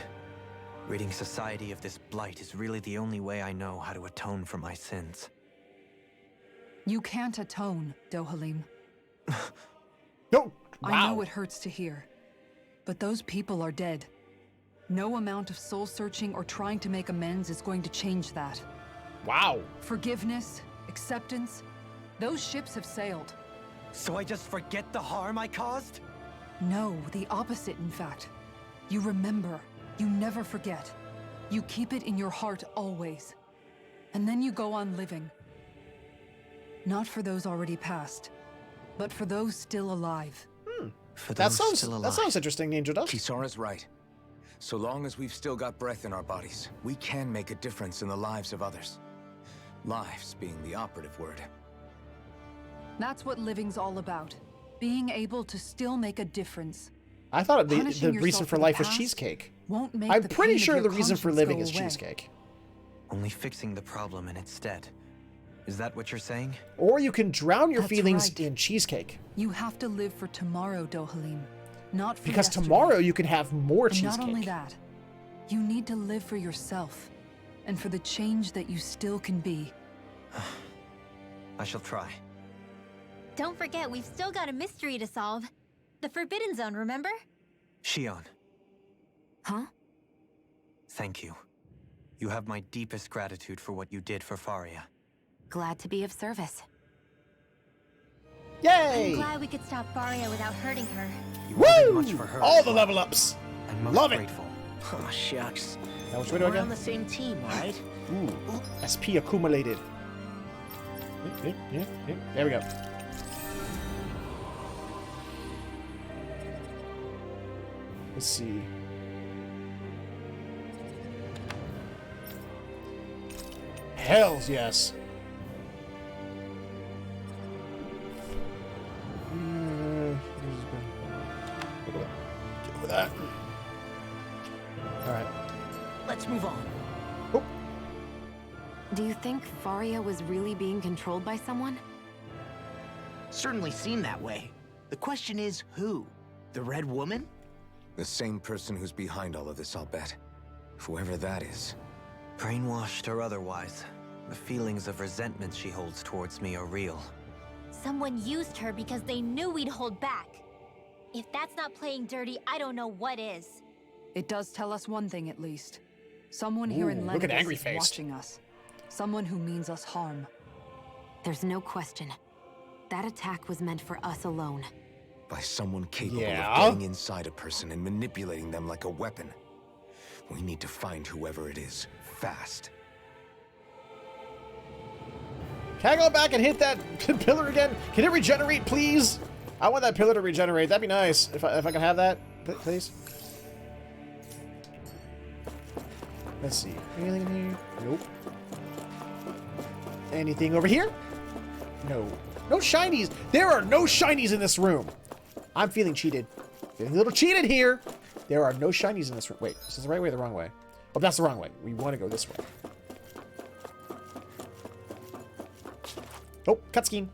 Ridding society of this blight is really the only way I know how to atone for my sins. You can't atone, Dohalim. No, I know it hurts to hear, but those people are dead. No amount of soul-searching or trying to make amends is going to change that. Wow. Forgiveness, acceptance, those ships have sailed. So I just forget the harm I caused? No, the opposite, in fact. You remember. You never forget. You keep it in your heart always. And then you go on living. Not for those already past, but for those still alive. For That those sounds still that alive. sounds interesting, Angel Dust. Kisara's right. So long as we've still got breath in our bodies, we can make a difference in the lives of others. Lives being the operative word. That's what living's all about. Being able to still make a difference. I thought the Punishing reason yourself for the life was past cheesecake. Won't make I'm the pretty pain of sure your the reason for conscience living go is away. cheesecake. Only fixing the problem in its stead. Is that what you're saying? Or you can drown your That's feelings right. in cheesecake. You have to live for tomorrow, Dohalim. Not for Because yesterday. tomorrow you can have more And cheesecake. not only that, you need to live for yourself. And for the change that you still can be. I shall try. Don't forget, we've still got a mystery to solve. The Forbidden Zone, remember? Shion, Huh? Thank you. You have my deepest gratitude for what you did for Faria. Glad to be of service. Yay! I'm glad we could stop Faria without hurting her. You Woo! much for her. All the level ups. I'm most Love grateful. Oh, shucks. Now which way do I We're go? on the same team, right? Ooh, SP accumulated. Yeah. There we go. Let's see. Hells yes. Get over that. All right. Let's move on. Oh. Do you think Faria was really being controlled by someone? Certainly seemed that way. The question is, who? The Red Woman? The same person who's behind all of this, I'll bet. Whoever that is. Brainwashed or otherwise, the feelings of resentment she holds towards me are real. Someone used her because they knew we'd hold back. If that's not playing dirty, I don't know what is. It does tell us one thing at least. Someone here in look at Lenegis angry is faced. watching us. Someone who means us harm. There's no question. That attack was meant for us alone. By someone capable Yeah? of getting inside a person and manipulating them like a weapon. We need to find whoever it is, fast. Can I go back and hit that pillar again? Can it regenerate, please? I want that pillar to regenerate. That'd be nice. If I can have that, please. Let's see. Anything in here? Nope. Anything over here? No. No shinies. There are no shinies in this room. I'm feeling cheated. Feeling a little cheated here. There are no shinies in this room. Wait, is this the right way or the wrong way? Oh, that's the wrong way. We want to go this way. Oh, cutscene.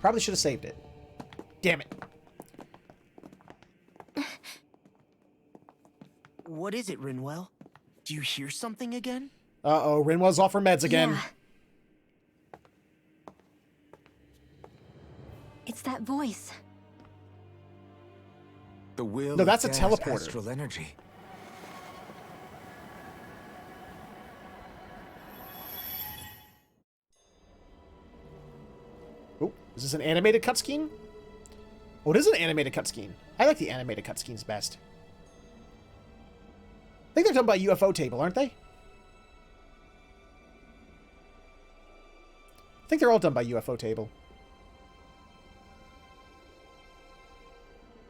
Probably should have saved it. Damn it. What is it, Rinwell? Do you hear something again? Uh-oh, Rinwell's off her meds again. Yeah. It's that voice. The will No, that's a of teleporter. astral energy. Oh, is this an animated cutscene? Oh, it is an animated cutscene. I like the animated cutscenes best. I think they're done by UFO Table, aren't they? I think they're all done by UFO Table.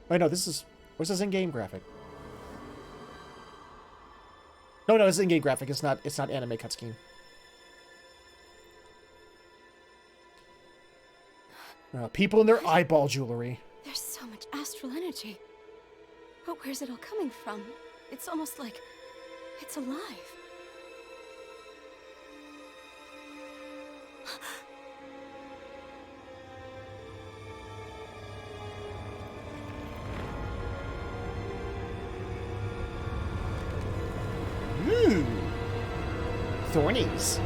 Wait, no, this is... What's this in-game graphic? No, it's in-game graphic. It's not anime cutscene. People in their eyeball jewelry. There's so much astral energy. But where's it all coming from? It's almost like it's alive. Thornies.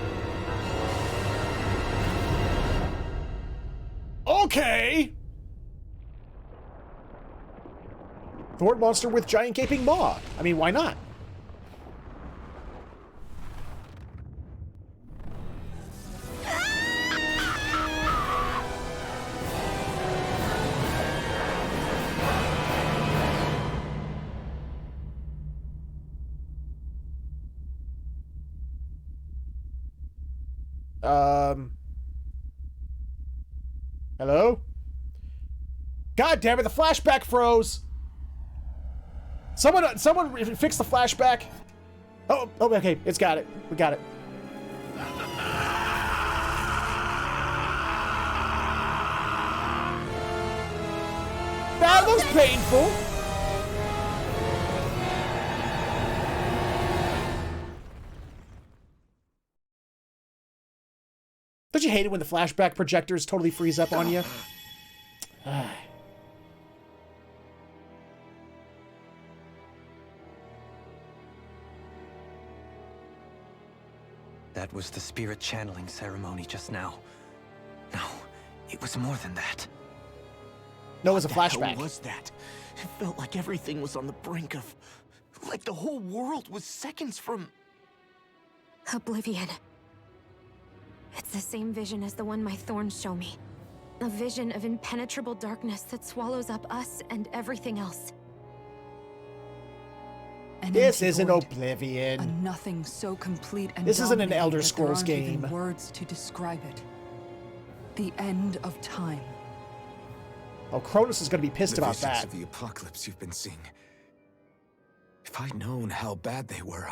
Okay. Thorn monster with giant gaping maw. I mean, why not? Hello? God damn it, the flashback froze. Someone fix the flashback. Oh, okay, it's got it. We got it. That was painful. Don't you hate it when the flashback projectors totally freeze up on you? That was the spirit channeling ceremony just now. No, it was more than that. No, it was a What the flashback. hell was that? It felt like everything was on the brink of Like the whole world was seconds from... Oblivion. It's the same vision as the one my thorns show me. A vision of impenetrable darkness that swallows up us and everything else. This isn't void. Oblivion. A nothing so complete and This isn't an dominating Elder that there Scrolls aren't even game. words to describe it. The end of time. Oh, Cronus is going to be pissed The about visions that. of the apocalypse you've been seeing. If I'd known how bad they were,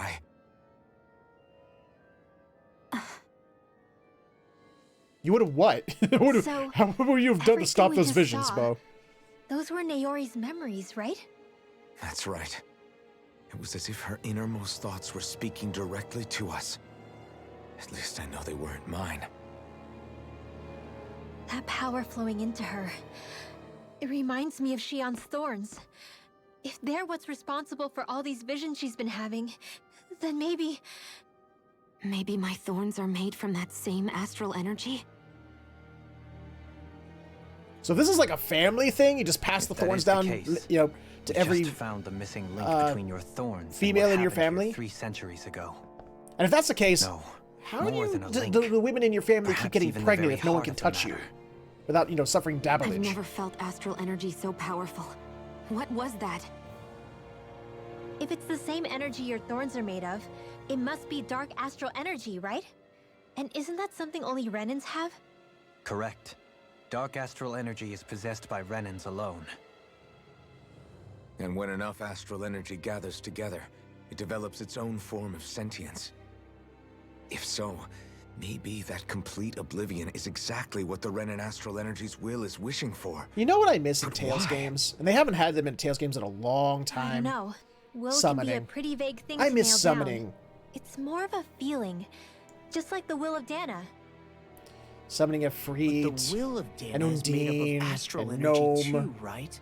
You would have what? So, How would you have done to stop everything we those just visions, saw, Bo? Those were Naori's memories, right? That's right. It was as if her innermost thoughts were speaking directly to us. At least I know they weren't mine. That power flowing into her. It reminds me of Shion's thorns. If they're what's responsible for all these visions she's been having, then maybe... Maybe my thorns are made from that same astral energy? So if this is like a family thing, you just pass the that thorns is the down, case, you know, to We every just found the missing link between your thorns female and in what your happened here family. 3 centuries ago. And if that's the case, No, how do more you, than a do link. the women in your family keep Perhaps getting even the pregnant very if no one heart can of the touch you? matter. Without, you know, suffering I've damage. never felt astral energy so powerful. What was that? If it's the same energy your thorns are made of, it must be dark astral energy, right? And isn't that something only Renans have? Correct. Dark astral energy is possessed by Renans alone. And when enough astral energy gathers together, it develops its own form of sentience. If so, maybe that complete oblivion is exactly what the Renan astral energy's will is wishing for. You know what I miss in But Tales why? games? And they haven't had them in Tales games in a long I time. don't know. Will Summoning. can be a pretty vague thing I to miss nail summoning. down. It's more of a feeling, just like the will of Dana. Summoning a Freed, But the will of and Dana is made Undine, up of astral and energy Gnome. too, right?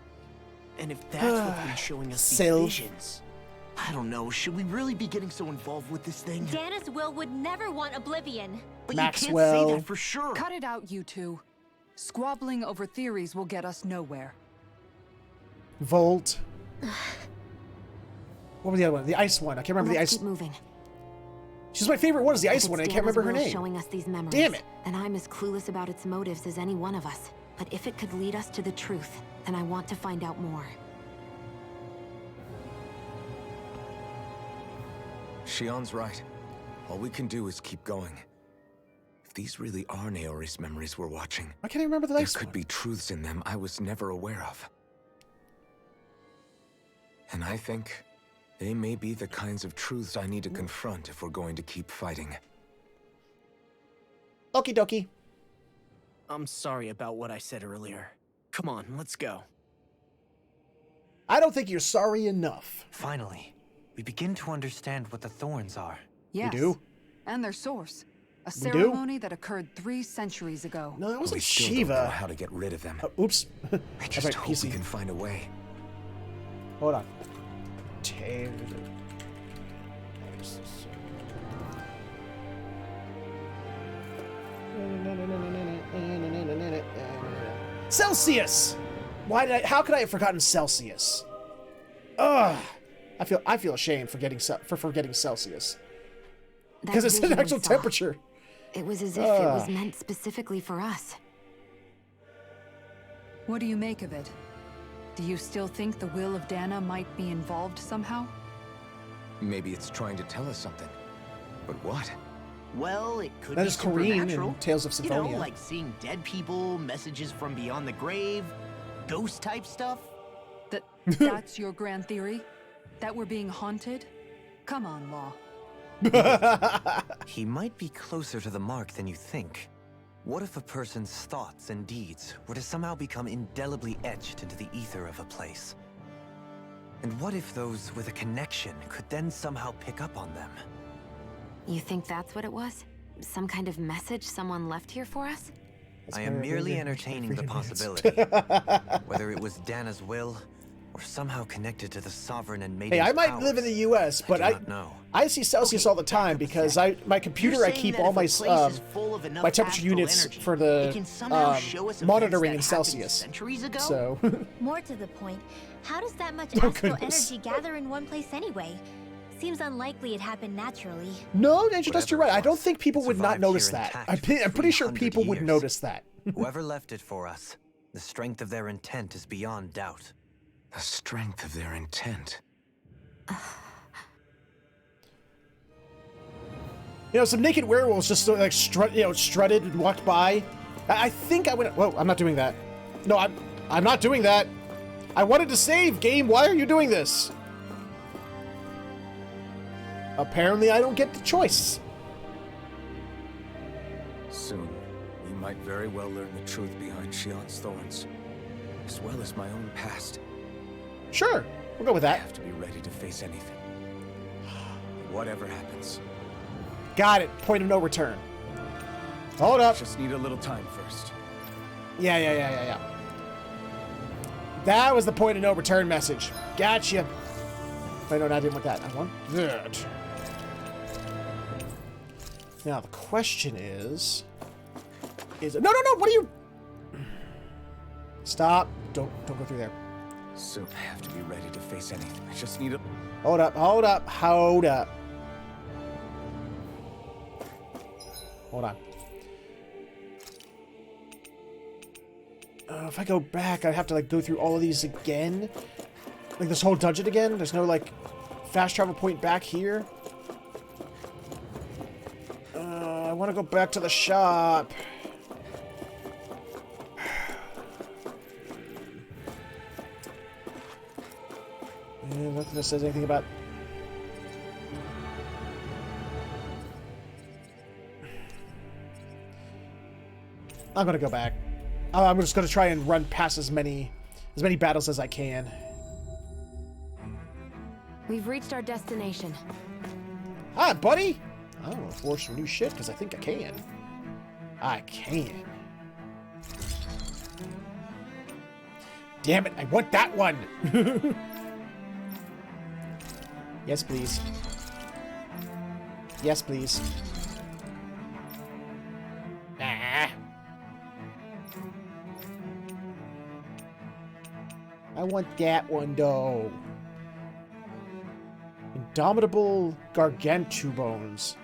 And if that's what's been showing us these Sylph. visions... I don't know, should we really be getting so involved with this thing? Dana's will would never want oblivion. But Maxwell. you can't say that for sure. Cut it out, you two. Squabbling over theories will get us nowhere. Volt. What was the other one? The ice one. I can't remember Let's the keep ice. moving. She's my favorite one. Is the If ice it's one? I can't Dana's remember her will name. showing us these memories, Damn it. then I'm as clueless about its motives as any one of us. But if it could lead us to the truth, then I want to find out more. Shion's right. All we can do is keep going. If these really are Naori's memories we're watching, Why can't I remember the there ice could one? be truths in them I was never aware of. And I think they may be the kinds of truths I need to confront if we're going to keep fighting. Okie dokie. I'm sorry about what I said earlier. Come on, let's go. I don't think you're sorry enough. Finally, we begin to understand what the thorns are. Yes. do? And their source. A We do? ceremony that occurred 3 centuries ago. No, that We wasn't still don't know Shiva. how to get rid of them. Oops. I That's just right, hope we PC. can find a way. Hold on. Celsius! Why did I? How could I have forgotten Celsius? Ugh! I feel ashamed for forgetting Celsius That because it's an vision we actual saw, temperature. It was as if it was meant specifically for us. What do you make of it? Do you still think the will of Dana might be involved somehow? Maybe it's trying to tell us something. But what? Well, it could That be is Corrine in supernatural. Tales of You know, Symphonia. like seeing dead people, messages from beyond the grave, ghost-type stuff. That's your grand theory? That we're being haunted? Come on, Law. He might be closer to the mark than you think. What if a person's thoughts and deeds were to somehow become indelibly etched into the ether of a place? And what if those with a connection could then somehow pick up on them? You think that's what it was? Some kind of message someone left here for us? I am merely entertaining the possibility. Whether it was Dana's will, or somehow connected to the Sovereign and Hey, Maiden's I might powers. live in the U.S., but I do not know. I see Celsius all the time because my computer, I keep all my my temperature units for the monitoring in Celsius. So More to the point, how does that much Oh, astral goodness. energy gather in one place anyway? Seems unlikely it happened naturally. no, Ninja Dust, you're right. I don't think people would not survived notice here that. intact I'm for pretty sure 300 people would years. notice that. Whoever left it for us, the strength of their intent is beyond doubt. The strength of their intent. You know, some naked werewolves just like strutted and walked by. I think I went. Whoa, I'm not doing that. No, I'm not doing that. I wanted to save, game. Why are you doing this? Apparently, I don't get the choice. Soon, we might very well learn the truth behind Shion's thorns, as well as my own past. Sure, we'll go with that. I have to be ready to face anything. Whatever happens. Got it. Point of no return. Hold up. Just need a little time first. Yeah. That was the point of no return message. Gotcha. Wait, no, I didn't want that. I want that. Now the question is no, what are you? Stop. Don't go through there. Soon I have to be ready to face anything. I just need a... Hold up. Hold on. If I go back, I'd have to like go through all of these again. Like this whole dungeon again. There's no like fast travel point back here. I want to go back to the shop. Nothing that says anything about... I'm gonna go back. I'm just gonna try and run past as many battles as I can. We've reached our destination. Hi, buddy! I don't want to force some new shit because I think I can. I can. Damn it, I want that one! Yes, please. Yes, please. Ah. I want that one, though. Indomitable Gargantubones.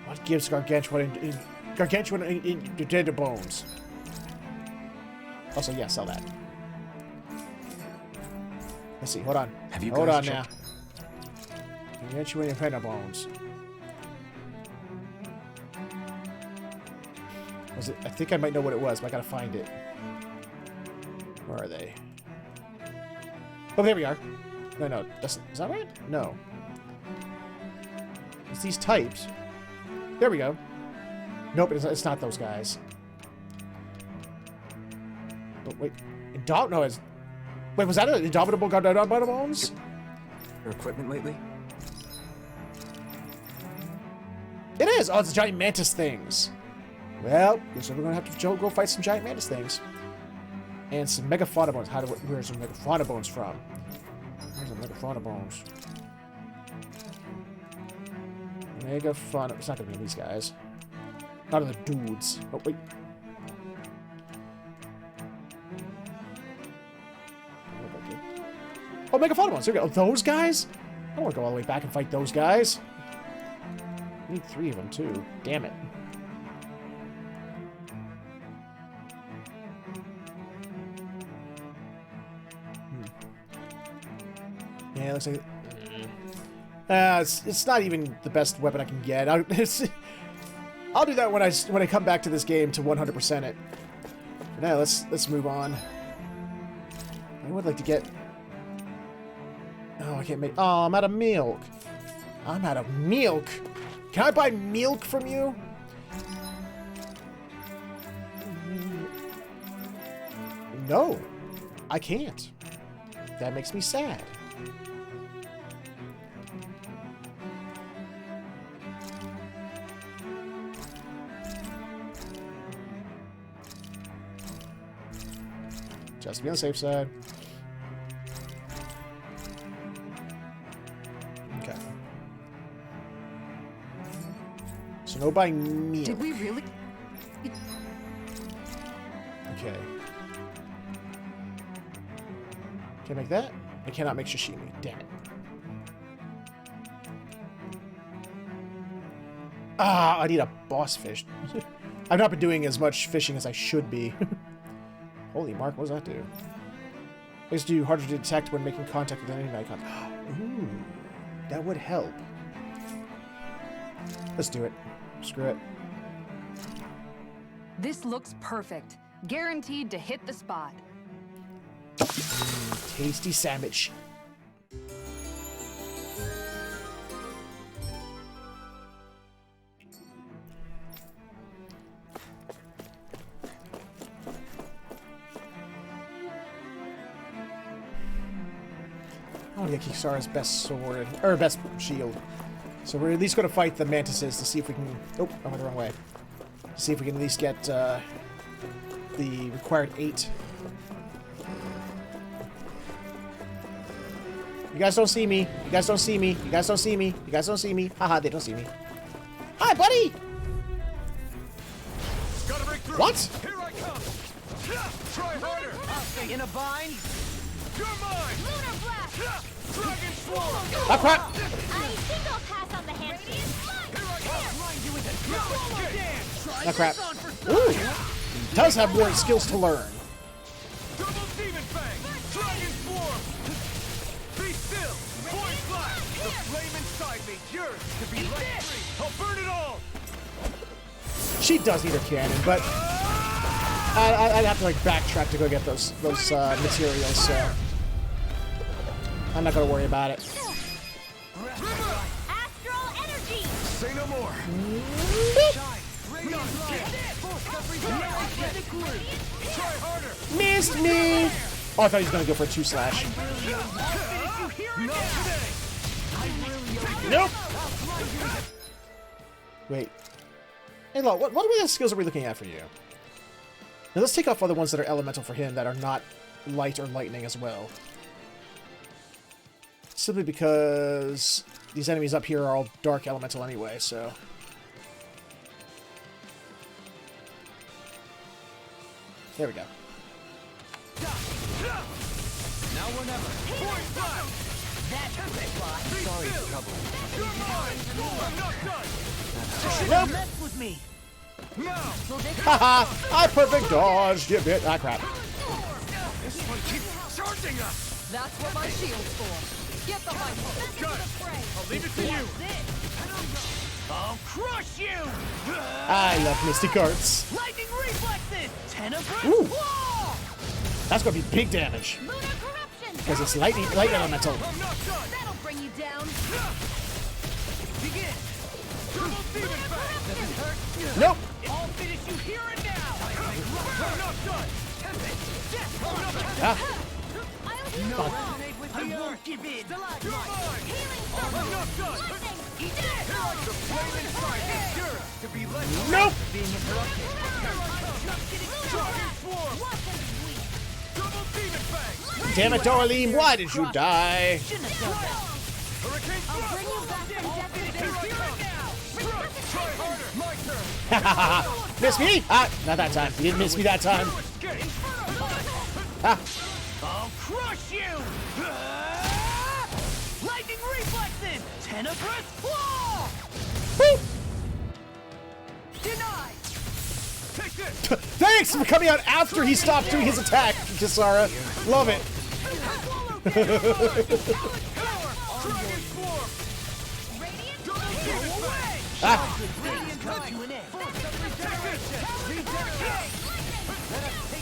What gives Gargantuan bones? Also, yeah, sell that. Let's see, hold on. Have you hold guys on checked? now. Gargantuan bones. Was it? I think I might know what it was, but I gotta find it. Where are they? Oh, there we are. No, is that right? No. It's these types. There we go. Nope, it's not those guys. But wait, wait, was that an Indomitable Bones? Your equipment lately? It is! Oh, it's the giant mantis things. Well, looks like we're gonna have to go fight some giant mantis things. And some Megafauna bones. Where's some Megafauna bones from? Where's the Megafauna bones? Megafauna. It's not gonna be these guys. Not of the dudes. Oh, wait. Oh, Megafauna bones. Here we go. Oh, those guys? I don't want to go all the way back and fight those guys. I need 3 of them, too. Damn it. Yeah, it looks like... it's not even the best weapon I can get. I'll do that when I come back to this game to 100% it. For now, let's move on. I would like to get... Oh, I can't make... Oh, I'm out of milk. I'm out of milk. Can I buy milk from you? No, I can't. That makes me sad. Just to be on the safe side. no buying meal. Did we really? Okay. Can I make that? I cannot make sashimi. Damn it. Ah, I need a boss fish. I've not been doing as much fishing as I should be. Holy Mark, what does that do? Makes you harder to detect when making contact with enemy icons. Ooh, that would help. Let's do it. Screw it. This looks perfect. Guaranteed to hit the spot. Tasty sandwich. I want to get Kisara's best sword, or best shield. So we're at least going to fight the mantises to see if we can... Oh, I went the wrong way. To see if we can at least get the required 8. You guys don't see me. You guys don't see me. You guys don't see me. You guys don't see me. Haha, they don't see me. Hi, buddy! Gotta break through. What? Here I come. Try harder. I'll stay in a bind. You're mine. Lunar blast. Dragon swarm. Ah, crap! I think I'll pass on the handshake. Here I come. Blind you with a swallow dance. Ah, crap. Ooh! Does have more skills to learn. Double demon fang. Dragon swarm. Be still. Point flash. The flame inside me. Yours to be let free. I'll burn it all. She does need her cannon, but I'd have to like backtrack to go get those materials. So I'm not gonna worry about it. Astral energy. Say no more. Try harder. Missed me. Oh, I thought he was gonna go for a 2-slash. Nope. Wait. Hey, Lo, what skills are we looking at for you? Now let's take off all the ones that are elemental for him that are not light or lightning as well. Simply because these enemies up here are all dark elemental anyway, so... There we go. Now or never. Point flash. That's a big lot. Sorry, trouble. You're mine. I'm not done. Nope. Mess with me. Now. Haha! I perfect dodged. You bit. Ah, crap. This one keeps charging us. That's what my shield's for. Get behind me. Got it. I'll leave it to you. I'll crush you. I love Misty Carts. Lightning reflexes. Tenebrous Ooh. claw. That's gonna be big damage. Because it's light elemental. I'm not done. That'll bring you down. Begin. Double demon fang. Doesn't hurt. Nope. I'll finish you here and now. I'm not done. Ah. No, resonate with the won't give in. You're mine. I'm not done. Eat it. The flame inside is yours to be let go. Nope. Being interrupted. Dragon swarm. Double demon fang. Damn it, Dorleen, why did you die? Hurricane thrust. I'll bring you back from death here and now. Try harder. My turn. Miss me? Ah, not that time. You didn't miss me that time. Ah. I'll crush you! Lightning reflexes! Tenebrous claw! Woo. Denied! Take this! Thanks for coming out after he stopped doing his attack, Kisara. Love it. Ah.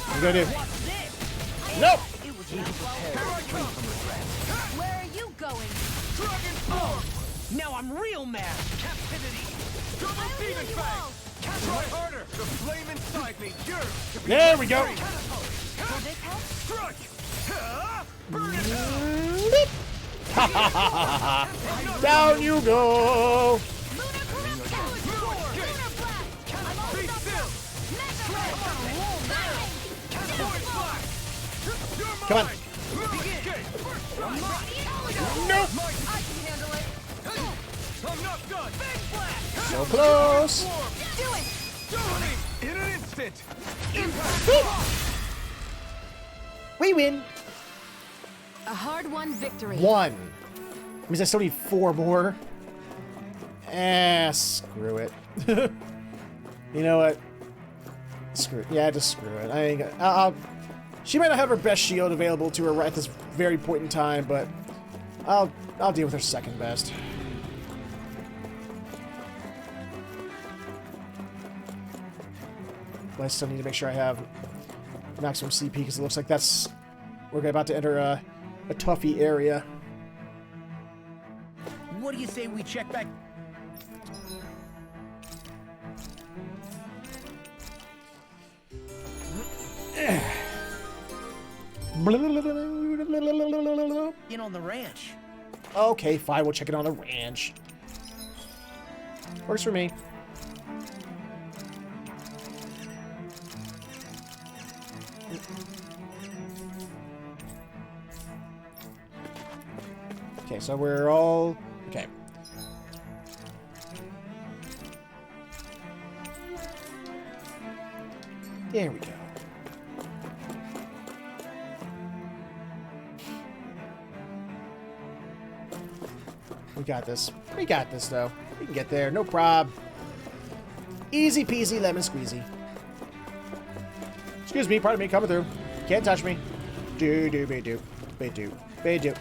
I'm gonna do. Nope. Where are you going? Dragon form! Now I'm real mad! Captivity! Double demon fang! Try harder! The flame inside me! Yours! There we go. Struck! Burn it! Down you go. Come on. Nope! Nope. I can handle it! I'm not done! Big blast! So close. Do it! In an instant! We win. A hard-won victory. 1. Means I still need 4 more. Screw it. You know what? Screw it. Yeah, just screw it. I ain't gonna, she might not have her best shield available to her right at this very point in time, but I'll deal with her second best. But I still need to make sure I have maximum CP because it looks like we're about to enter a toughy area. What do you say we check back? In on the ranch. Okay, fine. We'll check it on the ranch. Works for me. Okay, so we're all... Okay. There we go. We got this. We got this, though. We can get there. No prob. Easy peasy lemon squeezy. Excuse me, pardon me, coming through. Can't touch me. Do-do-be-do. Be-do. Be-do.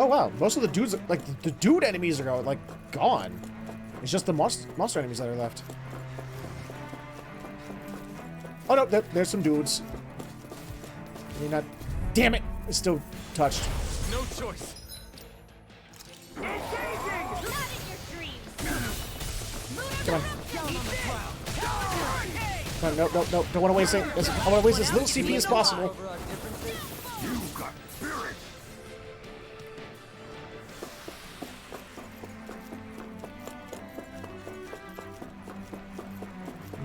Oh wow, most of the dudes, like the dude enemies are like gone. It's just the monster enemies that are left. Oh no, there's some dudes. You're not. Damn it! It's still touched. No choice. Come on. Come on, no, no, no, don't want to waste it. I want to waste as little CP as possible.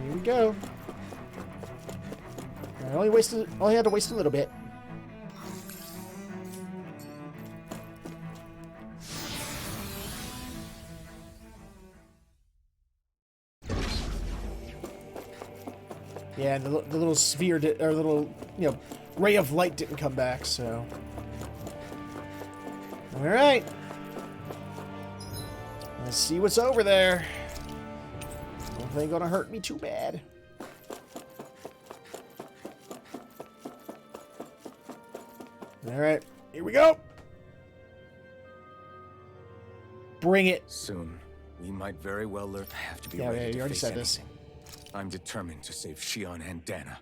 Here we go. I only had to waste a little bit. Yeah, and the little sphere or little, you know, ray of light didn't come back, so. All right. Let's see what's over there. Hopefully, ain't gonna hurt me too bad. All right, here we go. Bring it. Soon, we might very well learn. I have to be Yeah, ready to you already face said this. anything. I'm determined to save Shion and Dana.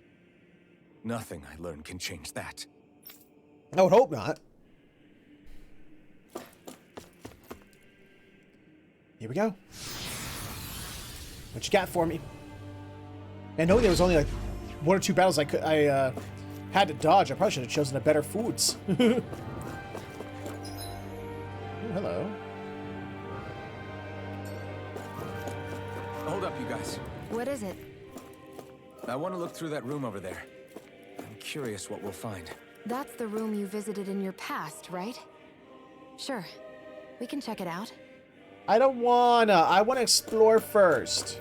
Nothing I learn can change that. I would hope not. Here we go. What you got for me? And knowing there was only like 1 or 2 battles I had to dodge, I probably should have chosen a better foods. Ooh, hello. Hold up, you guys. What is it? I want to look through that room over there. I'm curious what we'll find. That's the room you visited in your past, right? Sure. We can check it out. I don't wanna. I want to explore first.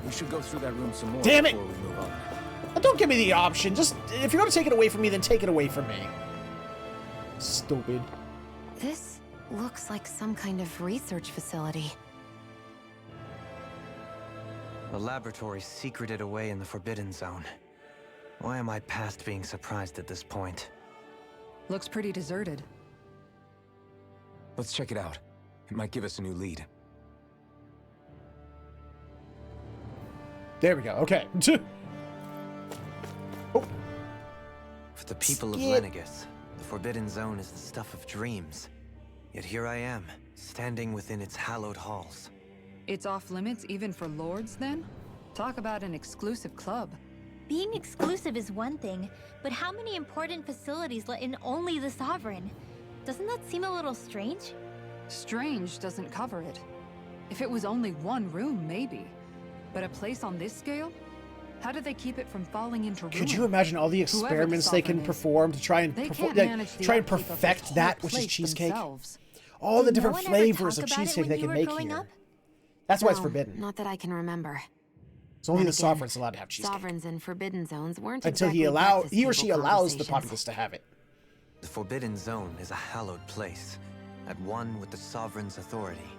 We should go through that room some more Damn it! before we move on. Don't give me the option. Just, if you're gonna take it away from me, then take it away from me. Stupid. This looks like some kind of research facility. A laboratory secreted away in the Forbidden Zone. Why am I past being surprised at this point? Looks pretty deserted. Let's check it out. It might give us a new lead. There we go. Okay. Oh. For the people of Skip. Lenegis, the Forbidden Zone is the stuff of dreams. Yet here I am, standing within its hallowed halls. It's off limits even for lords, then? Talk about an exclusive club. Being exclusive is one thing, but how many important facilities let in only the Sovereign? Doesn't that seem a little strange? Strange doesn't cover it. If it was only one room, maybe. But a place on this scale? How do they keep it from falling into ruin? Could you imagine all the experiments they can perform to try and perfect that which is cheesecake? All the different flavors of cheesecake they can make here. That's why it's forbidden. Not that I can remember. It's only the sovereign's allowed to have cheesecake. Sovereigns in forbidden zones weren't until exactly he or she allows the populace to have it. The Forbidden Zone is a hallowed place, at one with the sovereign's authority,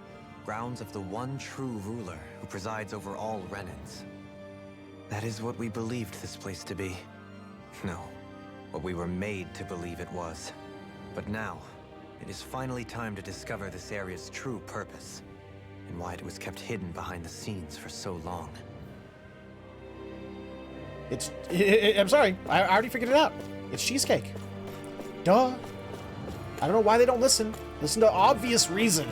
grounds of the one true ruler who presides over all Renans. That is what we believed this place to be. No, what we were made to believe it was. But now, it is finally time to discover this area's true purpose, and why it was kept hidden behind the scenes for so long. I'm sorry, I already figured it out. It's cheesecake. Duh. I don't know why they don't listen. Listen to obvious reason.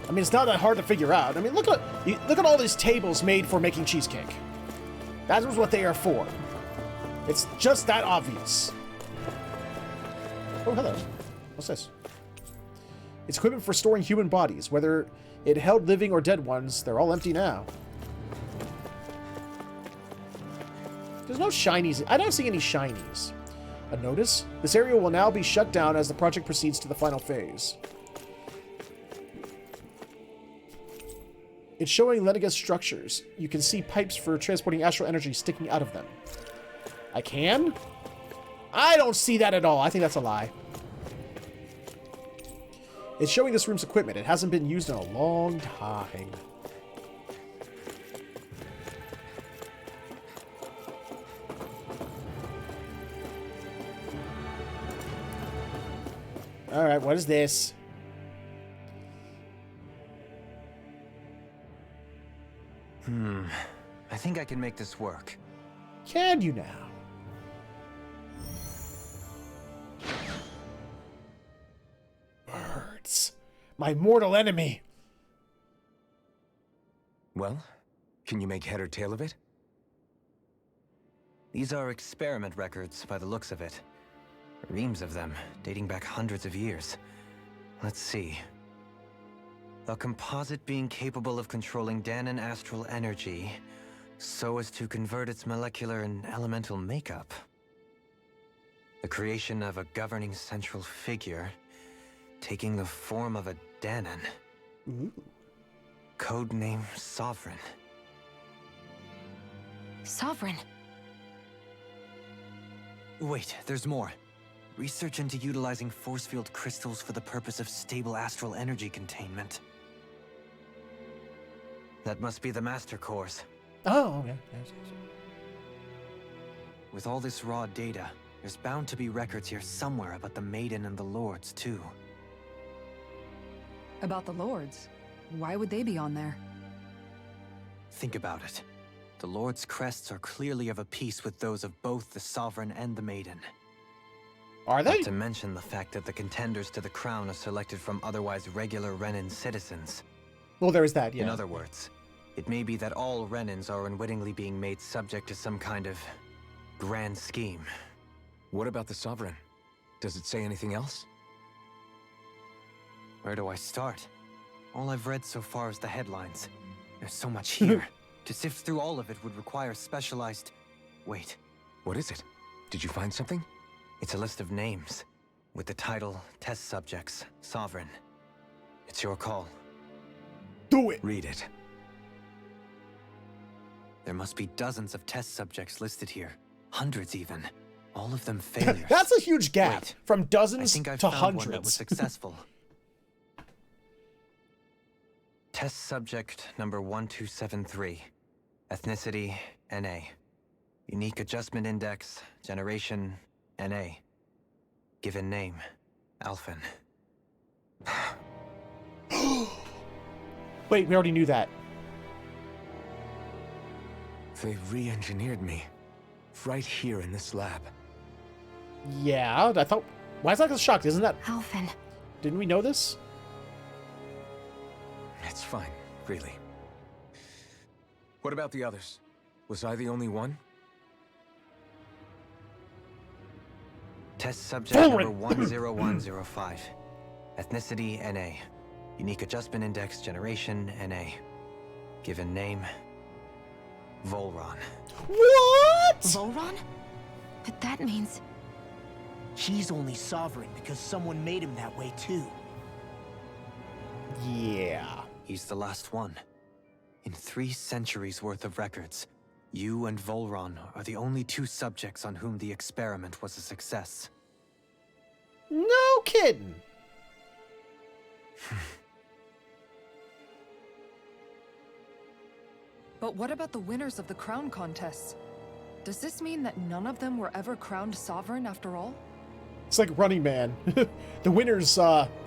I mean, it's not that hard to figure out. I mean, look at all these tables made for making cheesecake. That was what they are for. It's just that obvious. Oh, hello. What's this? It's equipment for storing human bodies. Whether it held living or dead ones, they're all empty now. There's no shinies. I don't see any shinies. A notice? This area will now be shut down as the project proceeds to the final phase. It's showing Lenegis structures. You can see pipes for transporting astral energy sticking out of them. I can? I don't see that at all. I think that's a lie. It's showing this room's equipment. It hasn't been used in a long time. Alright, what is this? I think I can make this work. Can you now? Birds. My mortal enemy. Well, can you make head or tail of it? These are experiment records by the looks of it. Reams of them, dating back hundreds of years. Let's see. A composite being capable of controlling Danan astral energy so as to convert its molecular and elemental makeup. The creation of a governing central figure, taking the form of a Danan. Ooh. Codename Sovereign. Sovereign? Wait, there's more. Research into utilizing force field crystals for the purpose of stable astral energy containment. That must be the master cores. Oh, okay. Yes. With all this raw data, there's bound to be records here somewhere about the Maiden and the Lords, too. About the Lords? Why would they be on there? Think about it. The Lord's crests are clearly of a piece with those of both the Sovereign and the Maiden. Are they? Not to mention the fact that the contenders to the crown are selected from otherwise regular Renan citizens. Well, there is that, yeah. In other words, it may be that all Renans are unwittingly being made subject to some kind of grand scheme. What about the Sovereign? Does it say anything else? Where do I start? All I've read so far is the headlines. There's so much here. To sift through all of it would require specialized... Wait. What is it? Did you find something? It's a list of names, with the title, Test Subjects, Sovereign. It's your call. Do it! Read it. There must be dozens of test subjects listed here. Hundreds even. All of them failures. That's a huge gap. Wait, from dozens I think I've to found hundreds. One that was successful. Test subject number 1273. Ethnicity, NA. Unique adjustment index, generation, NA. Given name, Alphen. Wait, we already knew that. They re-engineered me. Right here in this lab. Yeah, I thought... Why is that so shocked? Isn't that... Alphen. Didn't we know this? It's fine, really. What about the others? Was I the only one? Test subject number 10105. Ethnicity, NA. Unique adjustment index, generation, NA. Given name, Volron. What? Volron? But that means... He's only sovereign because someone made him that way too. Yeah. He's the last one. In 3 centuries worth of records, you and Volron are the only 2 subjects on whom the experiment was a success. No kidding. But what about the winners of the crown contests? Does this mean that none of them were ever crowned sovereign after all? It's like Running Man. The winners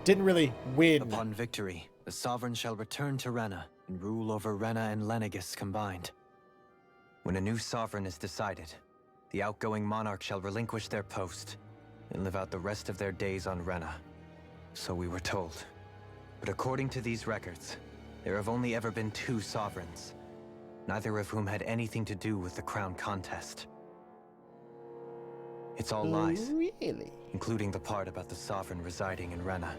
didn't really win. Upon victory, the sovereign shall return to Rena and rule over Rena and Lenegis combined. When a new sovereign is decided, the outgoing monarch shall relinquish their post and live out the rest of their days on Rena. So we were told. But according to these records, there have only ever been 2 sovereigns, neither of whom had anything to do with the crown contest. It's all lies. Really? Including the part about the sovereign residing in Rena.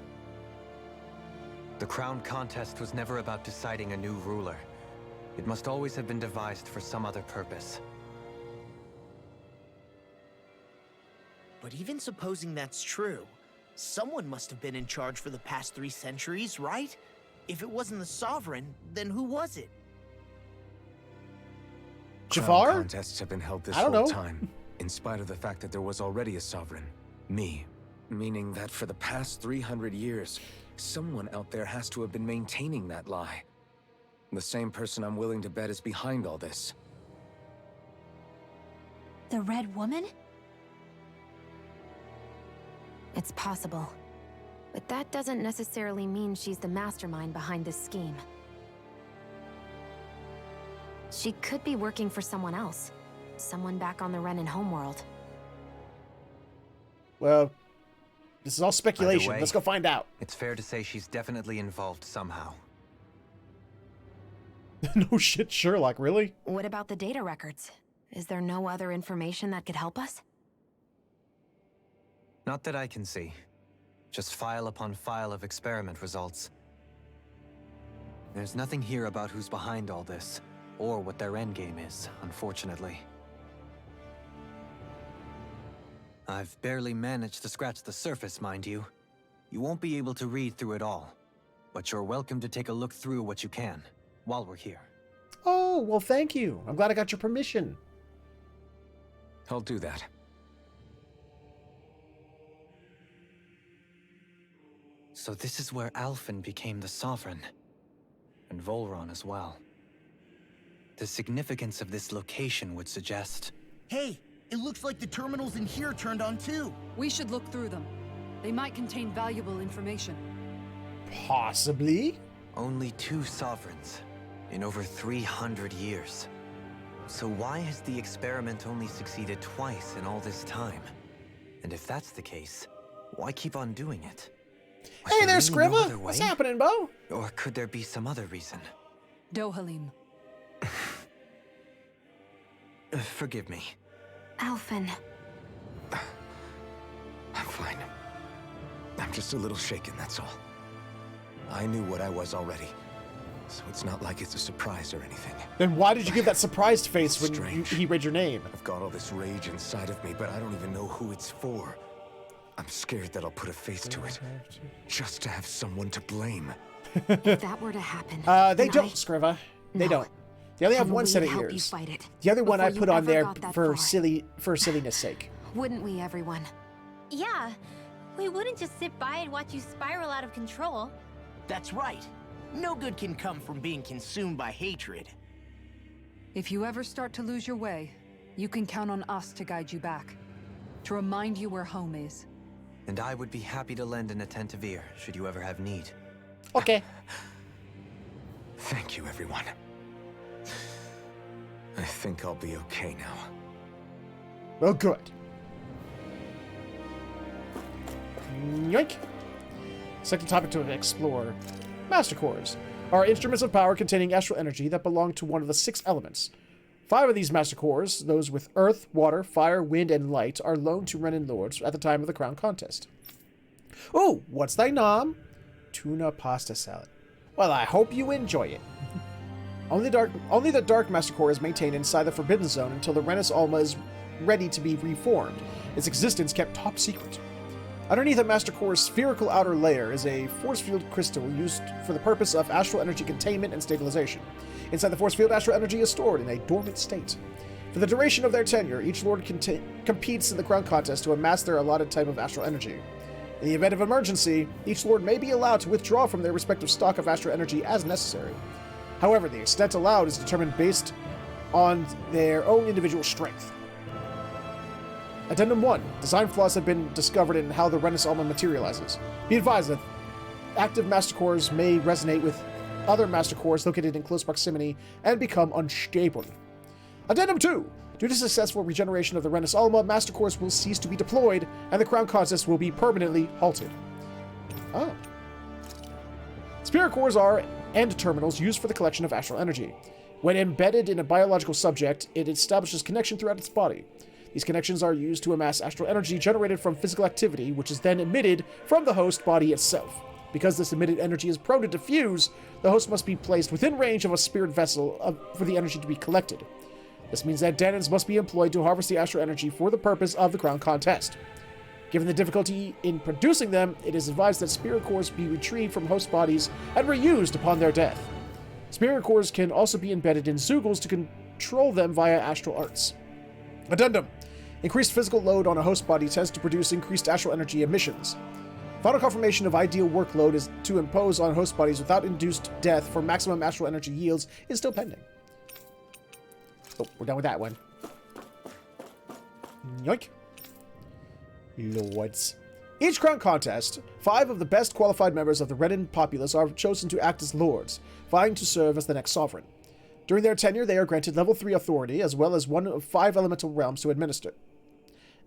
The crown contest was never about deciding a new ruler. It must always have been devised for some other purpose. But even supposing that's true, someone must have been in charge for the past 3 centuries, right? If it wasn't the sovereign, then who was it? Jafar? Crown contests have been held this whole time, in spite of the fact that there was already a sovereign. Me. Meaning that for the past 300 years, someone out there has to have been maintaining that lie. The same person I'm willing to bet is behind all this. The Red Woman? It's possible. But that doesn't necessarily mean she's the mastermind behind this scheme. She could be working for someone else. Someone back on the Renan homeworld. Well, this is all speculation. Either way, Let's go find out. It's fair to say she's definitely involved somehow. No shit, Sherlock, really? What about the data records? Is there no other information that could help us? Not that I can see. Just file upon file of experiment results. There's nothing here about who's behind all this, or what their endgame is, unfortunately. I've barely managed to scratch the surface, mind you. You won't be able to read through it all, but you're welcome to take a look through what you can, while we're here. Oh, well, thank you. I'm glad I got your permission. I'll do that. So this is where Alphen became the Sovereign. And Volron as well. The significance of this location would suggest... Hey, it looks like the terminals in here turned on too. We should look through them. They might contain valuable information. Possibly. Only 2 sovereigns in over 300 years. So why has the experiment only succeeded twice in all this time? And if that's the case, why keep on doing it? Was Hey there, really no Scriva. other What's way? happening, Bo? Or could there be some other reason? Dohalim. Forgive me. Alphen. I'm fine. I'm just a little shaken, that's all. I knew what I was already, so it's not like it's a surprise or anything. Then why did you give that surprised face when he read your name? I've got all this rage inside of me, but I don't even know who it's for. I'm scared that I'll put a face to it, just to have someone to blame. If that were to happen... They don't, Scriva. They don't. They only have one set of ears. The other one I put on there for silliness sake. Wouldn't we, everyone? Yeah. We wouldn't just sit by and watch you spiral out of control. That's right. No good can come from being consumed by hatred. If you ever start to lose your way, you can count on us to guide you back. To remind you where home is. And I would be happy to lend an attentive ear, should you ever have need. Okay. Thank you, everyone. I think I'll be okay now. Well, good. Yoink. Second topic to explore. Master cores are instruments of power containing astral energy that belong to one of the 6 elements. 5 of these master cores, those with earth, water, fire, wind, and light, are loaned to Renan lords at the time of the crown contest. Oh, what's thy nom? Tuna pasta salad. Well, I hope you enjoy it. Only the Dark Master Core is maintained inside the Forbidden Zone until the Renus Alma is ready to be reformed, its existence kept top secret. Underneath the Master Core's spherical outer layer is a force field crystal used for the purpose of astral energy containment and stabilization. Inside the force field, astral energy is stored in a dormant state. For the duration of their tenure, each Lord competes in the crown contest to amass their allotted type of astral energy. In the event of emergency, each Lord may be allowed to withdraw from their respective stock of astral energy as necessary. However, the extent allowed is determined based on their own individual strength. Addendum 1. Design flaws have been discovered in how the Renus Alma materializes. Be advised that active Master Cores may resonate with other Master Cores located in close proximity and become unstable. Addendum 2. Due to successful regeneration of the Renus Alma, Master Cores will cease to be deployed, and the Crown Contest will be permanently halted. Oh. Spirit Cores are end terminals used for the collection of astral energy. When embedded in a biological subject, it establishes connection throughout its body. These connections are used to amass astral energy generated from physical activity, which is then emitted from the host body itself. Because this emitted energy is prone to diffuse, the host must be placed within range of a spirit vessel for the energy to be collected. This means that Danans must be employed to harvest the astral energy for the purpose of the Crown Contest. Given the difficulty in producing them, it is advised that spirit cores be retrieved from host bodies and reused upon their death. Spirit cores can also be embedded in Zeugles to control them via astral arts. Addendum. Increased physical load on a host body tends to produce increased astral energy emissions. Final confirmation of ideal workload is to impose on host bodies without induced death for maximum astral energy yields is still pending. Oh, we're done with that one. Yoink. Lords. Each crown contest, 5 of the best qualified members of the Renan populace are chosen to act as lords, vying to serve as the next sovereign. During their tenure, they are granted level 3 authority, as well as one of 5 elemental realms to administer,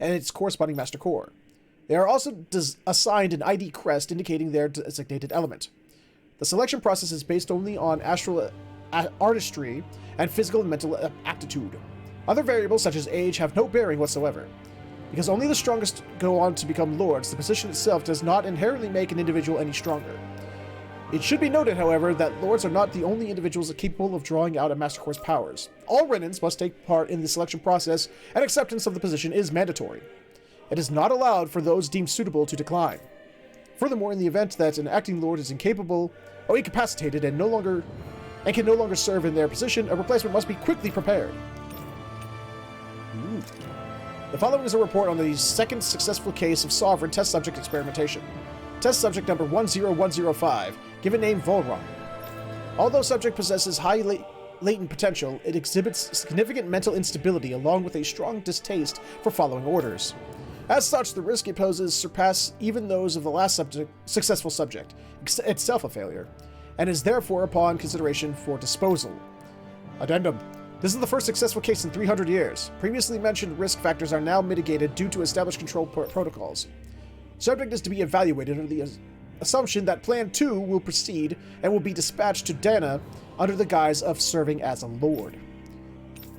and its corresponding Master Core. They are also assigned an ID crest indicating their designated element. The selection process is based only on astral artistry and physical and mental aptitude. Other variables, such as age, have no bearing whatsoever. Because only the strongest go on to become lords, the position itself does not inherently make an individual any stronger. It should be noted, however, that lords are not the only individuals capable of drawing out a Master Core's powers. All Renans must take part in the selection process, and acceptance of the position is mandatory. It is not allowed for those deemed suitable to decline. Furthermore, in the event that an acting lord is incapable or incapacitated and can no longer serve in their position, a replacement must be quickly prepared. Ooh. The following is a report on the second successful case of Sovereign Test Subject Experimentation. Test Subject number 10105, given name Volron. Although subject possesses high latent potential, it exhibits significant mental instability along with a strong distaste for following orders. As such, the risk it poses surpass even those of the last successful subject, itself a failure, and is therefore upon consideration for disposal. Addendum. This is the first successful case in 300 years. Previously mentioned risk factors are now mitigated due to established control protocols. Subject is to be evaluated under the assumption that Plan 2 will proceed and will be dispatched to Dana under the guise of serving as a lord.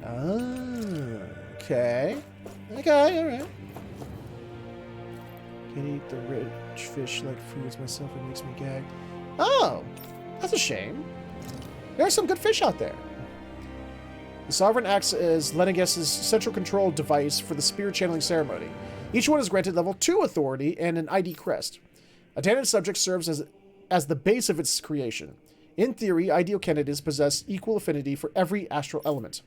Okay. Okay, alright. Can't eat the rich fish like foods myself, it makes me gag. Oh, that's a shame. There are some good fish out there. The Sovereign acts as Lenegis' central control device for the spirit channeling ceremony. Each one is granted level 2 authority and an ID crest. A Danan subject serves as the base of its creation. In theory, ideal candidates possess equal affinity for every astral element.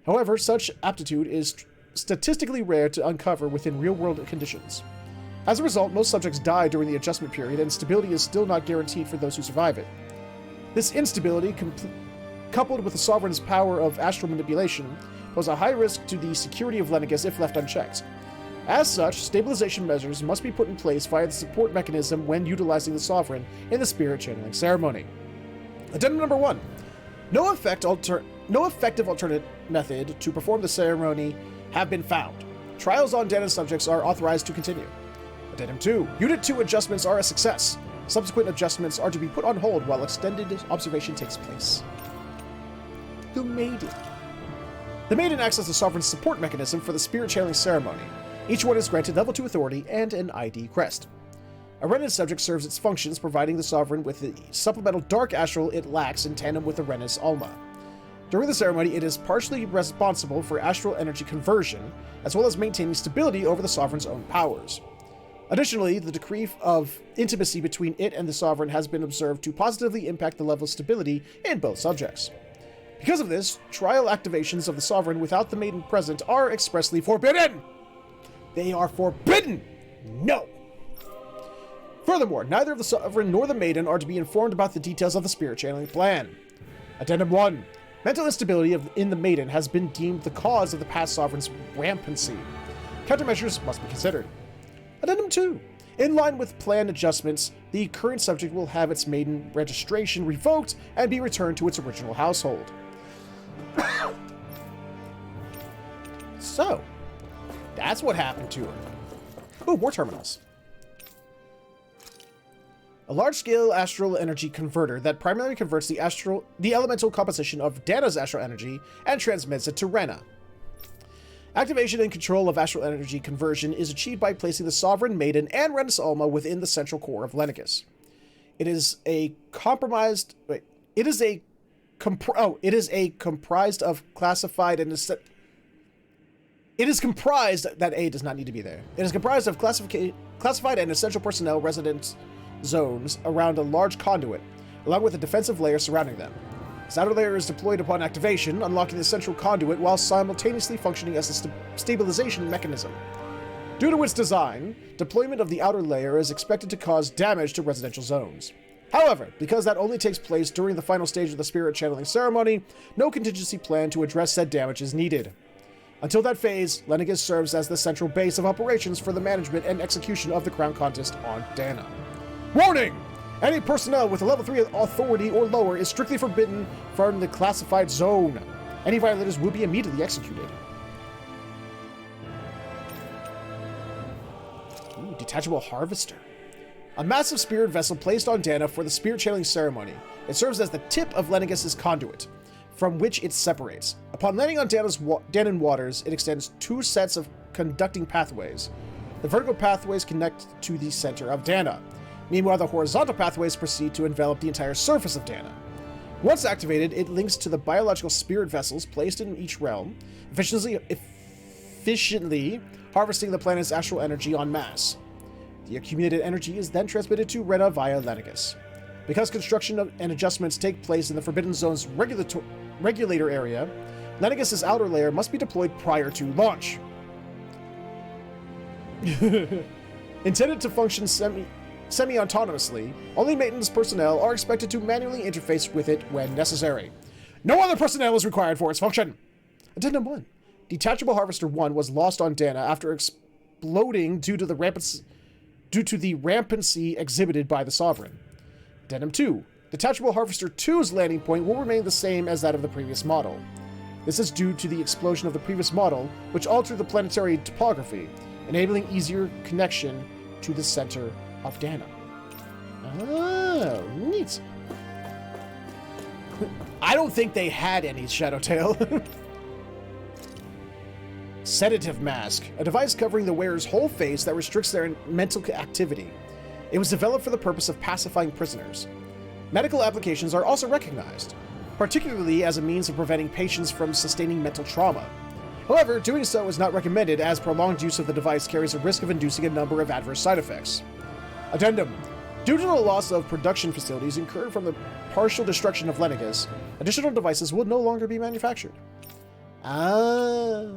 However, such aptitude is statistically rare to uncover within real-world conditions. As a result, most subjects die during the adjustment period, and stability is still not guaranteed for those who survive it. This instability, coupled with the Sovereign's power of astral manipulation, pose a high risk to the security of Lenegis if left unchecked. As such, stabilization measures must be put in place via the support mechanism when utilizing the Sovereign in the spirit channeling ceremony. Addendum number 1. No effective alternate method to perform the ceremony have been found. Trials on Danan subjects are authorized to continue. Addendum 2. Unit 2 adjustments are a success. Subsequent adjustments are to be put on hold while extended observation takes place. The Maiden. The Maiden acts as the Sovereign's support mechanism for the spirit channeling ceremony. Each one is granted level 2 authority and an ID crest. A Renan subject serves its functions, providing the Sovereign with the supplemental dark astral it lacks in tandem with the Renus Alma. During the ceremony, it is partially responsible for astral energy conversion, as well as maintaining stability over the Sovereign's own powers. Additionally, the degree of intimacy between it and the Sovereign has been observed to positively impact the level of stability in both subjects. Because of this, trial activations of the Sovereign without the Maiden present are expressly forbidden! They are forbidden! No! Furthermore, neither of the Sovereign nor the Maiden are to be informed about the details of the spirit channeling plan. Addendum 1. Mental instability in the Maiden has been deemed the cause of the past Sovereign's rampancy. Countermeasures must be considered. Addendum 2. In line with plan adjustments, the current subject will have its Maiden registration revoked and be returned to its original household. So, that's what happened to her. Ooh, more terminals. A large-scale astral energy converter that primarily converts the elemental composition of Dana's astral energy and transmits it to Rena. Activation and control of astral energy conversion is achieved by placing the Sovereign, Maiden, and Rena's Alma within the central core of Lenegis. It is comprised of classified and it is comprised that A does not need to be there. It is comprised of classified and essential personnel residence zones around a large conduit, along with a defensive layer surrounding them. This outer layer is deployed upon activation, unlocking the central conduit while simultaneously functioning as a stabilization mechanism. Due to its design, deployment of the outer layer is expected to cause damage to residential zones. However, because that only takes place during the final stage of the spirit channeling ceremony, no contingency plan to address said damage is needed. Until that phase, Lenegis serves as the central base of operations for the management and execution of the Crown Contest on Dana. Warning! Any personnel with a level 3 authority or lower is strictly forbidden from the classified zone. Any violators will be immediately executed. Ooh, detachable harvester. A massive spirit vessel placed on Dana for the spirit channeling ceremony. It serves as the tip of Lenegis' conduit, from which it separates. Upon landing on Danan waters, it extends 2 sets of conducting pathways. The vertical pathways connect to the center of Dana. Meanwhile, the horizontal pathways proceed to envelop the entire surface of Dana. Once activated, it links to the biological spirit vessels placed in each realm, efficiently harvesting the planet's astral energy en masse. The accumulated energy is then transmitted to Rena via Lenegis. Because construction and adjustments take place in the Forbidden Zone's regulator area, Lenegis' outer layer must be deployed prior to launch. Intended to function semi-autonomously, only maintenance personnel are expected to manually interface with it when necessary. No other personnel is required for its function. Addendum 1. Detachable Harvester 1 was lost on Dana after exploding due to the rampancy exhibited by the Sovereign. Addendum 2. Detachable Harvester 2's landing point will remain the same as that of the previous model. This is due to the explosion of the previous model, which altered the planetary topography, enabling easier connection to the center of Dana. Oh, neat. I don't think they had any Shadowtail. Sedative Mask, a device covering the wearer's whole face that restricts their mental activity. It was developed for the purpose of pacifying prisoners. Medical applications are also recognized, particularly as a means of preventing patients from sustaining mental trauma. However, doing so is not recommended as prolonged use of the device carries a risk of inducing a number of adverse side effects. Addendum. Due to the loss of production facilities incurred from the partial destruction of Lenegis, additional devices will no longer be manufactured. Oh.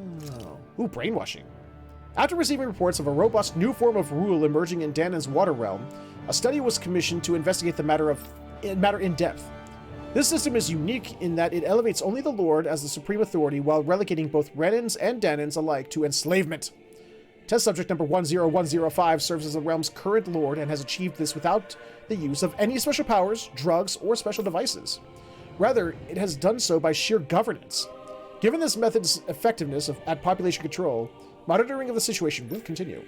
Ooh, brainwashing. After receiving reports of a robust new form of rule emerging in Danan's water realm, a study was commissioned to investigate the matter in depth. This system is unique in that it elevates only the Lord as the supreme authority while relegating both Renans and Danans alike to enslavement. Test subject number 10105 serves as the realm's current Lord and has achieved this without the use of any special powers, drugs, or special devices. Rather, it has done so by sheer governance. Given this method's effectiveness at population control, monitoring of the situation will continue.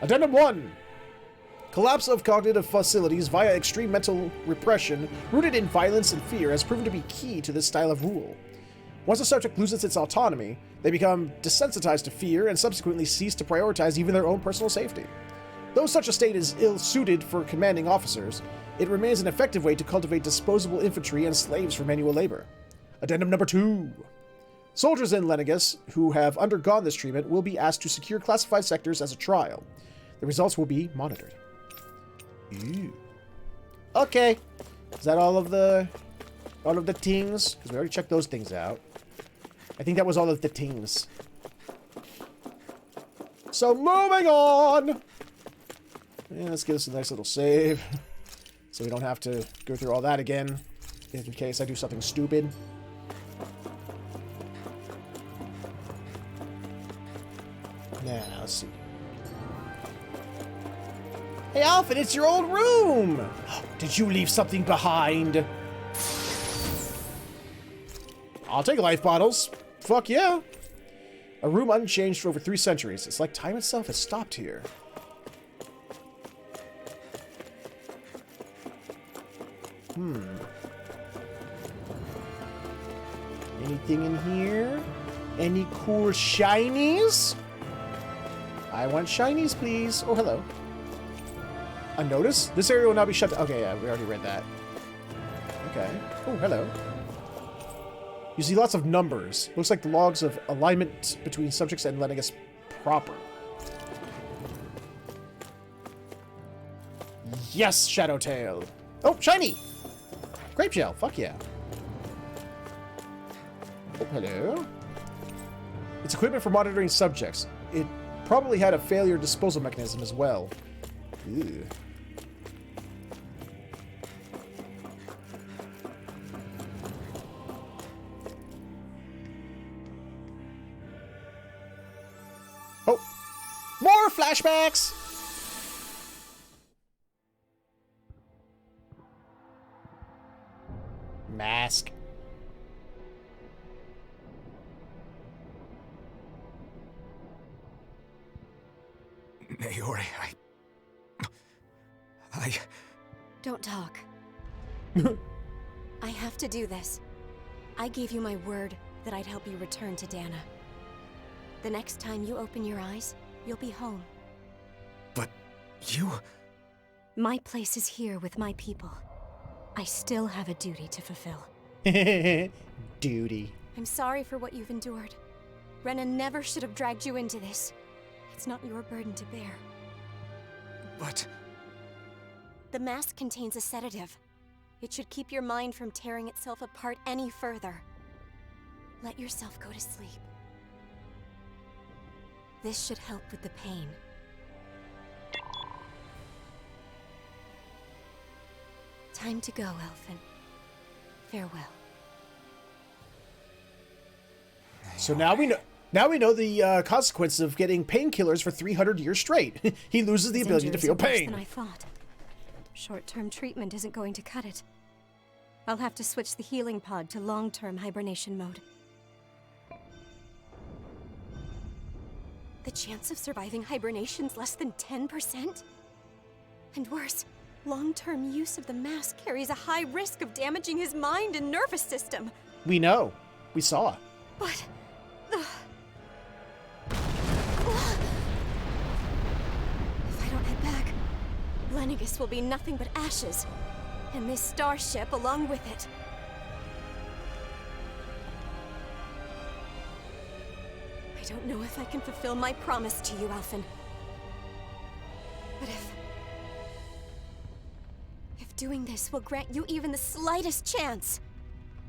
Addendum 1. Collapse of cognitive facilities via extreme mental repression rooted in violence and fear has proven to be key to this style of rule. Once a subject loses its autonomy, they become desensitized to fear and subsequently cease to prioritize even their own personal safety. Though such a state is ill-suited for commanding officers, it remains an effective way to cultivate disposable infantry and slaves for manual labor. Addendum number 2. Soldiers in Lenegis who have undergone this treatment will be asked to secure classified sectors as a trial. The results will be monitored. Ew. Okay. Is that all of the things? Because we already checked those things out. I think that was all of the things. So moving on. Yeah, let's give us a nice little save. So we don't have to go through all that again. In case I do something stupid. Now, let's see. Hey, Alfred, it's your old room! Did you leave something behind? I'll take life bottles. Fuck yeah. A room unchanged for over 3 centuries. It's like time itself has stopped here. Anything in here? Any cool shinies? I want shinies, please. Oh, hello. A notice? This area will not be shut down. Okay, yeah, we already read that. Okay. Oh, hello. You see lots of numbers. Looks like the logs of alignment between subjects and Lenegis proper. Yes, Shadowtail. Oh, shiny! Grape shell. Fuck yeah. Oh, hello. It's equipment for monitoring subjects. It probably had a failure disposal mechanism as well. Ew. Oh! More flashbacks! Mask. Naori, I... Don't talk. I have to do this. I gave you my word that I'd help you return to Dana. The next time you open your eyes, you'll be home. But you... My place is here with my people. I still have a duty to fulfill. Duty. I'm sorry for what you've endured. Rena never should have dragged you into this. It's not your burden to bear. But... The mask contains a sedative. It should keep your mind from tearing itself apart any further. Let yourself go to sleep. This should help with the pain. Time to go, Elfin. Farewell. So now we know. Now we know the consequences of getting painkillers for 300 years straight. He loses the ability to feel pain. Than I thought. Short-term treatment isn't going to cut it. I'll have to switch the healing pod to long-term hibernation mode. The chance of surviving hibernation's less than 10%? And worse, long-term use of the mask carries a high risk of damaging his mind and nervous system. We know. We saw. But... If I don't head back, Lenegis will be nothing but ashes. And this starship along with it. I don't know if I can fulfill my promise to you, Alfin. But if doing this will grant you even the slightest chance,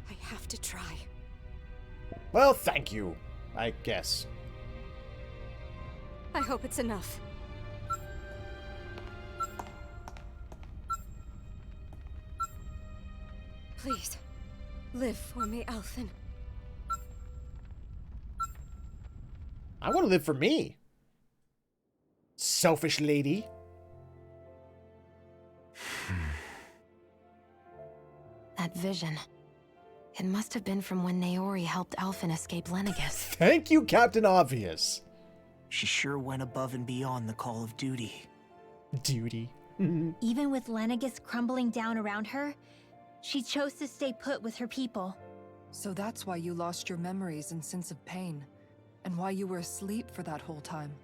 I have to try. Well, thank you, I guess. I hope it's enough. Please, live for me, Alfin. I want to live for me. Selfish lady. That vision. It must have been from when Naori helped Alfin escape Lenegis. Thank you, Captain Obvious. She sure went above and beyond the call of duty. Duty. Even with Lenegis crumbling down around her, she chose to stay put with her people. So that's why you lost your memories and sense of pain, and why you were asleep for that whole time.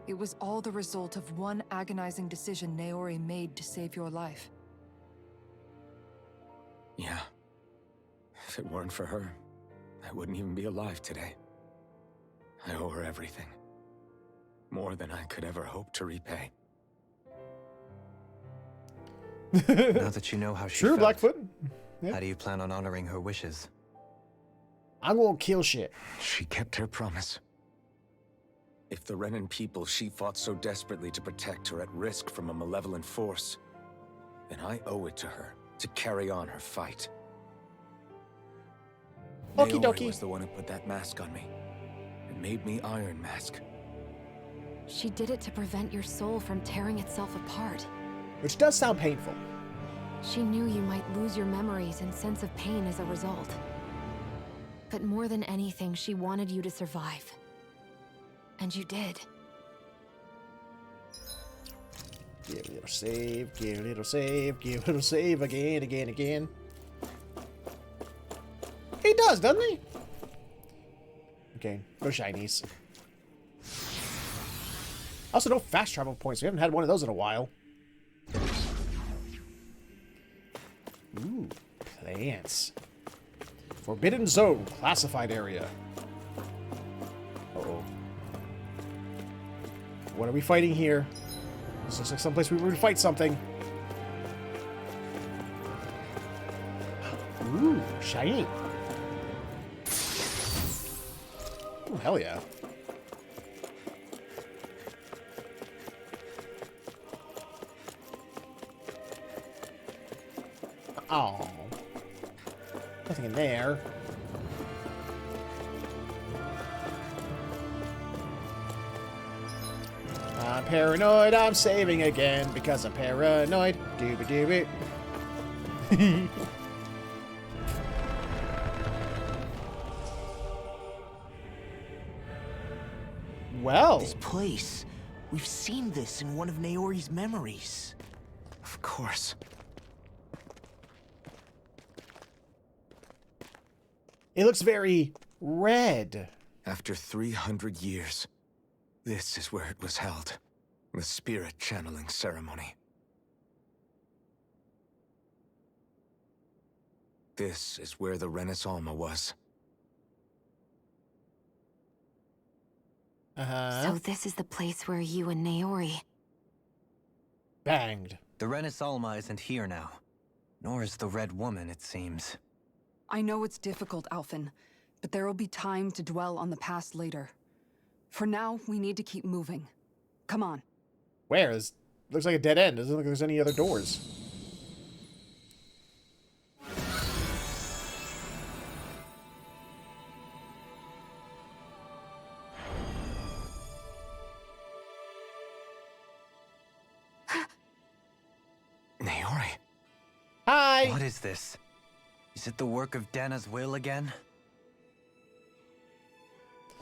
It was all the result of one agonizing decision Naori made to save your life. Yeah. If it weren't for her, I wouldn't even be alive today. I owe her everything. More than I could ever hope to repay. Now that you know how she True, felt, Blackfoot. Yeah. how do you plan on honoring her wishes? I'm gonna kill shit. She kept her promise. If the Renan people she fought so desperately to protect are at risk from a malevolent force, then I owe it to her to carry on her fight. Okie Naori dokie. was the one who put that mask on me and made me Iron Mask. She did it to prevent your soul from tearing itself apart. Which does sound painful. She knew you might lose your memories and sense of pain as a result. But more than anything, she wanted you to survive. And you did. Give a little save, give a little save, give a little save again, again, again. He does, doesn't he? Okay, go shinies. Also, no fast travel points. We haven't had one of those in a while. Ooh, plants. Forbidden Zone, classified area. Uh-oh. What are we fighting here? This looks like someplace we would fight something. Ooh, shiny. Ooh, hell yeah. Oh, nothing in there. I'm paranoid, I'm saving again because I'm paranoid. Doobie doobie. Well. This place. We've seen this in one of Naori's memories. Of course. It looks very red. After 300 years, this is where it was held. The spirit channeling ceremony. This is where the Renis Alma was. So this is the place where you and Naori... Banged. The Renis Alma isn't here now. Nor is the Red Woman, it seems. I know it's difficult, Alphen, but there will be time to dwell on the past later. For now, we need to keep moving. Come on. Where? This looks like a dead end. Doesn't look like there's any other doors. Naori. Hi! What is this? Is it the work of Dana's will again?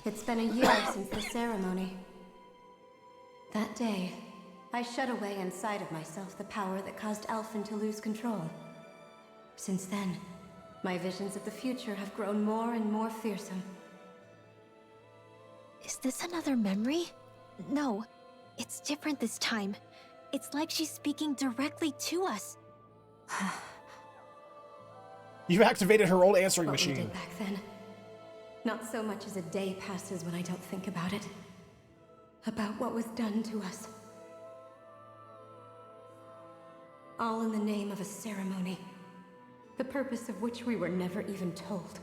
It's been a year since the ceremony. That day, I shut away inside of myself the power that caused Alphen to lose control. Since then, my visions of the future have grown more and more fearsome. Is this another memory? No, it's different this time. It's like she's speaking directly to us. You've activated her old answering What machine. we did back then. Not so much as a day passes when I don't think about it. About what was done to us. All in the name of a ceremony. The purpose of which we were never even told.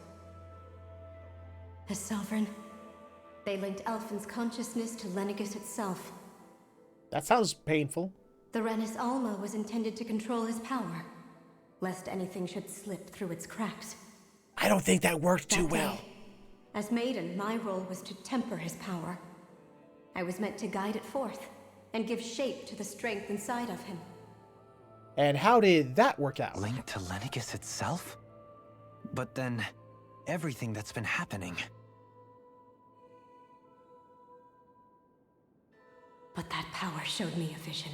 As Sovereign, they linked Alphen's consciousness to Lenegis itself. That sounds painful. The Renis Alma was intended to control his power, lest anything should slip through its cracks. I don't think that worked too well. As Maiden, my role was to temper his power. I was meant to guide it forth, and give shape to the strength inside of him. And how did that work out? Linked to Lenegis itself? But then, everything that's been happening... But that power showed me a vision.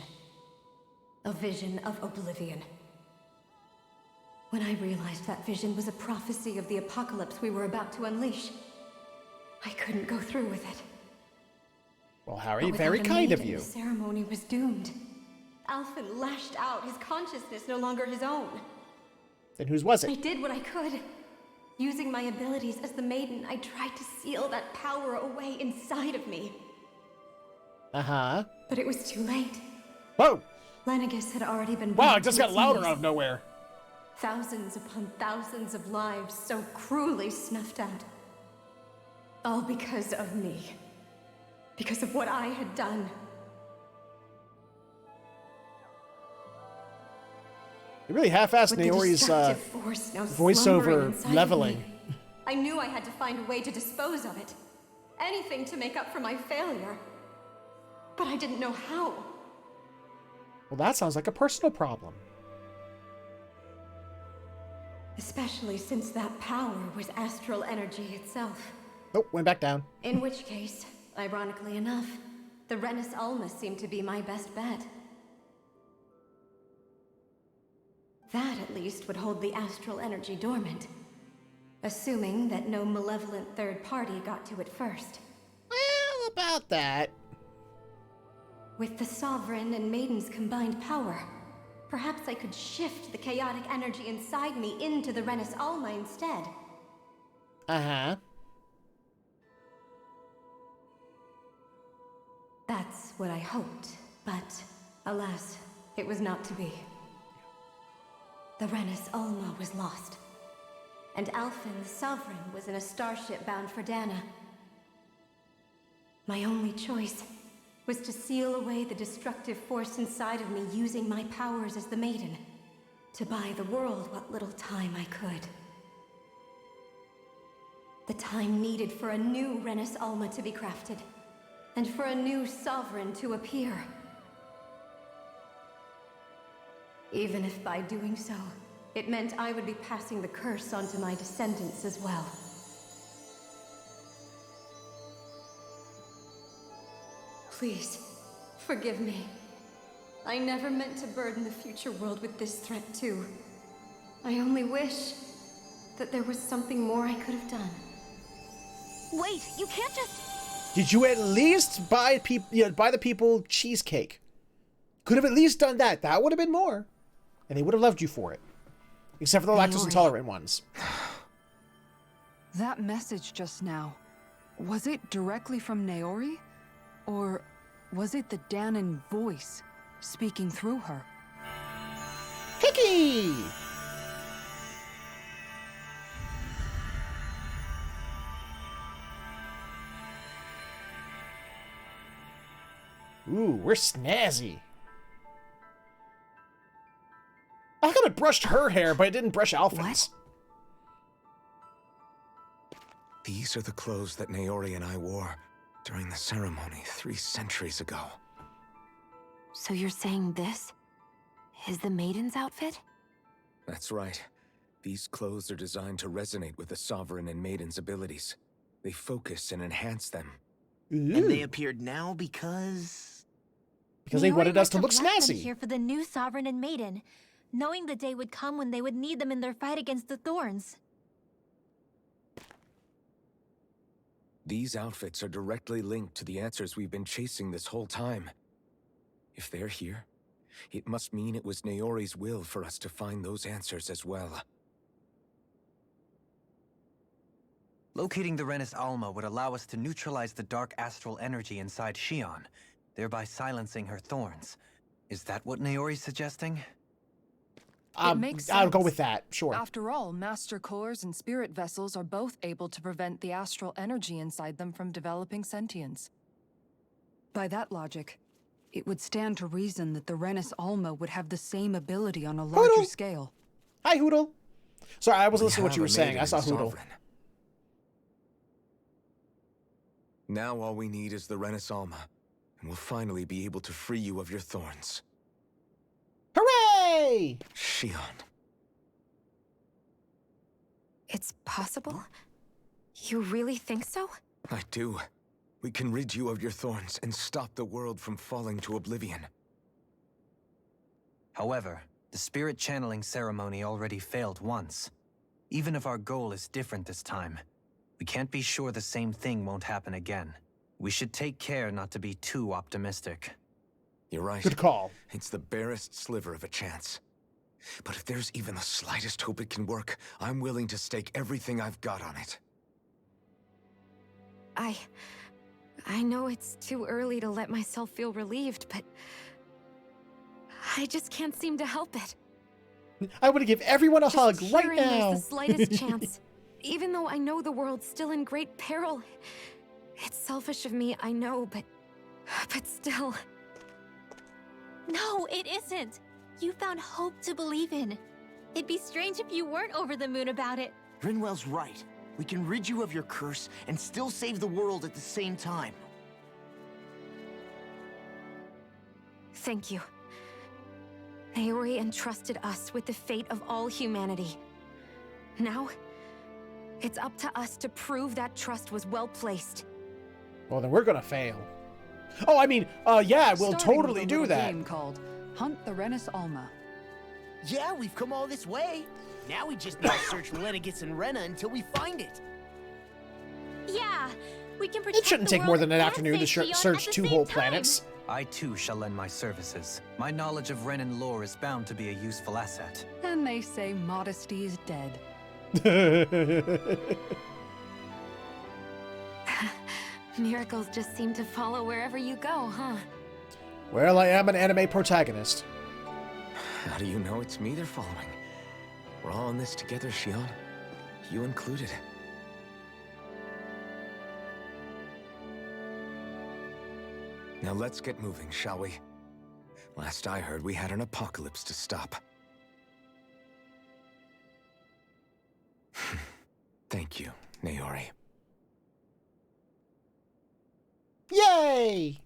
A vision of oblivion. When I realized that vision was a prophecy of the apocalypse we were about to unleash, I couldn't go through with it. Well, Harry, But very without a kind of maiden, you. The ceremony was doomed. Alphen lashed out, his consciousness no longer his own. Then whose was I it? did what I could. Using my abilities as the Maiden, I tried to seal that power away inside of me. Uh-huh. But it was too late. Whoa! Lenegis had already been Wow, brought it just to got its louder knees. out of nowhere. Thousands upon thousands of lives so cruelly snuffed out. All because of me. Because of what I had done. You really half-assed With the Naori's destructive force now slumbering voiceover inside of leveling. me, I knew I had to find a way to dispose of it. Anything to make up for my failure. But I didn't know how. Well, that sounds like a personal problem. Especially since that power was astral energy itself. Oh, went back down. In which case, ironically enough, the Renis Alma seemed to be my best bet. That, at least, would hold the astral energy dormant. Assuming that no malevolent third party got to it first. Well, about that. With the Sovereign and Maiden's combined power, perhaps I could shift the chaotic energy inside me into the Renis Alma instead. Uh-huh. That's what I hoped, but alas, it was not to be. The Renis Alma was lost, and Alfin the Sovereign was in a starship bound for Dana. My only choice was to seal away the destructive force inside of me using my powers as the Maiden, to buy the world what little time I could. The time needed for a new Renis Alma to be crafted, and for a new Sovereign to appear. Even if by doing so, it meant I would be passing the curse on to my descendants as well. Please, forgive me. I never meant to burden the future world with this threat too. I only wish that there was something more I could have done. Wait, you can't just... Did you at least buy the people cheesecake? Could have at least done that. That would have been more. And they would have loved you for it. Except for the lactose intolerant ones. That message just now, was it directly from Naori? Or was it the Danon voice speaking through her? Hickey! Ooh, we're snazzy. I could have brushed her hair, but I didn't brush Alpha's. These are the clothes that Naori and I wore during the ceremony 3 centuries ago. So you're saying this is the Maiden's outfit? That's right. These clothes are designed to resonate with the Sovereign and Maiden's abilities. They focus and enhance them. Ooh. And they appeared now because they wanted us to Naori look must have left them snazzy. here for the new Sovereign and Maiden, knowing the day would come when they would need them in their fight against the Thorns. These outfits are directly linked to the answers we've been chasing this whole time. If they're here, it must mean it was Naori's will for us to find those answers as well. Locating the Renis Alma would allow us to neutralize the dark astral energy inside Shion, thereby silencing her thorns. Is that what Naori's suggesting? It makes sense. I'll go with that, sure. After all, Master Cores and Spirit Vessels are both able to prevent the astral energy inside them from developing sentience. By that logic, it would stand to reason that the Renis Alma would have the same ability on a larger Hoodle. scale. Hi, Hoodle. Sorry, I wasn't listening to what have you were a saying. Maiden I saw and Hoodle. Sovereign. Now all we need is the Renis Alma, and we'll finally be able to free you of your thorns. Hooray! Shion. It's possible? You really think so? I do. We can rid you of your thorns and stop the world from falling to oblivion. However, the spirit channeling ceremony already failed once. Even if our goal is different this time, we can't be sure the same thing won't happen again. We should take care not to be too optimistic. You're right. Good call. It's the barest sliver of a chance. But if there's even the slightest hope it can work, I'm willing to stake everything I've got on it. I know it's too early to let myself feel relieved, but I just can't seem to help it. I want to give everyone a hug right Hearing now. there's the slightest chance. Even though I know the world's still in great peril. It's selfish of me, I know, but still. No, it isn't. You found hope to believe in. It'd be strange if you weren't over the moon about it. Rinwell's right. We can rid you of your curse and still save the world at the same time. Thank you. Naori entrusted us with the fate of all humanity. Now, it's up to us to prove that trust was well placed. Well, then we're gonna fail. Oh, I mean, yeah, we'll totally do that. Game called Hunt the Rennis Alma. Yeah, we've come all this way. Now we just need to search Lenegis and Rena until we find it. Yeah, we can protect It shouldn't the take more world than an and afternoon to save Shion search at the 2 same whole time. planets. I too shall lend my services. My knowledge of Renan lore is bound to be a useful asset. And they say modesty is dead. Miracles just seem to follow wherever you go, huh? Well, I am an anime protagonist. How do you know it's me they're following? We're all in this together, Shion. You included. Now let's get moving, shall we? Last I heard, we had an apocalypse to stop. Thank you, Naori. Yay!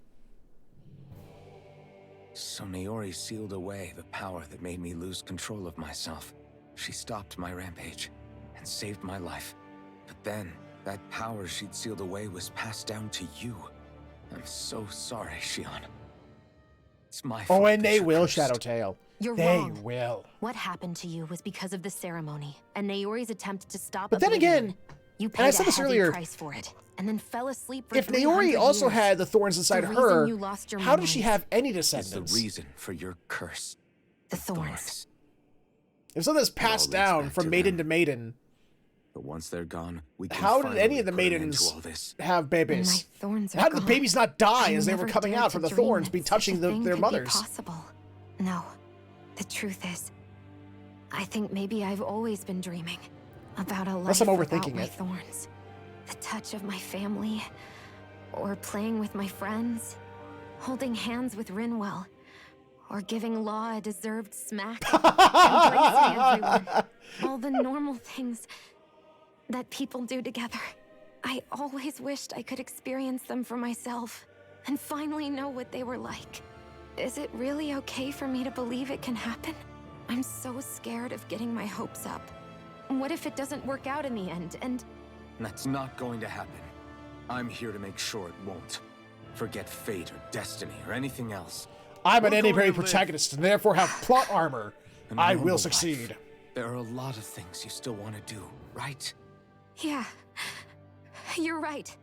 So Naori sealed away the power that made me lose control of myself. She stopped my rampage and saved my life. But then, that power she'd sealed away was passed down to you. I'm so sorry, Shion. It's my fault. Oh, and they you're will, cursed. Shadowtail. You're they wrong. will. What happened to you was because of the ceremony, and Naori's attempt to stop But then Oblivion. again, You and I paid said a this heavy earlier, price for it, and then fell asleep for if 300 Naori also years. had the thorns inside The reason her, you lost your how does she memories. have any It's descendants? the reason for your curse. The thorns. If something that's passed It all leads down back from to maiden them. to maiden, But once they're gone, we can how did finally any of the put an end to maidens all this. have babies? My thorns are How did the gone. babies not die I as they were never coming dared out to from the dream thorns, that be such touching a thing their could be mothers? possible. No, the truth is, I think maybe I've always been dreaming about a Unless life I'm without overthinking my it. thorns, the touch of my family, or playing with my friends, holding hands with Rinwell, or giving Law a deserved smack, embracing everyone, all the normal things that people do together. I always wished I could experience them for myself and finally know what they were like. Is it really okay for me to believe it can happen? I'm so scared of getting my hopes up. What if it doesn't work out in the end, and... That's not going to happen. I'm here to make sure it won't. Forget fate or destiny or anything else. I'm an We're anime going to live protagonist and therefore have plot armor. a I normal will life. succeed. There are a lot of things you still want to do, right? Yeah, you're right.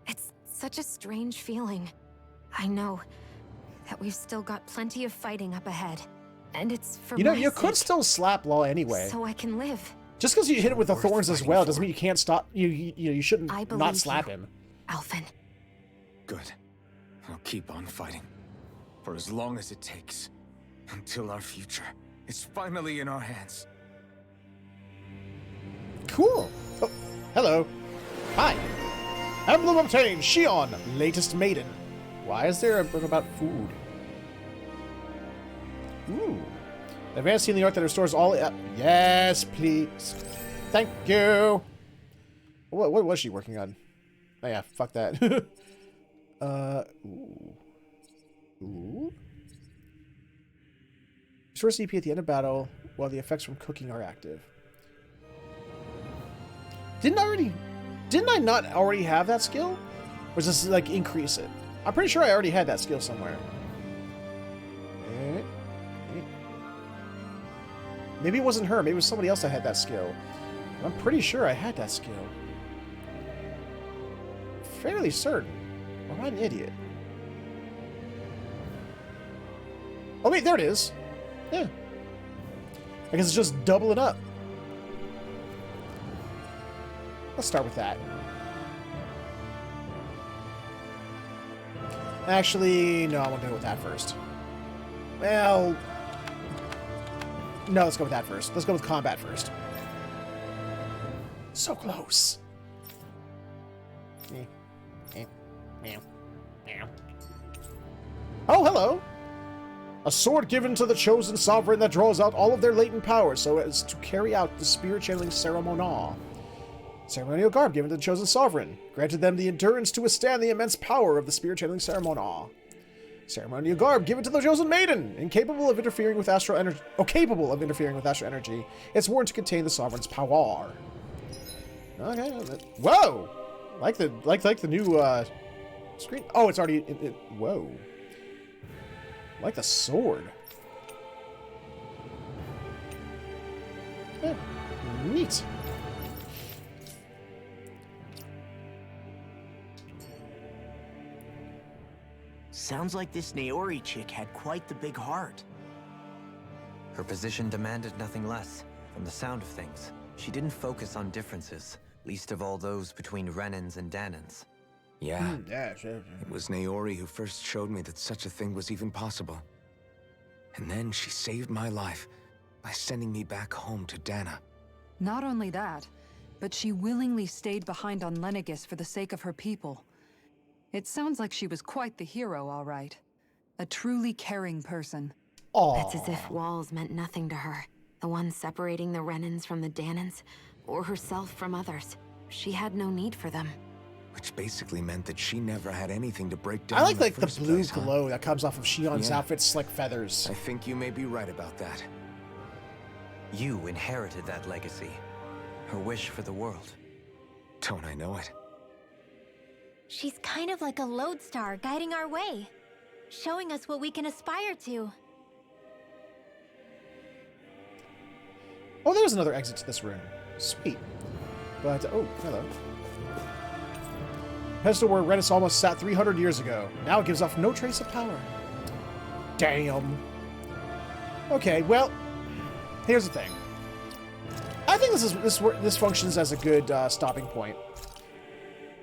It's such a strange feeling. I know that we've still got plenty of fighting up ahead, and it's for You know, my you could sake, still slap Law anyway. so I can live. Just because you hit it with the Worth thorns as fighting well for. doesn't mean you can't stop. You shouldn't I not believe slap you. him. Alphen. Good. I'll keep on fighting. For as long as it takes. Until our future is finally in our hands. Cool. Oh, hello. Hi. Emblem obtained. Shion, latest maiden. Why is there a book about food? Ooh. Advanced healing art that restores all... yes, please. Thank you. What was she working on? Oh, yeah, fuck that. Ooh. Ooh. Restore CP at the end of battle while the effects from cooking are active. Didn't I not already have that skill? Or does this, like, increase it? I'm pretty sure I already had that skill somewhere. Maybe it wasn't her. Maybe it was somebody else that had that skill. I'm pretty sure I had that skill. Fairly certain. Or am I an idiot? Oh, wait, there it is. Yeah. I guess it's just doubling up. Let's start with that. Actually, no, I want to go with that first. Well, no, let's go with that first. Let's go with combat first. So close. Oh, hello. A sword given to the chosen sovereign that draws out all of their latent powers so as to carry out the spirit channeling ceremonial. Ceremonial garb given to the chosen sovereign. Granted them the endurance to withstand the immense power of the spirit channeling ceremonial. Ceremonial garb given to the chosen maiden, incapable of interfering with astral energy. Oh, capable of interfering with astral energy. It's worn to contain the sovereign's power. Okay. Whoa! Like the new screen. Oh, it's already. Whoa. Like the sword. Yeah, neat. Sounds like this Naori chick had quite the big heart. Her position demanded nothing less. From the sound of things, she didn't focus on differences, least of all those between Renans and Danans. Yeah. Yeah, sure. It was Naori who first showed me that such a thing was even possible. And then she saved my life by sending me back home to Dana. Not only that, but she willingly stayed behind on Lenegis for the sake of her people. It sounds like she was quite the hero, all right. A truly caring person. Aww. It's as if walls meant nothing to her. The ones separating the Renans from the Danans, or herself from others. She had no need for them. Which basically meant that she never had anything to break down. I like the the blue glow that comes off of Shion's Yeah. outfit's like feathers. I think you may be right about that. You inherited that legacy. Her wish for the world. Don't I know it? She's kind of like a lodestar guiding our way, showing us what we can aspire to. Oh, there's another exit to this room. Sweet. But, oh, hello. Pedestal where Renus almost sat 300 years ago. Now it gives off no trace of power. Damn. Okay, well, here's the thing. I think this functions as a good stopping point.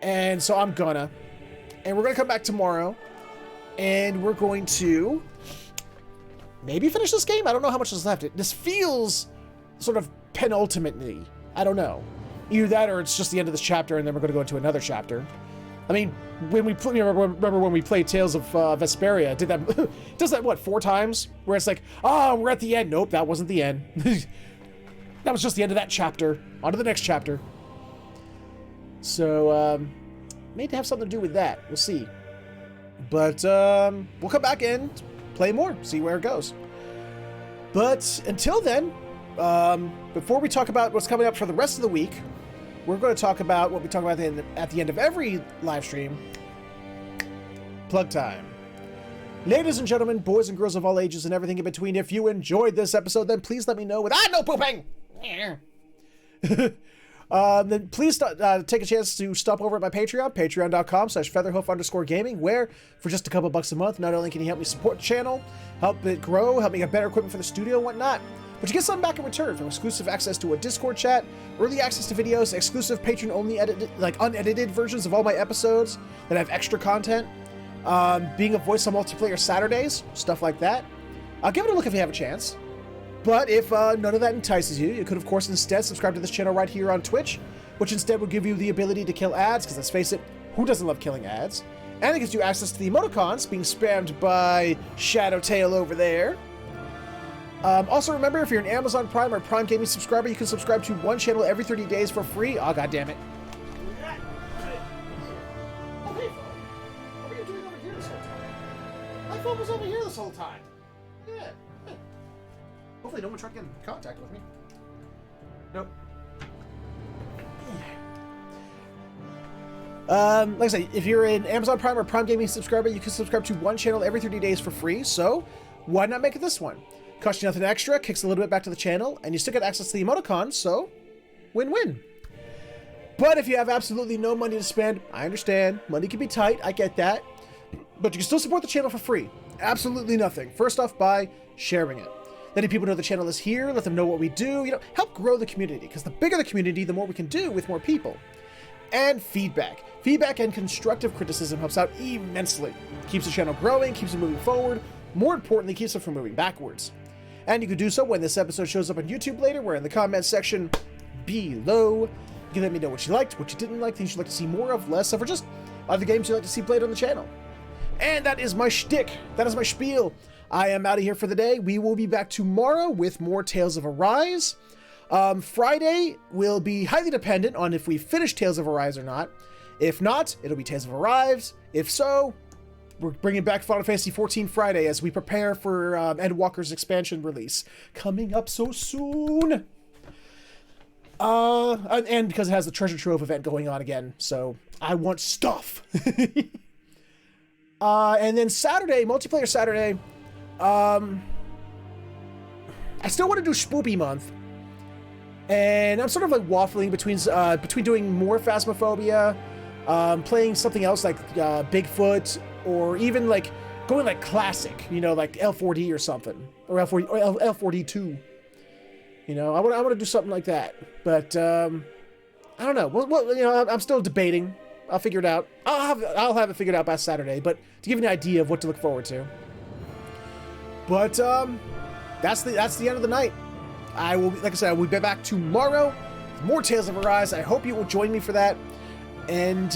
And so I'm gonna. And we're gonna come back tomorrow. And we're going to maybe finish this game? I don't know how much is left. This feels sort of penultimately. I don't know. Either that or it's just the end of this chapter and then we're going to go into another chapter. I mean, when we remember when we played Tales of Vesperia, did that does that what 4 times? Where it's like, oh, we're at the end. Nope, that wasn't the end. That was just the end of that chapter. On to the next chapter. So, maybe have something to do with that. We'll see. But we'll come back and play more, see where it goes. But until then, before we talk about what's coming up for the rest of the week, we're going to talk about what we talk about at the end of every live stream. Plug time. Ladies and gentlemen, boys and girls of all ages and everything in between, if you enjoyed this episode, then please let me know with no pooping! Then please take a chance to stop over at my Patreon, patreon.com/featherhoof_gaming, where for just a couple bucks a month, not only can you help me support the channel, help it grow, help me get better equipment for the studio and whatnot, but you get something back in return, from exclusive access to a Discord chat, early access to videos, exclusive patron-only unedited versions of all my episodes that have extra content, being a voice on multiplayer Saturdays, stuff like that. Give it a look if you have a chance. But if none of that entices you, you could, of course, instead subscribe to this channel right here on Twitch, which instead will give you the ability to kill ads, because let's face it, who doesn't love killing ads? And it gives you access to the emoticons being spammed by Shadowtail over there. Also, remember, if you're an Amazon Prime or Prime Gaming subscriber, you can subscribe to one channel every 30 days for free. Oh, goddammit. Oh, hey, phone. What were you doing over here this whole time? My phone was over here this whole time. Yeah. Hopefully no one tried to get in contact with me. Nope. Like I say, if you're an Amazon Prime or Prime Gaming subscriber, you can subscribe to one channel every 30 days for free, so why not make it this one? Costs you nothing extra, kicks a little bit back to the channel, and you still get access to the emoticons, so win-win. But if you have absolutely no money to spend, I understand. Money can be tight, I get that. But you can still support the channel for free. Absolutely nothing. First off, by sharing it. letting people know the channel is here, let them know what we do, you know, help grow the community, because the bigger the community, the more we can do with more people. And feedback. Feedback and constructive criticism helps out immensely. Keeps the channel growing, keeps it moving forward, more importantly, keeps it from moving backwards. And you can do so when this episode shows up on YouTube later, where in the comments section below, you can let me know what you liked, what you didn't like, things you'd like to see more of, less of, or just other games you'd like to see played on the channel. And that is my shtick. That is my spiel. I am out of here for the day. We will be back tomorrow with more Tales of Arise. Friday will be highly dependent on if we finish Tales of Arise or not. If not, it'll be Tales of Arise. If so, we're bringing back Final Fantasy XIV Friday as we prepare for Endwalker's expansion release. Coming up so soon! And because it has the Treasure Trove event going on again, so I want stuff. And then Saturday, multiplayer Saturday, I still want to do Spoopy Month. And I'm sort of like waffling between doing more Phasmophobia, playing something else like Bigfoot, or even like going like classic, you know, like L4D or something, or L4D2. You know, I want to do something like that, but I don't know. Well, you know, I'm still debating. I'll figure it out. I'll have it figured out by Saturday, but to give you an idea of what to look forward to. But that's the end of the night. I will, like I said, I will be back tomorrow with more Tales of Arise. I hope you will join me for that, and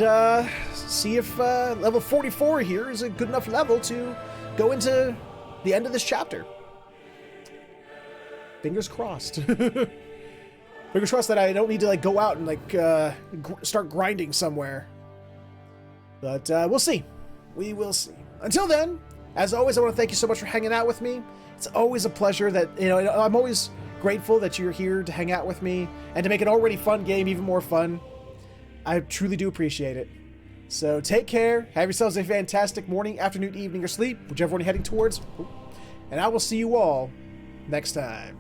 see if level 44 here is a good enough level to go into the end of this chapter. Fingers crossed. Fingers crossed that I don't need to like go out and like start grinding somewhere. But we'll see. We will see. Until then, as always, I want to thank you so much for hanging out with me. It's always a pleasure that, you know, I'm always grateful that you're here to hang out with me and to make an already fun game even more fun. I truly do appreciate it. So take care. Have yourselves a fantastic morning, afternoon, evening, or sleep, whichever one you're heading towards. And I will see you all next time.